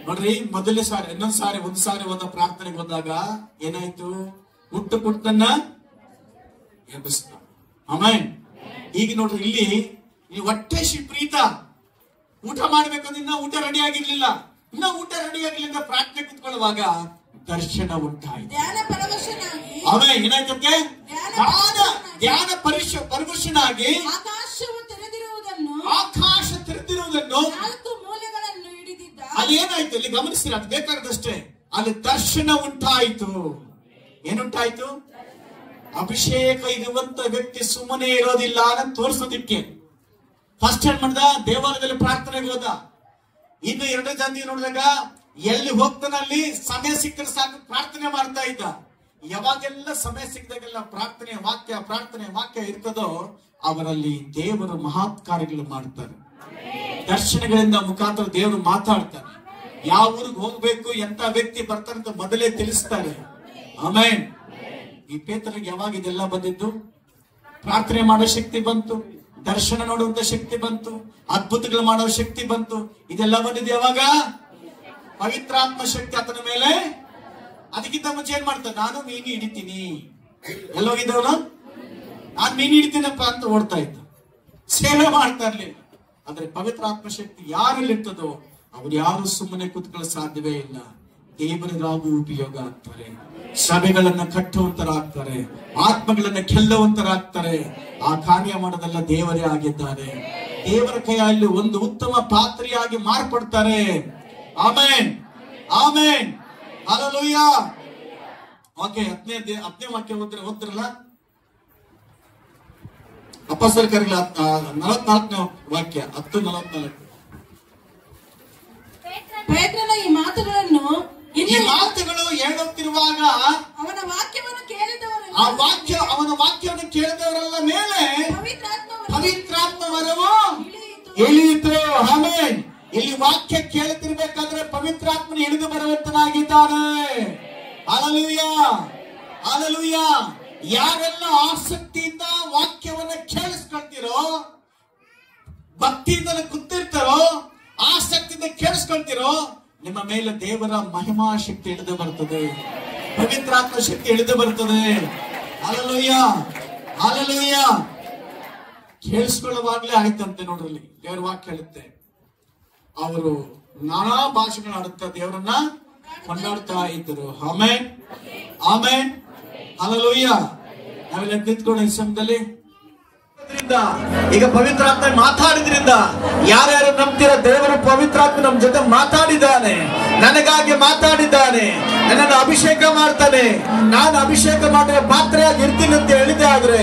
Speaker 1: ನೋಡ್ರಿ, ಮೊದಲನೇ ಸಾರಿ, ಇನ್ನೊಂದ್ ಸಾರಿ, ಒಂದ್ ಸಾರಿ ಒಂದ ಪ್ರಾರ್ಥನೆಗೆ ಬಂದಾಗ ಏನಾಯ್ತು? ಹುಟ್ಟು ಪುಟ್ಟನ್ನ ಎಬ್ಬಿಸ್ತ. ಆಮೆನ್. ಈಗ ನೋಡ್ರಿ, ಇಲ್ಲಿ ಈ ಹೊಟ್ಟೆ ಪ್ರೀತ ಊಟ ಮಾಡ್ಬೇಕಂದ್ರೆ ಇನ್ನ ಊಟ ರೆಡಿ ಆಗಿರ್ಲಿಲ್ಲ. ಇನ್ನ ಊಟ ರೆಡಿ ಆಗಿರ್ಲಿಲ್ಲ, ಪ್ರಾರ್ಥನೆ ಕುತ್ಕೊಳ್ಳುವಾಗ ದರ್ಶನ ಉಂಟಾಯ್ತು. ಆಮೆನ್. ಏನಾಯ್ತಕ್ಕೆ? ಧ್ಯಾನ ಪರವಶನಾಗಿ
Speaker 3: ಆಕಾಶವು ತೆರೆದಿರುವುದನ್ನು
Speaker 1: 4
Speaker 3: ಮೂಲೆಗಳನ್ನು ಹಿಡಿದಿದ್ದ.
Speaker 1: ಅಲ್ಲಿ ಏನಾಯ್ತು? ಇಲ್ಲಿ ಗಮನಿಸ್ತೀರ, ಅದು ಬೇಕಾದಷ್ಟೇ. ಅಲ್ಲಿ ದರ್ಶನ ಉಂಟಾಯ್ತು. ಏನುಂಟಾಯ್ತು? ಅಭಿಷೇಕ ಇರುವಂತ ವ್ಯಕ್ತಿ ಸುಮ್ಮನೆ ಇರೋದಿಲ್ಲ ಅಂತ ತೋರಿಸೋದಿಕ್ಕೆ ಫಸ್ಟ್ ಏನ್ ಮಾಡ್ದ? ದೇವಾಲಯದಲ್ಲಿ ಪ್ರಾರ್ಥನೆಗೆ ಹೋದ. ಇನ್ನು 2 ಜನ ನೋಡಿದಾಗ ಎಲ್ಲಿ ಹೋಗ್ತಾನಲ್ಲಿ ಸಮಯ ಸಿಕ್ಕರೆ ಸಾಕು ಪ್ರಾರ್ಥನೆ ಮಾಡ್ತಾ ಇದ್ದ. ಯಾವಾಗೆಲ್ಲ ಸಮಯ ಸಿಕ್ಕಿದಾಗೆಲ್ಲ ಪ್ರಾರ್ಥನೆ ವಾಕ್ಯ ಇರ್ತದೋ ಅವರಲ್ಲಿ ದೇವರು ಮಹತ್ ಕಾರ್ಯಗಳು ಮಾಡ್ತಾರೆ. ದರ್ಶನಗಳಿಂದ ಮುಖಾಂತರ ದೇವರು ಮಾತಾಡ್ತಾರೆ. ಯಾವ ಊರಿಗೆ ಹೋಗ್ಬೇಕು, ಎಂತ ವ್ಯಕ್ತಿ ಬರ್ತಾರೆ ಅಂತ ಮೊದಲೇ ತಿಳಿಸ್ತಾರೆ. ಆಮೆನ್. ಈ ಪೇತ್ರನಿಗೆ ಯಾವಾಗ ಇದೆಲ್ಲ ಬಂದಿದ್ದು? ಪ್ರಾರ್ಥನೆ ಮಾಡೋ ಶಕ್ತಿ ಬಂತು, ದರ್ಶನ ನೋಡುವಂತ ಶಕ್ತಿ ಬಂತು, ಅದ್ಭುತಗಳು ಮಾಡೋ ಶಕ್ತಿ ಬಂತು. ಇದೆಲ್ಲ ಬಂದಿದ್ದು ಯಾವಾಗ? ಪವಿತ್ರಾತ್ಮ ಶಕ್ತಿ ಆತನ ಮೇಲೆ. ಅದಕ್ಕಿಂತ ಮುಂಚೆ ಏನ್ ಮಾಡ್ತಾನೆ? ನಾನು ಮೀನು ಹಿಡಿತೀನಿ. ಎಲ್ಲೋಗಿದ್ದವನು? ನಾನು ಮೀನು ಹಿಡಿತೀನಪ್ಪ ಅಂತ ಓಡ್ತಾ ಇದ್ದ, ಸೇವೆ ಮಾಡ್ತಾ ಇರ್ಲಿಲ್ಲ. ಆದ್ರೆ ಪವಿತ್ರಾತ್ಮ ಶಕ್ತಿ ಯಾರಲ್ಲಿ ಇರ್ತದೋ ಅವ್ರು ಯಾರು ಸುಮ್ಮನೆ ಕೂತ್ಕೊಳ್ಳೋ ಸಾಧ್ಯವೇ ಇಲ್ಲ. ದೇವರಿಗಾಗೂ ಉಪಯೋಗ ಆಗ್ತಾರೆ, ಸಭೆಗಳನ್ನ ಕಟ್ಟುವಂತರಾಗ್ತಾರೆ, ಆತ್ಮಗಳನ್ನ ಗೆಲ್ಲುವಂತರಾಗ್ತಾರೆ. ಆ ಕಾರ್ಯ ಮಾಡೋದೆಲ್ಲ ದೇವರೇ ಆಗಿದ್ದಾರೆ. ದೇವರ ಕೈಯಲ್ಲಿ ಒಂದು ಉತ್ತಮ ಪಾತ್ರೆಯಾಗಿ ಮಾರ್ಪಡ್ತಾರೆ. ಆಮೆನ್. ಆಮೆನ್. ಹಲ್ಲೆಲೂಯಾ. ಓಕೆ, 10ನೇ ವಾಕ್ಯ ಓದ್ರಲ್ಲ. ಅಪೊಸ್ತಲ ಕಾರ್ಯಗಳ 44ನೇ ವಾಕ್ಯ 10:44.
Speaker 3: ಪೇತ್ರನ ಈ ಮಾತುಗಳು
Speaker 1: ಹೇಳುತ್ತಿರುವಾಗ
Speaker 3: ಅವನ ವಾಕ್ಯವನ್ನು
Speaker 1: ಕೇಳಿದವರೆಲ್ಲ ಮೇಲೆ ಪವಿತ್ರಾತ್ಮ ವರವು ಇಳಿಯಿತು. ಆಮೆನ್. ಇಲ್ಲಿ ವಾಕ್ಯ ಕೇಳುತ್ತಿರ್ಬೇಕಾದ್ರೆ ಪವಿತ್ರಾತ್ಮನ ಇಳಿದು ಬರುವಂತನಾಗಿದ್ದಾನೆ. ಹಲ್ಲೆಲೂಯಾ. ಹಲ್ಲೆಲೂಯಾ. ಯಾರೆಲ್ಲ ಆಸಕ್ತಿಯಿಂದ ವಾಕ್ಯವನ್ನ ಕೇಳಿಸ್ಕೊಳ್ತಿರೋ, ಭಕ್ತಿಯಿಂದ ಕೂತಿರ್ತಾರೋ, ಆಸಕ್ತಿಯಿಂದ ಕೇಳಿಸ್ಕೊಳ್ತಿರೋ, ನಿಮ್ಮ ಮೇಲೆ ದೇವರ ಮಹಿಮಾ ಶಕ್ತಿ ಇಳಿದು ಬರ್ತದೆ, ಪವಿತ್ರಾತ್ಮ ಶಕ್ತಿ ಇಳಿದು ಬರ್ತದೆ. ಹಲ್ಲೆಲೂಯಾ. ಹಲ್ಲೆಲೂಯಾ. ಕೇಳಿಸ್ಕೊಳ್ಳುವಾಗ್ಲೇ ಆಯ್ತಂತೆ. ನೋಡ್ರಲ್ಲಿ ದೇವರ ವಾಕ್ಯ ಹೇಳುತ್ತೆ, ಅವರು ನಾನಾ ಭಾಷೆಗಳಾಡುತ್ತಾ ದೇವರನ್ನ ಕೊಂಡಾಡ್ತಾ ಇದ್ದರು. ಆಮೆನ್. ಆಮೆನ್. ಹಲ್ಲೆಲೂಯಾ. ನಾವೆಲ್ಲ ನಿಂತ್ಕೊಂಡು ಈ ಸಮಯದಲ್ಲಿ ಈಗ ಪವಿತ್ರಾತ್ಮ ಮಾತಾಡಿದ್ರಿಂದ ಯಾರ್ಯಾರು ನಂಬ್ತೀರ, ದೇವರು ಪವಿತ್ರಾತ್ಮ ನಮ್ಮ ಜೊತೆ ಮಾತಾಡಿದ್ದಾನೆ, ನನಗಾಗಿ ಮಾತಾಡಿದ್ದಾನೆ, ನನ್ನನ್ನು ಅಭಿಷೇಕ ಮಾಡ್ತಾನೆ. ನಾನು ಅಭಿಷೇಕ ಮಾಡಿದ ಪಾತ್ರೆಯಾಗಿ ಇರ್ತೀನಿ ಅಂತ ಹೇಳಿದೆ. ಆದ್ರೆ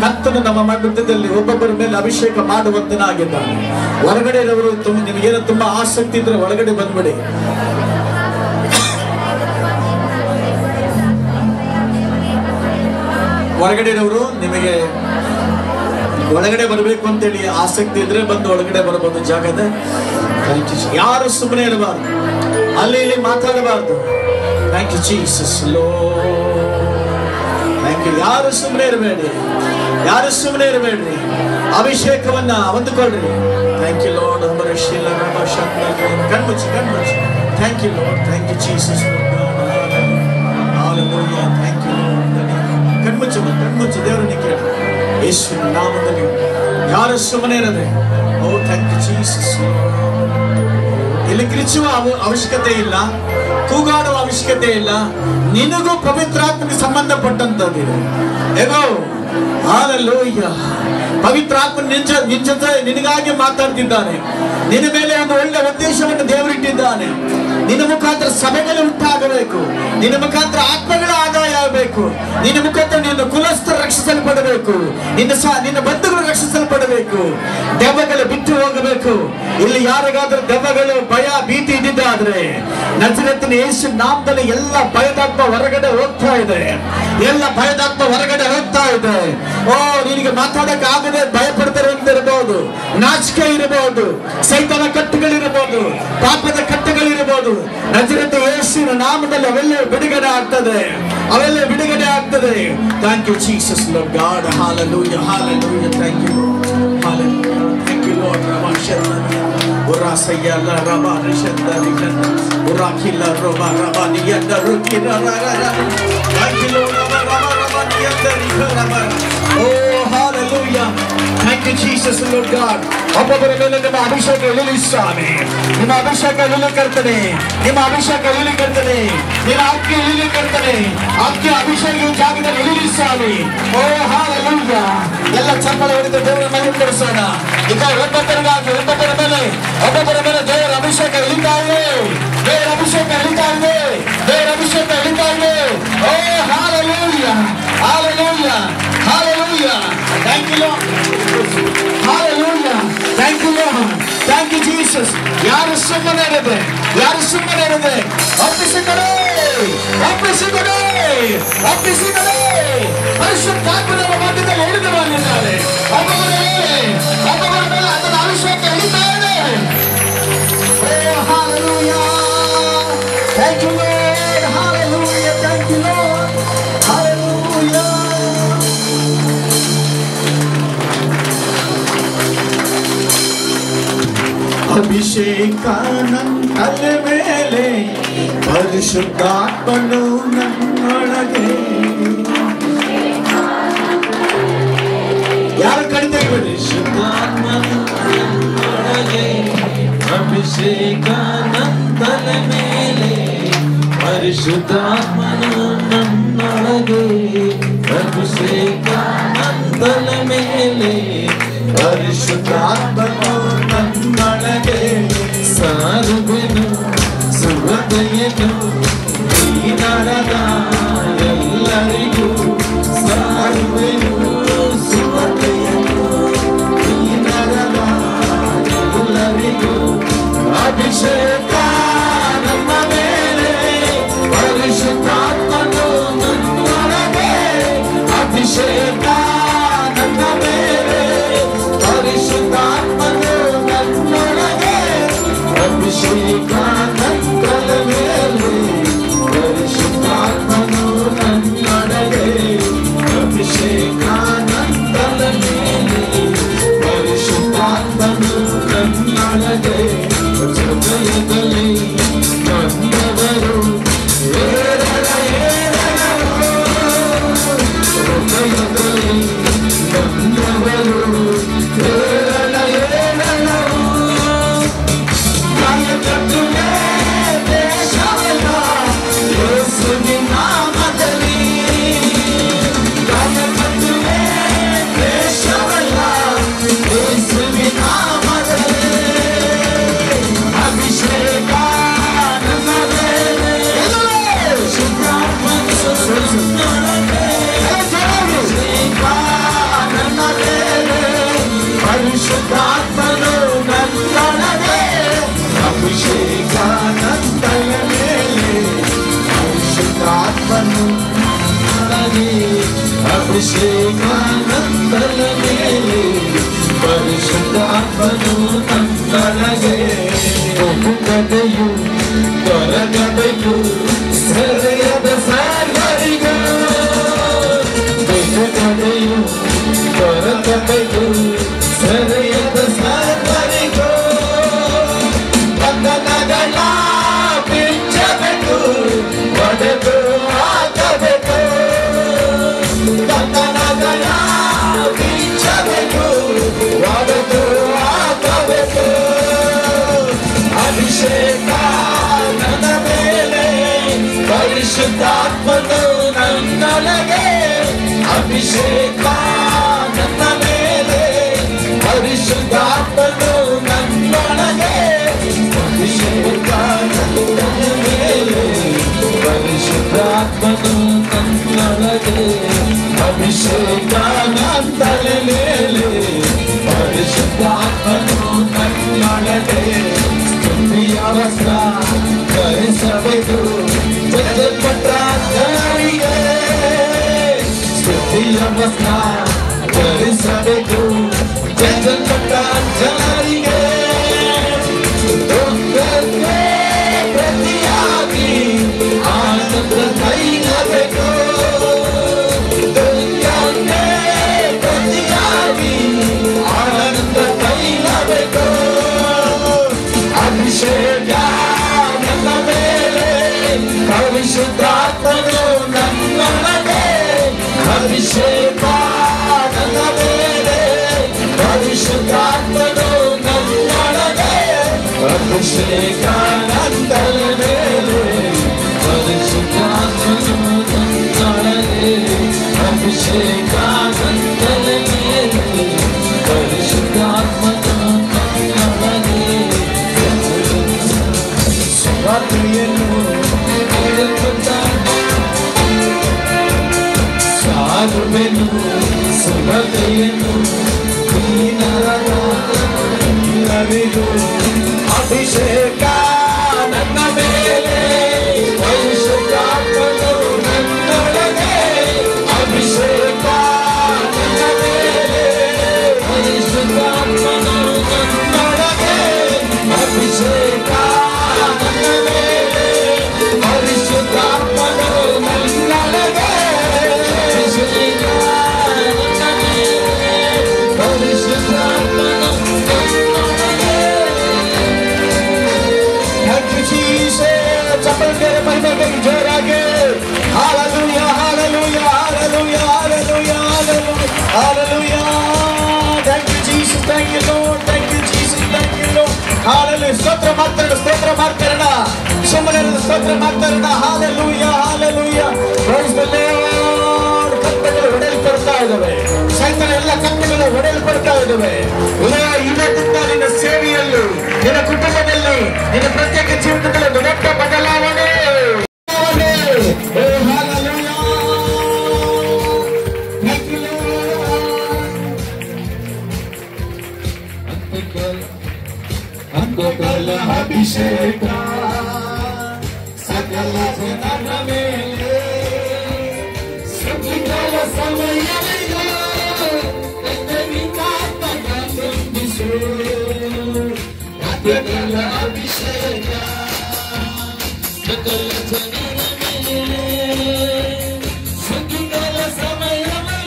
Speaker 1: ಕರ್ತನು ನಮ್ಮ ಮಧ್ಯದಲ್ಲಿ ಒಬ್ಬೊಬ್ಬರ ಮೇಲೆ ಅಭಿಷೇಕ ಮಾಡುವಂತನಾಗಿದ್ದಾನೆ. ಹೊರಗಡೆ ನಿಮಗೇನೋ ತುಂಬಾ ಆಸಕ್ತಿ ಇದ್ರೆ ಒಳಗಡೆ ಬಂದ್ಬಿಡಿ. ಹೊರಗಡೆನವರು ನಿಮಗೆ ಒಳಗಡೆ ಬರಬೇಕು ಅಂತೇಳಿ ಆಸಕ್ತಿ ಇದ್ರೆ ಬಂದು ಒಳಗಡೆ ಬರಬಹುದು. ಜಾಗದ ಯಾರು ಸುಮ್ಮನೆ ಇರಬಾರ್ದು, ಅಲ್ಲಿ ಇಲ್ಲಿ ಮಾತಾಡಬಾರ್ದು. Thank you Jesus thank you. ಯಾರು ಸುಮ್ಮನೆ ಇರಬೇಡಿ, ಯಾರು ಸುಮ್ಮನೆ ಇರಬೇಡ್ರಿ. ಅಭಿಷೇಕವನ್ನ ಹೊಂದಿಕೊಳ್ಳ್ರಿ. Thank you Lord. ಕಣ್ಮುಚ್ಚಿ ಕಣ್ಮುಚ್ಚಿ. Thank you Lord. Thank you Jesus. Thank you. ಕಣ್ಮುಚ್ಚು ಕಣ್ಮುಚ್ಚು. ದೇವರನ್ನ ಕೇಳಿ ಯೇಸುವಿನ ನಾಮದಲ್ಲಿ. ಯಾರು ಸುಮ್ಮನೆ ಇರದೆ. Oh thank you Jesus. ಇಲ್ಲಿ ಕಿರಿಚುವ ಅವಶ್ಯಕತೆ ಇಲ್ಲ, ಕೂಗಾಡುವ ಅವಶ್ಯಕತೆ ಇಲ್ಲ. ನಿನಗೂ ಪವಿತ್ರಾತ್ಮಕ್ಕೆ ಸಂಬಂಧಪಟ್ಟಂತದ್ದಿದೆ. ಹೇಗೋ ಹಾಲೆಲೂಯಾ. ಪವಿತ್ರಾತ್ಮ ನಿನಗಾಗಿ ಮಾತಾಡ್ತಿದ್ದಾನೆ. ನಿನ್ನ ಮೇಲೆ ಒಂದು ಒಳ್ಳೆ ಉದ್ದೇಶವನ್ನು ದೇವರಿಟ್ಟಿದ್ದಾನೆ. ನಿನ್ನ ಮುಖಾಂತರ ಸಭೆಗಳು ಉಂಟಾಗಬೇಕು, ನಿನ್ನ ಮುಖಾಂತರ ಆತ್ಮಗಳ ಆದಾಯ ಆಗಬೇಕು, ನಿನ್ನ ಮುಖಾಂತರ ನಿನ್ನ ಕುಲಸ್ಥರು ರಕ್ಷಿಸಲ್ಪಡಬೇಕು, ನಿನ್ನ ಬಂಧುಗಳು ರಕ್ಷಿಸಲ್ಪಡಬೇಕು, ದೆವ್ವಗಳು ಬಿಟ್ಟು ಹೋಗಬೇಕು. ಇಲ್ಲಿ ಯಾರಿಗಾದ್ರೂ ದೆವ್ವಗಳು ಭಯ ಭೀತಿ ಇದ್ದಿದ್ದಾದ್ರೆ ನಜರೇತಿನ ಯೇಸು ನಾಮದಲ್ಲಿ ಎಲ್ಲ ಭಯದಾತ್ಮ ಹೊರಗಡೆ ಹೋಗ್ತಾ ಇದೆ. ಎಲ್ಲ ಭಯದಾತ್ಮ ಹೊರಗಡೆ ಹೋಗ್ತಾ ಇದೆ. ಓ ನಿನಗೆ ಮಾತಾಡಕ್ಕೆ ಆಗದೆ ಭಯ ಪಡ್ತಾರೆ ಅಂತ ಇರಬಹುದು, ನಾಚಿಕೆ ಇರಬಹುದು, ಸೈತಾನ ಕಟ್ಟುಗಳಿರಬಹುದು, ಪಾಪದ ಕಟ್ಟುಗಳಿರಬಹುದು. ನಜರೇತಿನ ಯೇಸುವಿನ ನಾಮದಲ್ಲಿ ಅವೆಲ್ಲ ಬಿಡುಗಡೆ ಆಗ್ತದೆ, ಅವೆಲ್ಲ ಬಿಡುಗಡೆ ಆಗ್ತದೆ. Thank you Jesus Lord God. Hallelujah hallelujah. Thank you hallelujah. Thank you Lord. Urasaya la raba rishanda rikanda urakila roba raba niyanda rukira rara. Thank you Lord. Raba niyanda rikara. Oh hallelujah. Thank you Jesus Lord God. ಒಬ್ಬೊಬ್ಬರ ಮೇಲೆ ನಿಮ್ಮ ಅಭಿಷೇಕ ಇಳಿಲಿ ಸ್ವಾಮಿ. ನಿಮ್ಮ ಅಭಿಷೇಕ ಇಳಿಲಿ ಕರ್ತನೆ, ನಿಮ್ಮ ಅಭಿಷೇಕ ಇಳಿಲಿ ಕರ್ತನೆ, ನಿಮ್ಮ ಅಕ್ಕಿ ಇಳಿಲಿ ಕರ್ತನೆ. ಅಕ್ಕಿ ಅಭಿಷೇಕ ಜಾಗದಲ್ಲಿ ಇಳಿಲಿ ಸ್ವಾಮಿ. ಓ ಹಲ್ಲೆಲೂಯಾ. ಎಲ್ಲ ಚಪ್ಪಲಿ ಹೊಡೆದು ದೇವರ ಮಹಿಮೆ ಪಡಿಸೋಣ. ಈಗ ಒಬ್ಬೊಬ್ಬರ ಮೇಲೆ ದೇವರ ಅಭಿಷೇಕ ಇಳಿತಾ ಇದೆ, ದೇವರ ಅಭಿಷೇಕ ಇಳಿತಾ ಇದೆ, ದೇವರ ಅಭಿಷೇಕ ಇಳಿತಾ ಇದೆ. Oh hallelujah hallelujah hallelujah. Thank you Lord. Hallelujah. Thank you Lord. Thank you Jesus. ಯಾರು ಸುಮ್ಮನೆ ಇರದೆ, ಯಾರು ಸುಮ್ಮನೆ ಇರದೆ. ಒಪ್ಪಿಸಿಕೊಡೆ ಒಪ್ಪಿಸಿಕೊಡೆ ಒಪ್ಪಿಸಿಕೊಡೆ. ಪರಿಶುದ್ಧಾತ್ಮನ ಮಧ್ಯದಲ್ಲಿ ಇಳಿದು ಬಂದಿದ್ದಾರೆ. ಒಬ್ಬೊಬ್ಬರ ಮೇಲೆ ಅದರ ಅಭಿಷೇಕ ಇಳಿತಾ ಇದೆ. Hallelujah. Thank you Lord. Hallelujah. Thank you Lord. Hallelujah. ಅಭಿಷೇಕ ನನ್ನ ತಲೆ ಮೇಲೆ, ಪರಿಶುದ್ಧಾತ್ಮನು ನನ್ನೊಳಗೆ. ಯಾರು ಕಡಿತಾಯಿಬೇಡಿ.
Speaker 4: ಪರಿಶುದ್ಧಾತ್ಮನು ನನ್ನೊಳಗೆ, ಅಭಿಷೇಕ ನನ್ನ ತಲೆ ಮೇಲೆ, ಪರಿಶುದ್ಧಾತ್ಮನು ನನ್ನೊಳಗೆ, ಅಭಿಷೇಕ ನನ್ನ ತಲೆ ಮೇಲೆ,
Speaker 1: ಪರಿಶುದ್ಧಾತ್ಮನು ನನ್ನೊಳಗೆ.
Speaker 4: ಸಾರುವೆನು ಸುವದೆಯನ್ನು ಈ ನರದ ಎಲ್ಲರಿಗೂ, ಸಾರುವೆನು ಸುವದೆಯನ್ನು ಈ ನರದ ಎಲ್ಲರಿಗೂ. ಅಭಿಷೇಕ ನಮ್ಮ ಮೇಲೆ, ಪರಿಶುದ್ಧಾತ್ಮನು ನನ್ನೊಳಗೆ, ಅಭಿಷೇಕ ನನ್ನ ಮೇಲೆ, ಪರಿಶುದ್ಧಾತ್ಮನು ನನ್ನೊಳಗೆ, ಅಭಿಷೇಕ ನನ್ನ ತಲೆ ಮೇಲೆ, ಪರಿಶುದ್ಧಾತ್ಮನು ನನ್ನೊಳಗೆ, ಅಭಿಷೇಕ ನನ್ನ ತಲೆ ಮೇಲೆ, ಪರಿಶುದ್ಧಾತ್ಮನು ನನ್ನೊಳಗೆ. ಹೃದಯದಲ್ಲಿ ನನ್ನವರು ಏರಳ ಏರಳವು, ಹೃದಯದಲ್ಲಿ ನನ್ನವರು ಏರಳ ಏರಳವು. ಕಾಯ ಕಟ್ಟು ಅಭಿಷೇಕಾನಂದನ ಮೇಲೆ ಪರಿಶುದ್ಧಾತ್ಮನು ನನ್ನೊಳಗೆ ಬಹುಗದೆಯು ತೊರಗಬೇಕು ಹೃದಯದ ಸರ್ವರಿಗೂ ಬಹುಗದೆಯು ತೊರಗಬೇಕು ಹೃದಯದ ಸರ್ವರಿಗೂ ಬಂಧನಗಳ ಬಿಚ್ಚಬೇಕು ಒಡೆದು ಹಾಕಬೇಕು ಬಂಧನಗಳ ಬಿಚ್ಚಬೇಕು ಒಡೆದು ಹಾಕಬೇಕು ಅಭಿಷೇಕ ನನ್ನ ಮೇಲೆ ಪರಿಶುದ್ಧಾತ್ಮನು ನನ್ನೊಳಗೆ ಅಭಿಷೇಕ ನನ್ನ ಮೇಲೆ ಪರಿಶುದ್ಧಾತ್ಮನು ನನ್ನೊಳಗೆ ಅಭಿಷೇಕ ನನ್ನ ಮೇಲೆ ಪರಿಶುದ್ಧಾತ್ಮನು ನನ್ನೊಳಗೆ ಅಭಿಷೇಕ ನನ್ನ ಮೇಲೆ ಪರಿಶುದ್ಧಾತ್ಮನು ನನ್ನೊಳಗೆ ಸ್ತುತಿಯ ವಸ್ತ್ರ ಧರಿಸಬೇಕು ಜಗತ್ಪಟ್ಟ ಜನರಿಗೆ ಸ್ತುತಿಯ ವಸ್ತ್ರ ಧರಿಸಬೇಕು ಜಗತ್ಪಟ್ಟ ಜನರಿಗೆ ದುಃಖಕ್ಕೆ ಪ್ರತಿಯಾಗಿ ಆನಂದ ಕೈಗಬೇಕು ದುಃಖಕ್ಕೆ ಪ್ರತಿಯಾಗಿ ಆನಂದ ಕೈಗಬೇಕು ಅಭಿಷೇಕ ನನ್ನ ಮೇಲೆ ಪರಿಶುದ್ಧಾತ್ಮನು ನನ್ನೊಳಗೆ ಅಭಿಷೇಕ ನನ್ನ ಮೇಲೆ ಪರಿಶುದ್ಧಾತ್ಮನು ನನ್ನೊಳಗೆ ಅಭಿಷೇಕ ನನ್ನ ಮೇಲೆ ಪರಿಶುದ್ಧಾತ್ಮನು ನನ್ನೊಳಗೆ ಅಭಿಷೇಕ ನನ್ನ ಮೇಲೆ ಪರಿಶುದ್ಧಾತ್ಮನು ನನ್ನೊಳಗೆ ಸ್ವಾತಿಯನ್ನು ಸಾರುವೆನು ಸುಭತೆಯನ್ನು ನೀನರವಿದು ಅಭಿಷೇಕ ನನ್ನ ಮೇಲೆ ಪರಿಶುದ್ಧಾತ್ಮನು ನನ್ನೊಳಗೆ ಅಭಿಷೇಕ ನನ್ನ ಮೇಲೆ ಪರಿಶುದ್ಧಾತ್ಮನು ನನ್ನೊಳಗೆ ಅಭಿಷೇಕ ನನ್ನ ಮೇಲೆ ಪರಿಶುದ್ಧಾತ್ಮನು ನನ್ನೊಳಗೆ ಅಭಿಷೇಕ ನನ್ನ ಮೇಲೆ ಪರಿಶುದ್ಧಾತ್ಮನು ನನ್ನೊಳಗೆ. Thank you, Jesus. ಚಪ್ಪಲಿ ಬೇರೆ ಮಹಿಮೆಗೆ ಜೋರಾಗಿ Hallelujah, hallelujah, hallelujah, hallelujah, hallelujah, hallelujah. Thank you, Jesus. Thank you, Lord. Thank you, Jesus. Thank you, Lord. Hallelujah. ಸ್ತೋತ್ರ ಮಾಡ್ತಾರಣ ಸುಮ್ಮನೆ ಸ್ತೋತ್ರ ಮಾಡ್ತಾರಣ Hallelujah, hallelujah. Praise the Lord. ಕತ್ತಲೆಗಳು ಹೊಡೆಯಲ್ಪಡ್ತಾ ಇದ್ದಾವೆ. ಸೈತಾನ ಎಲ್ಲ ಕತ್ತಲೆಗಳು ಹೊಡೆಯಲ್ಪಡ್ತಾ ಇದ್ದಾವೆ. ಇವತ್ತಿಂದ ನಿನ್ನ ಸೇವೆಯಲ್ಲಿ ನಿನ್ನ ಕುಟುಂಬದಲ್ಲಿ ನಿನ್ನ ಪ್ರತ್ಯೇಕ ಜೀವಿತದಲ್ಲಿ ದೊಡ್ಡ ಬದಲಾವಣೆ. ಅಭಿಷೇಕ ಸಕಲ ಜನರ ಮೇಲೆ ಸಕಲ ಸಮಯವಿದೆ ಸಕಲ ಅಭಿಷೇಕ ಸಕಲ ಜನರ ಮೇಲೆ ಸಕಲ ಸಮಯವಿದೆ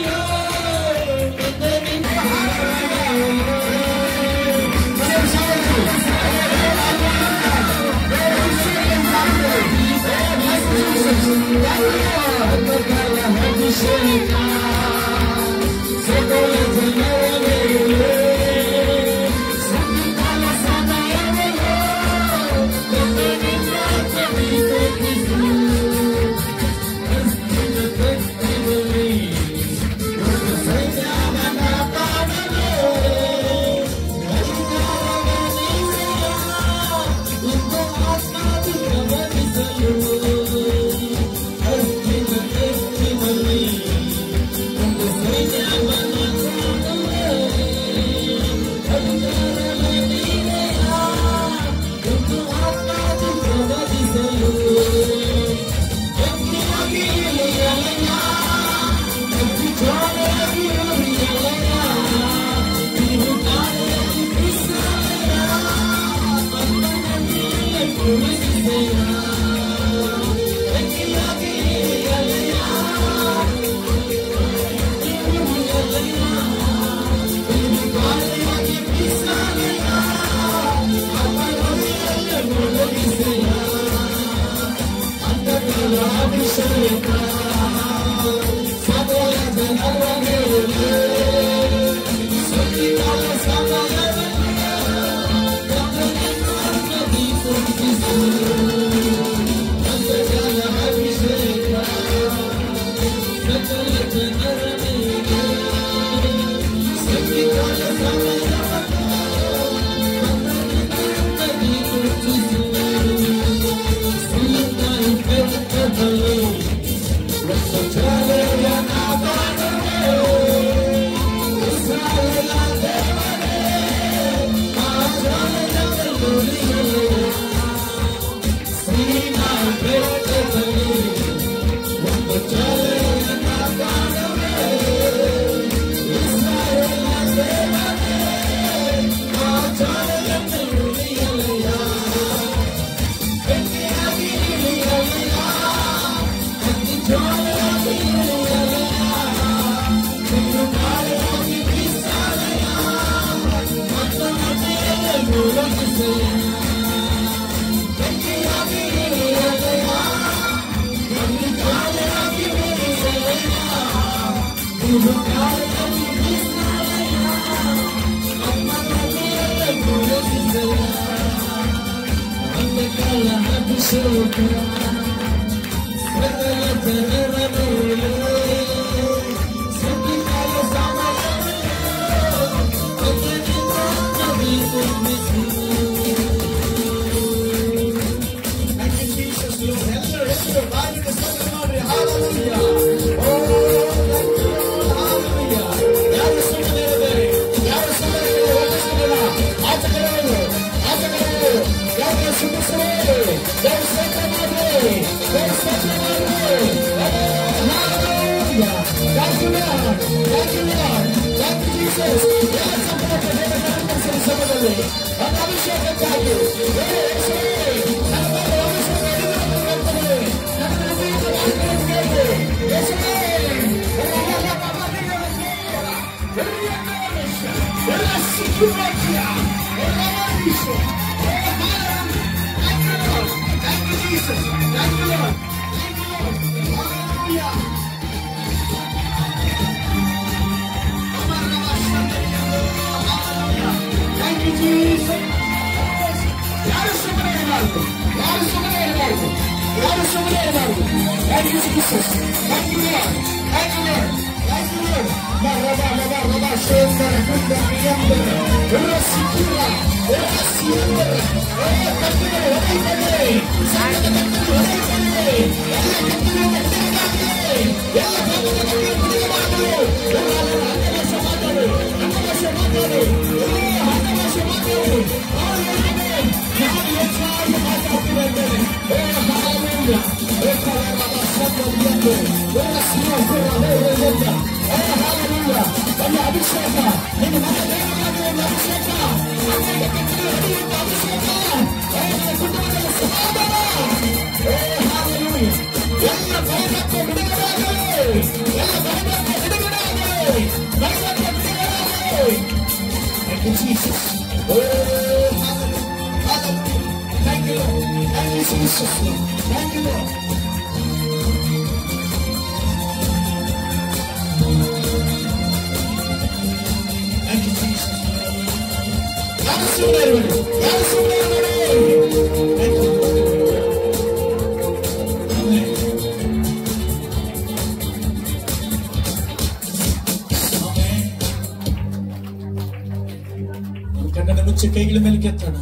Speaker 1: ಕೈಗಳ ಮೇಲೆ ಕೆತ್ತೋಣ.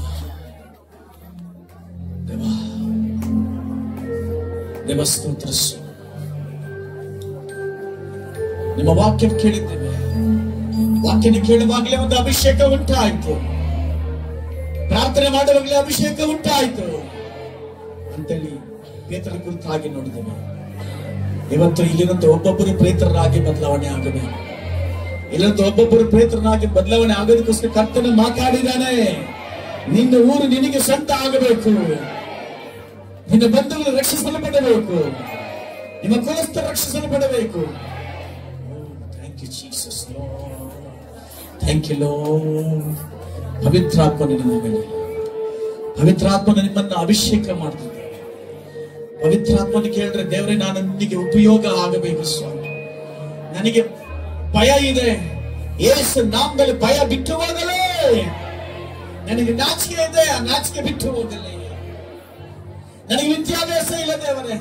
Speaker 1: ದೇವ ಸ್ತೋತ್ರಿಸು. ನಿಮ್ಮ ವಾಕ್ಯ ಕೇಳಿದ್ದೇವೆ. ವಾಕ್ಯನ ಕೇಳುವಾಗಲೇ ಒಂದು ಅಭಿಷೇಕ ಉಂಟಾಯಿತು, ಪ್ರಾರ್ಥನೆ ಮಾಡುವಾಗಲೇ ಅಭಿಷೇಕ ಉಂಟಾಯಿತು ಅಂತೇಳಿ ಪೇತ್ರನ ಕುರಿತಾಗಿ ನೋಡಿದ್ದೇವೆ. ಇವತ್ತು ಇಲ್ಲಿನಂತ ಒಬ್ಬೊಬ್ಬರು ಪ್ರೇತರಾಗಿ ಬದಲಾವಣೆ ಆಗಬೇಕು. ಇಲ್ಲಂತ ಒಬ್ಬೊಬ್ಬರು ಪ್ರೇತರನಾಗಿ ಬದಲಾವಣೆ ಆಗೋದಕ್ಕೋಸ್ಕರ ಕರ್ತನ ಮಾತಾಡಿದಾನೆ. ನಿನ್ನ ಊರು ನಿನಗೆ ಸ್ವಂತ ಆಗಬೇಕು, ನಿನ್ನ ಬಂಧುಗಳು ರಕ್ಷಿಸಲ್ಪಡಬೇಕು, ನಿಮ್ಮ ಕುಲಸ್ಥ ರಕ್ಷಿಸಲ್ಪಡಬೇಕು. Thank you Jesus Lord, thank you Lord. ಪವಿತ್ರಾತ್ಮನ ನಿಮ್ಮ ಮೇಲೆ, ಪವಿತ್ರಾತ್ಮನ ನಿಮ್ಮನ್ನು ಅಭಿಷೇಕ ಮಾಡ್ತಿದ್ದೆ. ಪವಿತ್ರಾತ್ಮನ ಕೇಳಿದ್ರೆ, ದೇವರೇ ನಾನು ನಿನಗೆ ಉಪಯೋಗ ಆಗಬೇಕು ಸ್ವಾಮಿ, ನನಗೆ ಭಯ ಇದೆ, ಯೇಸು ನಾಮದಲ್ಲಿ ಭಯ ಬಿಟ್ಟು ಹೋಗಲೇ, ನನಗೆ ನಾಚಿಕೆ ಇದೆ, ಆ ನಾಚಿಕೆ ಬಿಟ್ಟು ಹೋಗಲೇ, ನನಗೆ ವಿದ್ಯಾಭ್ಯಾಸ ಇಲ್ಲ ದೇವರೇ,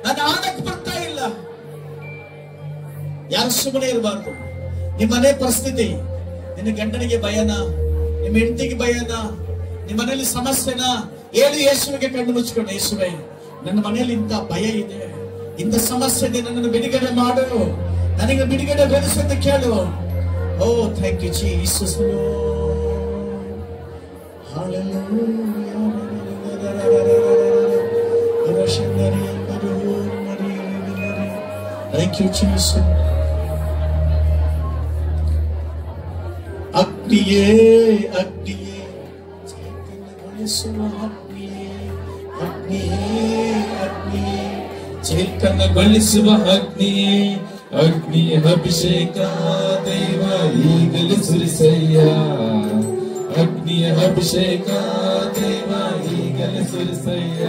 Speaker 1: ನಾನು ಆನಕ್ಕೆ ಬರ್ತಾ ಇಲ್ಲ. ಯಾರು ಸುಮ್ಮನೆ ಇರಬಾರ್ದು. ನಿಮ್ಮ ಮನೆ ಪರಿಸ್ಥಿತಿ, ನಿನ್ನ ಗಂಡನಿಗೆ ಭಯನ, ನಿಮ್ಮ ಹೆಂಡತಿಗೆ ಭಯನ, ನಿಮ್ಮ ಮನೆಯಲ್ಲಿ ಸಮಸ್ಯೆನ ಹೇಳಿ ಯೇಸುವಿಗೆ ಕಣ್ಣು ಮುಚ್ಕೊಂಡು, ಯೇಸುವೆ ನನ್ನ ಮನೆಯಲ್ಲಿ ಇಂಥ ಭಯ ಇದೆ, ಇಂಥ ಸಮಸ್ಯೆ ಇದೆ, ನನ್ನನ್ನು ಬಿಡುಗಡೆ ಮಾಡು, ನನಗೆ ಬಿಡುಗಡೆ ಬೆಳೆಸು ಅಂತ ಕೇಳು. Oh thank you Jesus thank you Jesus. ಅಗ್ನಿಯೇ ಅಗ್ನಿಯೇ ಚೈತನ್ಯಗೊಳಿಸುವ ಅಗ್ನಿಯೇ, ಅಗ್ನಿಯೇ ಅಗ್ನಿಯೇ ಚೈತನ್ಯಗೊಳಿಸುವ ಅಗ್ನಿಯೇ, ಅಗ್ನಿ ಅಭಿಷೇಕ ದೈವ ಈಗಲೇ ಸುರಿಸಯ್ಯ, ಅಗ್ನಿಯ ಅಭಿಷೇಕ ದೈವ ಈಗಲೇ ಸುರಿಸಯ್ಯ.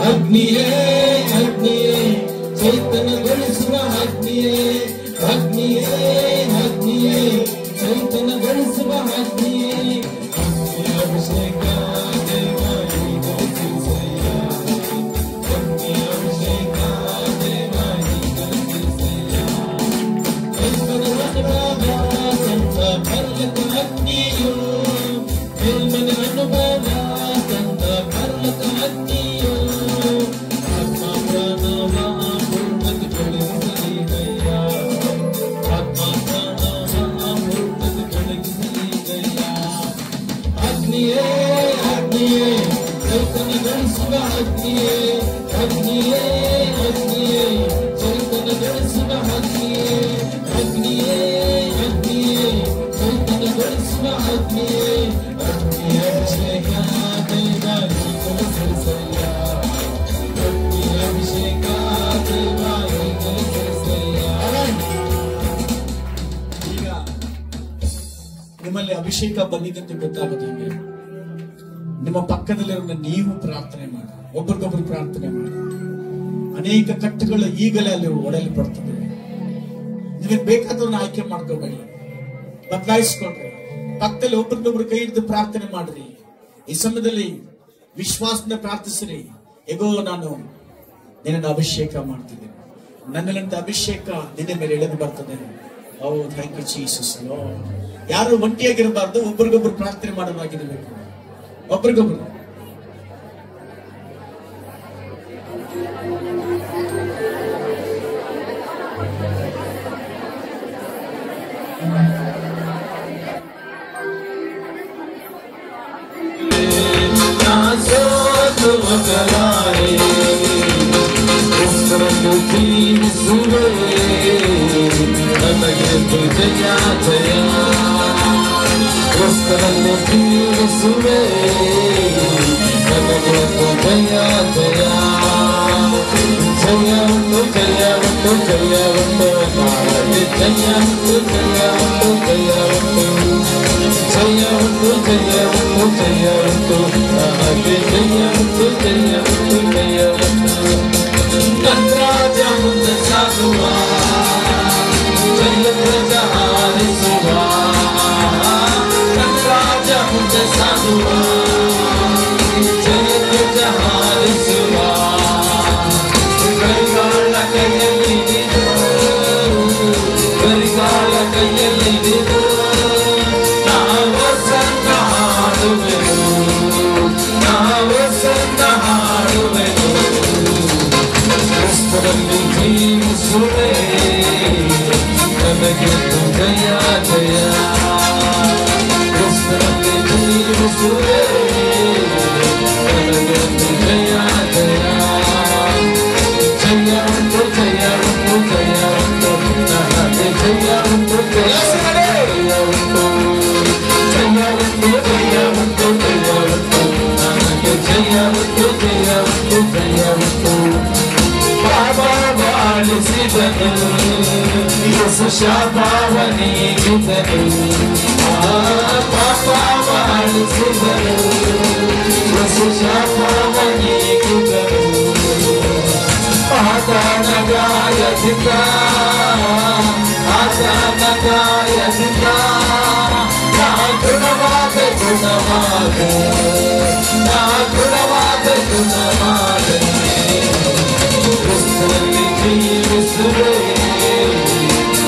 Speaker 1: ಅಗ್ನಿಯೇ ಅಗ್ನಿಯೇ ಚೈತನ್ಯಗೊಳಿಸುವ ಅಗ್ನಿಯೇ, ಅಗ್ನಿಯೇ ಅಗ್ನಿಯೇ ಚೈತನ್ಯಗೊಳಿಸುವ ಅಗ್ನಿಯೇ, ಅಗ್ನಿಯ ಅಭಿಷೇಕ ದೈವ ಈಗಲೇ ಸುರಿಸಯ್ಯ, ಅಗ್ನಿಯ ಅಭಿಷೇಕ ದೈವ ಈಗಲೇ ಸುರಿಸಯ್ಯ. ಪರ್ಲಕ ಅಗ್ನಿಯು ಮೇಲ್ಮನ ಅನುಭವ ತಂದ ಪರ್ಲಕ ಅಗ್ನಿಯು, ಆತ್ಮ ಪ್ರಾಣವ ಪೂರ್ಣಗೊಳಿಸಲಿದಯ್ಯ, ಆತ್ಮ ಪ್ರಾಣವ ಪೂರ್ಣಗೊಳಿಸಲಿದಯ್ಯ. ಅಗ್ನಿಯೇ ಅಗ್ನಿಯೇ ಚೈತನ್ಯಗೊಳಿಸುವ ಅಗ್ನಿಯೇ, ಅಗ್ನಿಯೇ ಅಗ್ನಿಯೇ ಚೈತನ್ಯಗೊಳಿಸುವ ಅಗ್ನಿಯೇ, ಅಗ್ನಿಯೇ ಅಗ್ನಿಯೇ ಚೈತನ್ಯಗೊಳಿಸುವ ಅಗ್ನಿಯೇ, ಅಗ್ನಿಯ ಅಭಿಷೇಕ ದೈವ ಈಗಲೇ ಸುರಿಸಯ್ಯ, ಅಗ್ನಿಯ ಅಭಿಷೇಕ ದೈವ ಈಗಲೇ ಸುರಿಸಯ್ಯ. ಈಗ ನಿಮ್ಮಲ್ಲಿ ಅಭಿಷೇಕ ಬಂದಿದ್ದಂತೆ ಗೊತ್ತಾಗುತ್ತೆ. ನಿಮ್ಮ ಪಕ್ಕದಲ್ಲಿರೋ ನೀವು ಪ್ರಾರ್ಥನೆ ಮಾಡಿ, ಒಬ್ಬರಿಗೊಬ್ಬರು ಪ್ರಾರ್ಥನೆ ಮಾಡಿ. ಅನೇಕ ಕಟ್ಟುಗಳು ಈಗಲೇ ಅಲ್ಲಿ ಒಡೆಯಲ್ಪಡ್ತದೆ. ನಿಮಗೆ ಬೇಕಾದವ್ರನ್ನ ಆಯ್ಕೆ ಮಾಡ್ಕೋಬೇಡಿ, ಬದಲಾಯಿಸ್ಕೊಳ್ರಿ. ಪಕ್ಕದಲ್ಲಿ ಒಬ್ಬರಿಗೊಬ್ರು ಕೈ ಹಿಡಿದು ಪ್ರಾರ್ಥನೆ ಮಾಡ್ರಿ. ಈ ಸಮಯದಲ್ಲಿ ವಿಶ್ವಾಸದಿಂದ ಪ್ರಾರ್ಥಿಸ್ರಿ. ಹೇಗೋ ನಾನು ನಿನ್ನನ್ನು ಅಭಿಷೇಕ ಮಾಡ್ತಿದ್ದೇನೆ, ನನ್ನಲ್ಲಿಂದ ಅಭಿಷೇಕ ನಿನ್ನ ಮೇಲೆ ಎಳೆದು ಬರ್ತದೆ. ಓ ಥ್ಯಾಂಕ್ ಯು ಜೀಸಸ್ ಲಾರ್ಡ್. ಯಾರು ಒಂಟಿಯಾಗಿರಬಾರ್ದು, ಒಬ್ಬರಿಗೊಬ್ರು ಪ್ರಾರ್ಥನೆ ಮಾಡೋದಾಗಿರಬೇಕು, ಒಬ್ಬರಿಗೊಬ್ರು.
Speaker 5: ಜಯವಂತು ಜಯವಂತು ಜಯವಂತು ಪಾಪ ಬಾಳಿಸಿದನು ಯೇಸು ಶಾಪವನಿಗಿದನು ಪಾಪ ಬಾಳಿಸಿದನು ಯೇಸು ಶಾಪವನಿಗಿದನು ಆತನ ಗಾಯದಿಂದ ನಾ ಗುಣವಾದ ಕ್ರಿಸ್ತನಲ್ಲಿ ಜೀವಿಸುವೆ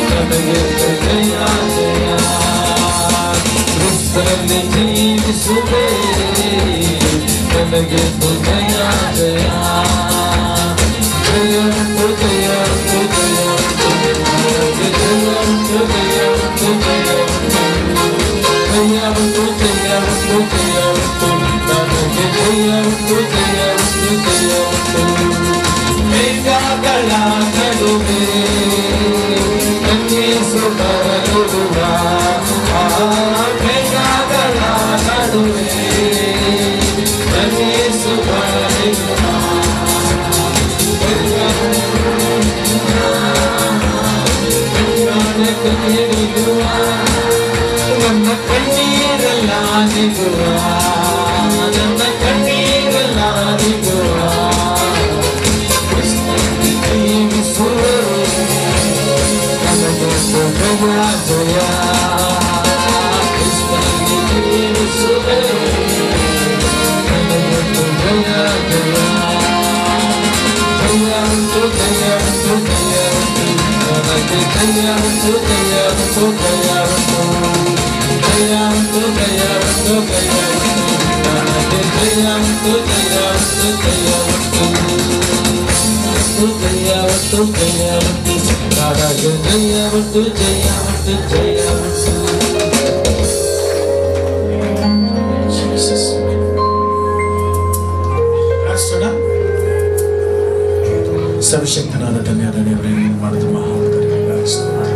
Speaker 5: ನನಗೆ ಜಯ ಜಯ ಕ್ರಿಸ್ತನಲ್ಲಿ ಜೀವಿಸುವೆ ನನಗೆ ಜಯ ಜಯ ಜಯವಂತು ಜಯವಂತು ಜಯವಂತು ಜಯವಂತು ಜಯವಂತು ಜಯವಂತು ಜಯವಂತು ಜಯವಂತು ನನಗೆ ಜಯವಂತು ಜಯವಂತು ಜಯವಂತು ಮೇಘಗಳ ನಡುವೆ ಯೇಸು ಬರಲಿರುವ ಮೇಘಗಳ ನಡುವೆ ಯೇಸು ಬರಲಿರುವ ನನ್ನ ಕಣ್ಣೀರೆಲ್ಲ ನಿಗುವ ನನ್ನ ಕಣ್ಣೀರೆಲ್ಲ ನಿಗುವ ಕೃಷ್ಣನಿಗೆ ಜೀವಿಸುವೆ ನನಗೆ ಜಯ ಜಯ ಕೃಷ್ಣನಿಗೆ ಜೀವಿಸುವೆ ನನಗೆ ಜಯ ಜಯ ಜಯವಂತು ಜಯವಂತು ಜಯವಂತು ನನಗೆ ಜಯವಂತು ಜಯವಂತು ಜಯವಂತು ಜಯವಂತು ಜಯವಂತು ಜಯವಂತು ನನಗೆ ಜಯವಂತು ಜಯವಂತು ಜಯವಂತು ಜಯವಂತು ಜಯವಂತು ನನಗೆ ಜಯವಂತು ಜಯವಂತು ಜಯವಂತು
Speaker 1: ಸರ್ವಶಕ್ತನಾದ ತಂದೆಯಾದ ದೇವರೇ ನೀನು ಮಾಡಿದ ಮಹಾಕಾರ್ಯಗಳಿಗಾಗಿ ಸ್ತೋತ್ರ.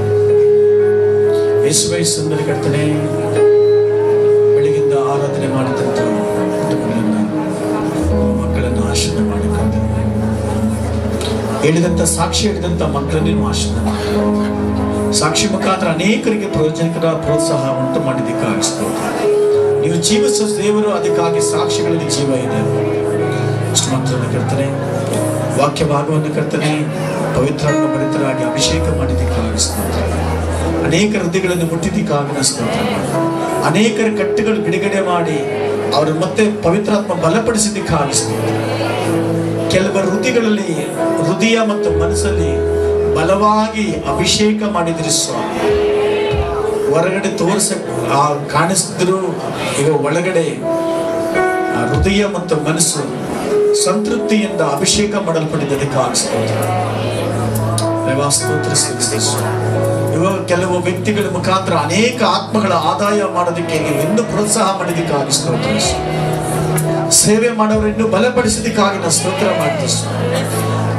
Speaker 1: ಯೇಸುವೇ ಸುಂದರ ಕರ್ತನೇ, ಬೆಳಗಿಂದ ಆರಾಧನೆ ಮಾಡಿದಂಥ ಕುಟುಂಬಗಳನ್ನು ಮಕ್ಕಳನ್ನು ಆಶೀರ್ವಾದ ಮಾಡಿಕೊಂಡು ಹೇಳಿದಂಥ ಸಾಕ್ಷಿ ಹೇಳಿದಂಥ ಮಕ್ಕಳನ್ನೇನು ಆಶೀರ್ವಾದ ಮಾಡಿ ಸಾಕ್ಷಿ ಮುಖಾಂತರ ಅನೇಕರಿಗೆ ಪ್ರಯೋಜನಕರ ಪ್ರೋತ್ಸಾಹ ಉಂಟು ಮಾಡಿದ್ದಕ್ಕಾಗಿ ಸ್ತೋತ್ರ. ನೀವು ಜೀವಿಸುವ ದೇವರು, ಅದಕ್ಕಾಗಿ ಸಾಕ್ಷಿಗಳಲ್ಲಿ ಜೀವ ಇದೆ. ಇಷ್ಟು ಮಕ್ಕಳನ್ನು ಕರ್ತನೆ, ವಾಕ್ಯ ಭಾಗವನ್ನು ಕರ್ತನೆ ಪವಿತ್ರಾತ್ಮ ಭರಿತರಾಗಿ ಅಭಿಷೇಕ ಮಾಡಿದ್ದಕ್ಕಾಗಿ ಸ್ತೋತ್ರ. ಅನೇಕ ಹೃದಯಗಳನ್ನು ಮುಟ್ಟಿದ್ದಕ್ಕಾಗಿ ಸ್ತೋತ್ರ. ಅನೇಕರ ಕಟ್ಟುಗಳು ಬಿಡುಗಡೆ ಮಾಡಿ ಅವರು ಮತ್ತೆ ಪವಿತ್ರಾತ್ಮ ಬಲಪಡಿಸಿದ್ದಕ್ಕಾಗಿ ಸ್ತೋತ್ರ. ಕೆಲವರ ಹೃದಯ ಮತ್ತು ಮನಸ್ಸಲ್ಲಿ ಬಲವಾಗಿ ಅಭಿಷೇಕ ಮಾಡಿದ್ರಿ ಸ್ವಾಮಿ. ಹೊರಗಡೆ ಕಾಣಿಸಿದ್ರು, ಈಗ ಒಳಗಡೆ ಹೃದಯ ಮತ್ತು ಮನಸ್ಸು ಸಂತೃಪ್ತಿಯಿಂದ ಅಭಿಷೇಕ ಮಾಡಲ್ಪಟ್ಟಿದ್ದಕ್ಕಾಗಿ ಸ್ತೋತ್ರ. ಇವಾಗ ಕೆಲವು ವ್ಯಕ್ತಿಗಳ ಮುಖಾಂತರ ಅನೇಕ ಆತ್ಮಗಳ ಆದಾಯ ಮಾಡೋದಕ್ಕೆ ನೀವು ಇನ್ನೂ ಪ್ರೋತ್ಸಾಹ ಮಾಡಿದ್ದಕ್ಕಾಗಿ ಸ್ತೋತ್ರ. ಸೇವೆ ಮಾಡೋರು ಇನ್ನೂ ಬಲಪಡಿಸಿದ್ದಕ್ಕಾಗಿ ನಾವು ಸ್ತೋತ್ರ ಮಾಡ್ತೀವಿ.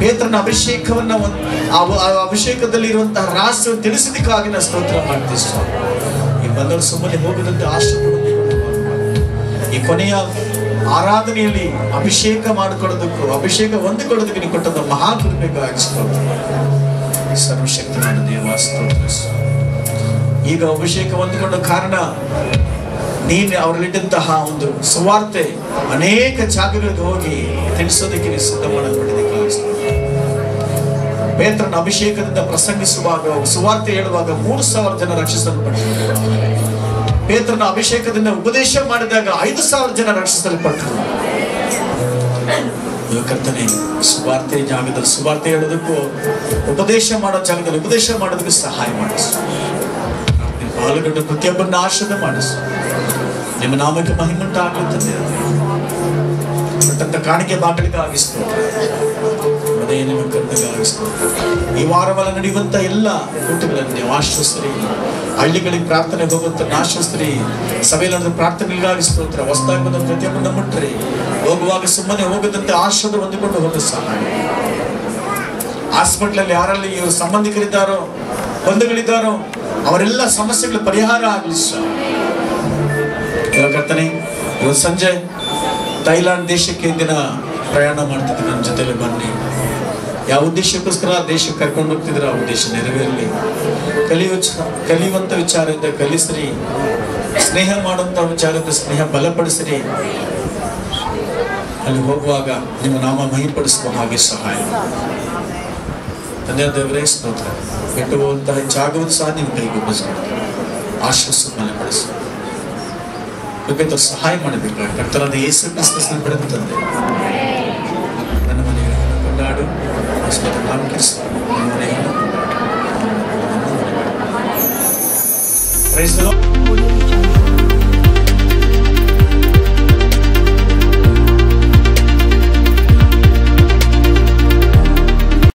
Speaker 1: ಪೇತ್ರನ ಅಭಿಷೇಕವನ್ನ ಅಭಿಷೇಕದಲ್ಲಿ ಇರುವಂತಹ ರಹಸ್ಯವನ್ನು ತಿಳಿಸಿದ್ದಕ್ಕಾಗಿ ನಾವು ಸ್ತೋತ್ರ ಮಾಡ್ತೀವಿ. ಈ ಬಂದವರು ಸುಮ್ಮನೆ ಹೋಗದಂತೆ ಆಶೀರ್ವಾದ ಈ ಕೊನೆಯ ಆರಾಧನೆಯಲ್ಲಿ ಅಭಿಷೇಕ ಮಾಡಿಕೊಳ್ಳೋದಕ್ಕೂ ಅಭಿಷೇಕ ಹೊಂದಿಕೊಳ್ಳೋದಕ್ಕೆ ನೀವು ಕೊಟ್ಟಂತ ಮಹಾಕೃಪೆಗಾಗಿ ಸ್ತೋತ್ರ. ಸರ್ವಶಕ್ತನಾದ ದೇವ ಸ್ತೋತ್ರ. ಈಗ ಅಭಿಷೇಕ ಹೊಂದಿಕೊಂಡ ಕಾರಣ ನೀನು ಅವರಲ್ಲಿದ್ದಂತಹ ಒಂದು ಸುವಾರ್ತೆ ಅನೇಕ ಜಾಗಗಳಿಗೆ ಹೋಗಿ ತಿಳಿಸೋದಕ್ಕೆ ನೀವು ಸಿದ್ಧ ಮಾಡಲ್ಪಟ್ಟಿದ್ದಕ್ಕಾಗಿ ಸ್ತೋತ್ರ. ಪೇತ್ರನ ಅಭಿಷೇಕದಿಂದ ಪ್ರಸಂಗಿಸುವಾಗ ಸುವಾರ್ತೆ ಹೇಳುವಾಗ 3,000 ಜನ ರಕ್ಷಿಸಲ್ಪಟ್ಟರು. ಪೇತ್ರನ ಅಭಿಷೇಕದಿಂದ ಉಪದೇಶ ಮಾಡಿದಾಗ 5,000 ಜನ ರಕ್ಷಿಸಲ್ಪಟ್ಟರು. ಕರ್ತನೆ, ಸುವಾರ್ತೆ ಜಾಗದಲ್ಲಿ ಸುವಾರ್ತೆ ಹೇಳೋದಕ್ಕೂ ಉಪದೇಶ ಮಾಡೋ ಜಾಗದಲ್ಲಿ ಉಪದೇಶ ಮಾಡೋದಕ್ಕೆ ಸಹಾಯ ಮಾಡಿಸು. ಪಾಲ್ಗೊಂಡು ಪ್ರತಿಯೊಬ್ಬರನ್ನ ಆಶೀರ್ವಾದ ಮಾಡಿಸು. ನಿಮ್ಮ ನಾಮಕ್ಕೆ ಮಹಿಮುಂಟಾಗುತ್ತದೆ. ಕೊಟ್ಟಂತ ಕಾಣಿಕೆ ಬಾಗಿಲಿಗಾಗಿ ಸ್ತೋತ್ರ. ಅದೇ ನಿಮ್ಮ ಕರ್ತಗಾಗಿ ಸ್ತೋತ್ರ. ಈ ವಾರವಲ್ಲ ನಡೆಯುವಂತ ಎಲ್ಲ ಕೂಟಗಳನ್ನು ನೀವು ಆಶ್ವಸ್ತ್ರಿ. ಹಳ್ಳಿಗಳಿಗೆ ಪ್ರಾರ್ಥನೆಗೆ ಹೋಗುವಂತ ಆಶ್ವಸ್ತ್ರಿ. ಸಭೆಯಲ್ಲಿ ಪ್ರಾರ್ಥನೆಗಾಗಿ ಸ್ತೋತ್ರ. ಹೊಸದಾಗಿ ಬಂದ ಪ್ರತಿಯೊಬ್ಬರನ್ನ ಮುಟ್ಟ್ರಿ. ಹೋಗುವಾಗ ಸುಮ್ಮನೆ ಹೋಗದಂತೆ ಆಶೀರ್ವಾದ ಹೊಂದಿಕೊಂಡು ಹೋಗೋ ಸಹಾಯ. ಹಾಸ್ಪಿಟ್ಲಲ್ಲಿ ಯಾರಲ್ಲಿ ಇವರು ಸಂಬಂಧಿಕರಿದ್ದಾರೋ ಬಂಧುಗಳಿದ್ದಾರೋ ಅವರೆಲ್ಲ ಸಮಸ್ಯೆಗಳ ಪರಿಹಾರ ಆಗಲಿ. ಕರ್ತನೆ, ಇವತ್ತು ಸಂಜೆ ಥೈಲ್ಯಾಂಡ್ ದೇಶಕ್ಕೆ ದಿನ ಪ್ರಯಾಣ ಮಾಡ್ತಿದ್ರು. ನನ್ನ ಜೊತೆಲಿ ಬನ್ನಿ. ಯಾವ ಉದ್ದೇಶಕ್ಕೋಸ್ಕರ ಆ ದೇಶಕ್ಕೆ ಕರ್ಕೊಂಡು ಹೋಗ್ತಿದ್ರು ಆ ಉದ್ದೇಶ ನೆರವೇರಲಿ. ಕಲಿಯುವಂಥ ವಿಚಾರದಿಂದ ಕಲಿಸ್ರಿ, ಸ್ನೇಹ ಮಾಡುವಂಥ ವಿಚಾರದಿಂದ ಸ್ನೇಹ ಬಲಪಡಿಸ್ರಿ. ಅಲ್ಲಿ ಹೋಗುವಾಗ ನಿಮ್ಮ ನಾಮ ಮಹಿಪಡಿಸುವ ಹಾಗೆ ಸಹಾಯ. ತಂದೆ ದೇವರೇ ಸ್ತೋತ್ರ. ಬಿಟ್ಟು ಹೋಗುವಂತಹ ಜಾಗವನ್ನು ಸಹ ನೀವು ಕೈಗೊಪ್ಪಿಸ್ಕೊಡ್ತೀವಿ. ಆಶ್ವಾಸ ಬಲಪಡಿಸಿ ಕೃಪೆಯಿಂದ ಸಹಾಯ ಮಾಡಬೇಕು. ಕರ್ತನಾದ ಯೇಸು ಕ್ರಿಸ್ತನ ಬಿಡದು ತಂದೆ ನನ್ನ ಮನೆಯನ್ನು ಕೊಂಡಾಡು ನಾನು ಕೆಲಸ ಮನೆಯನ್ನು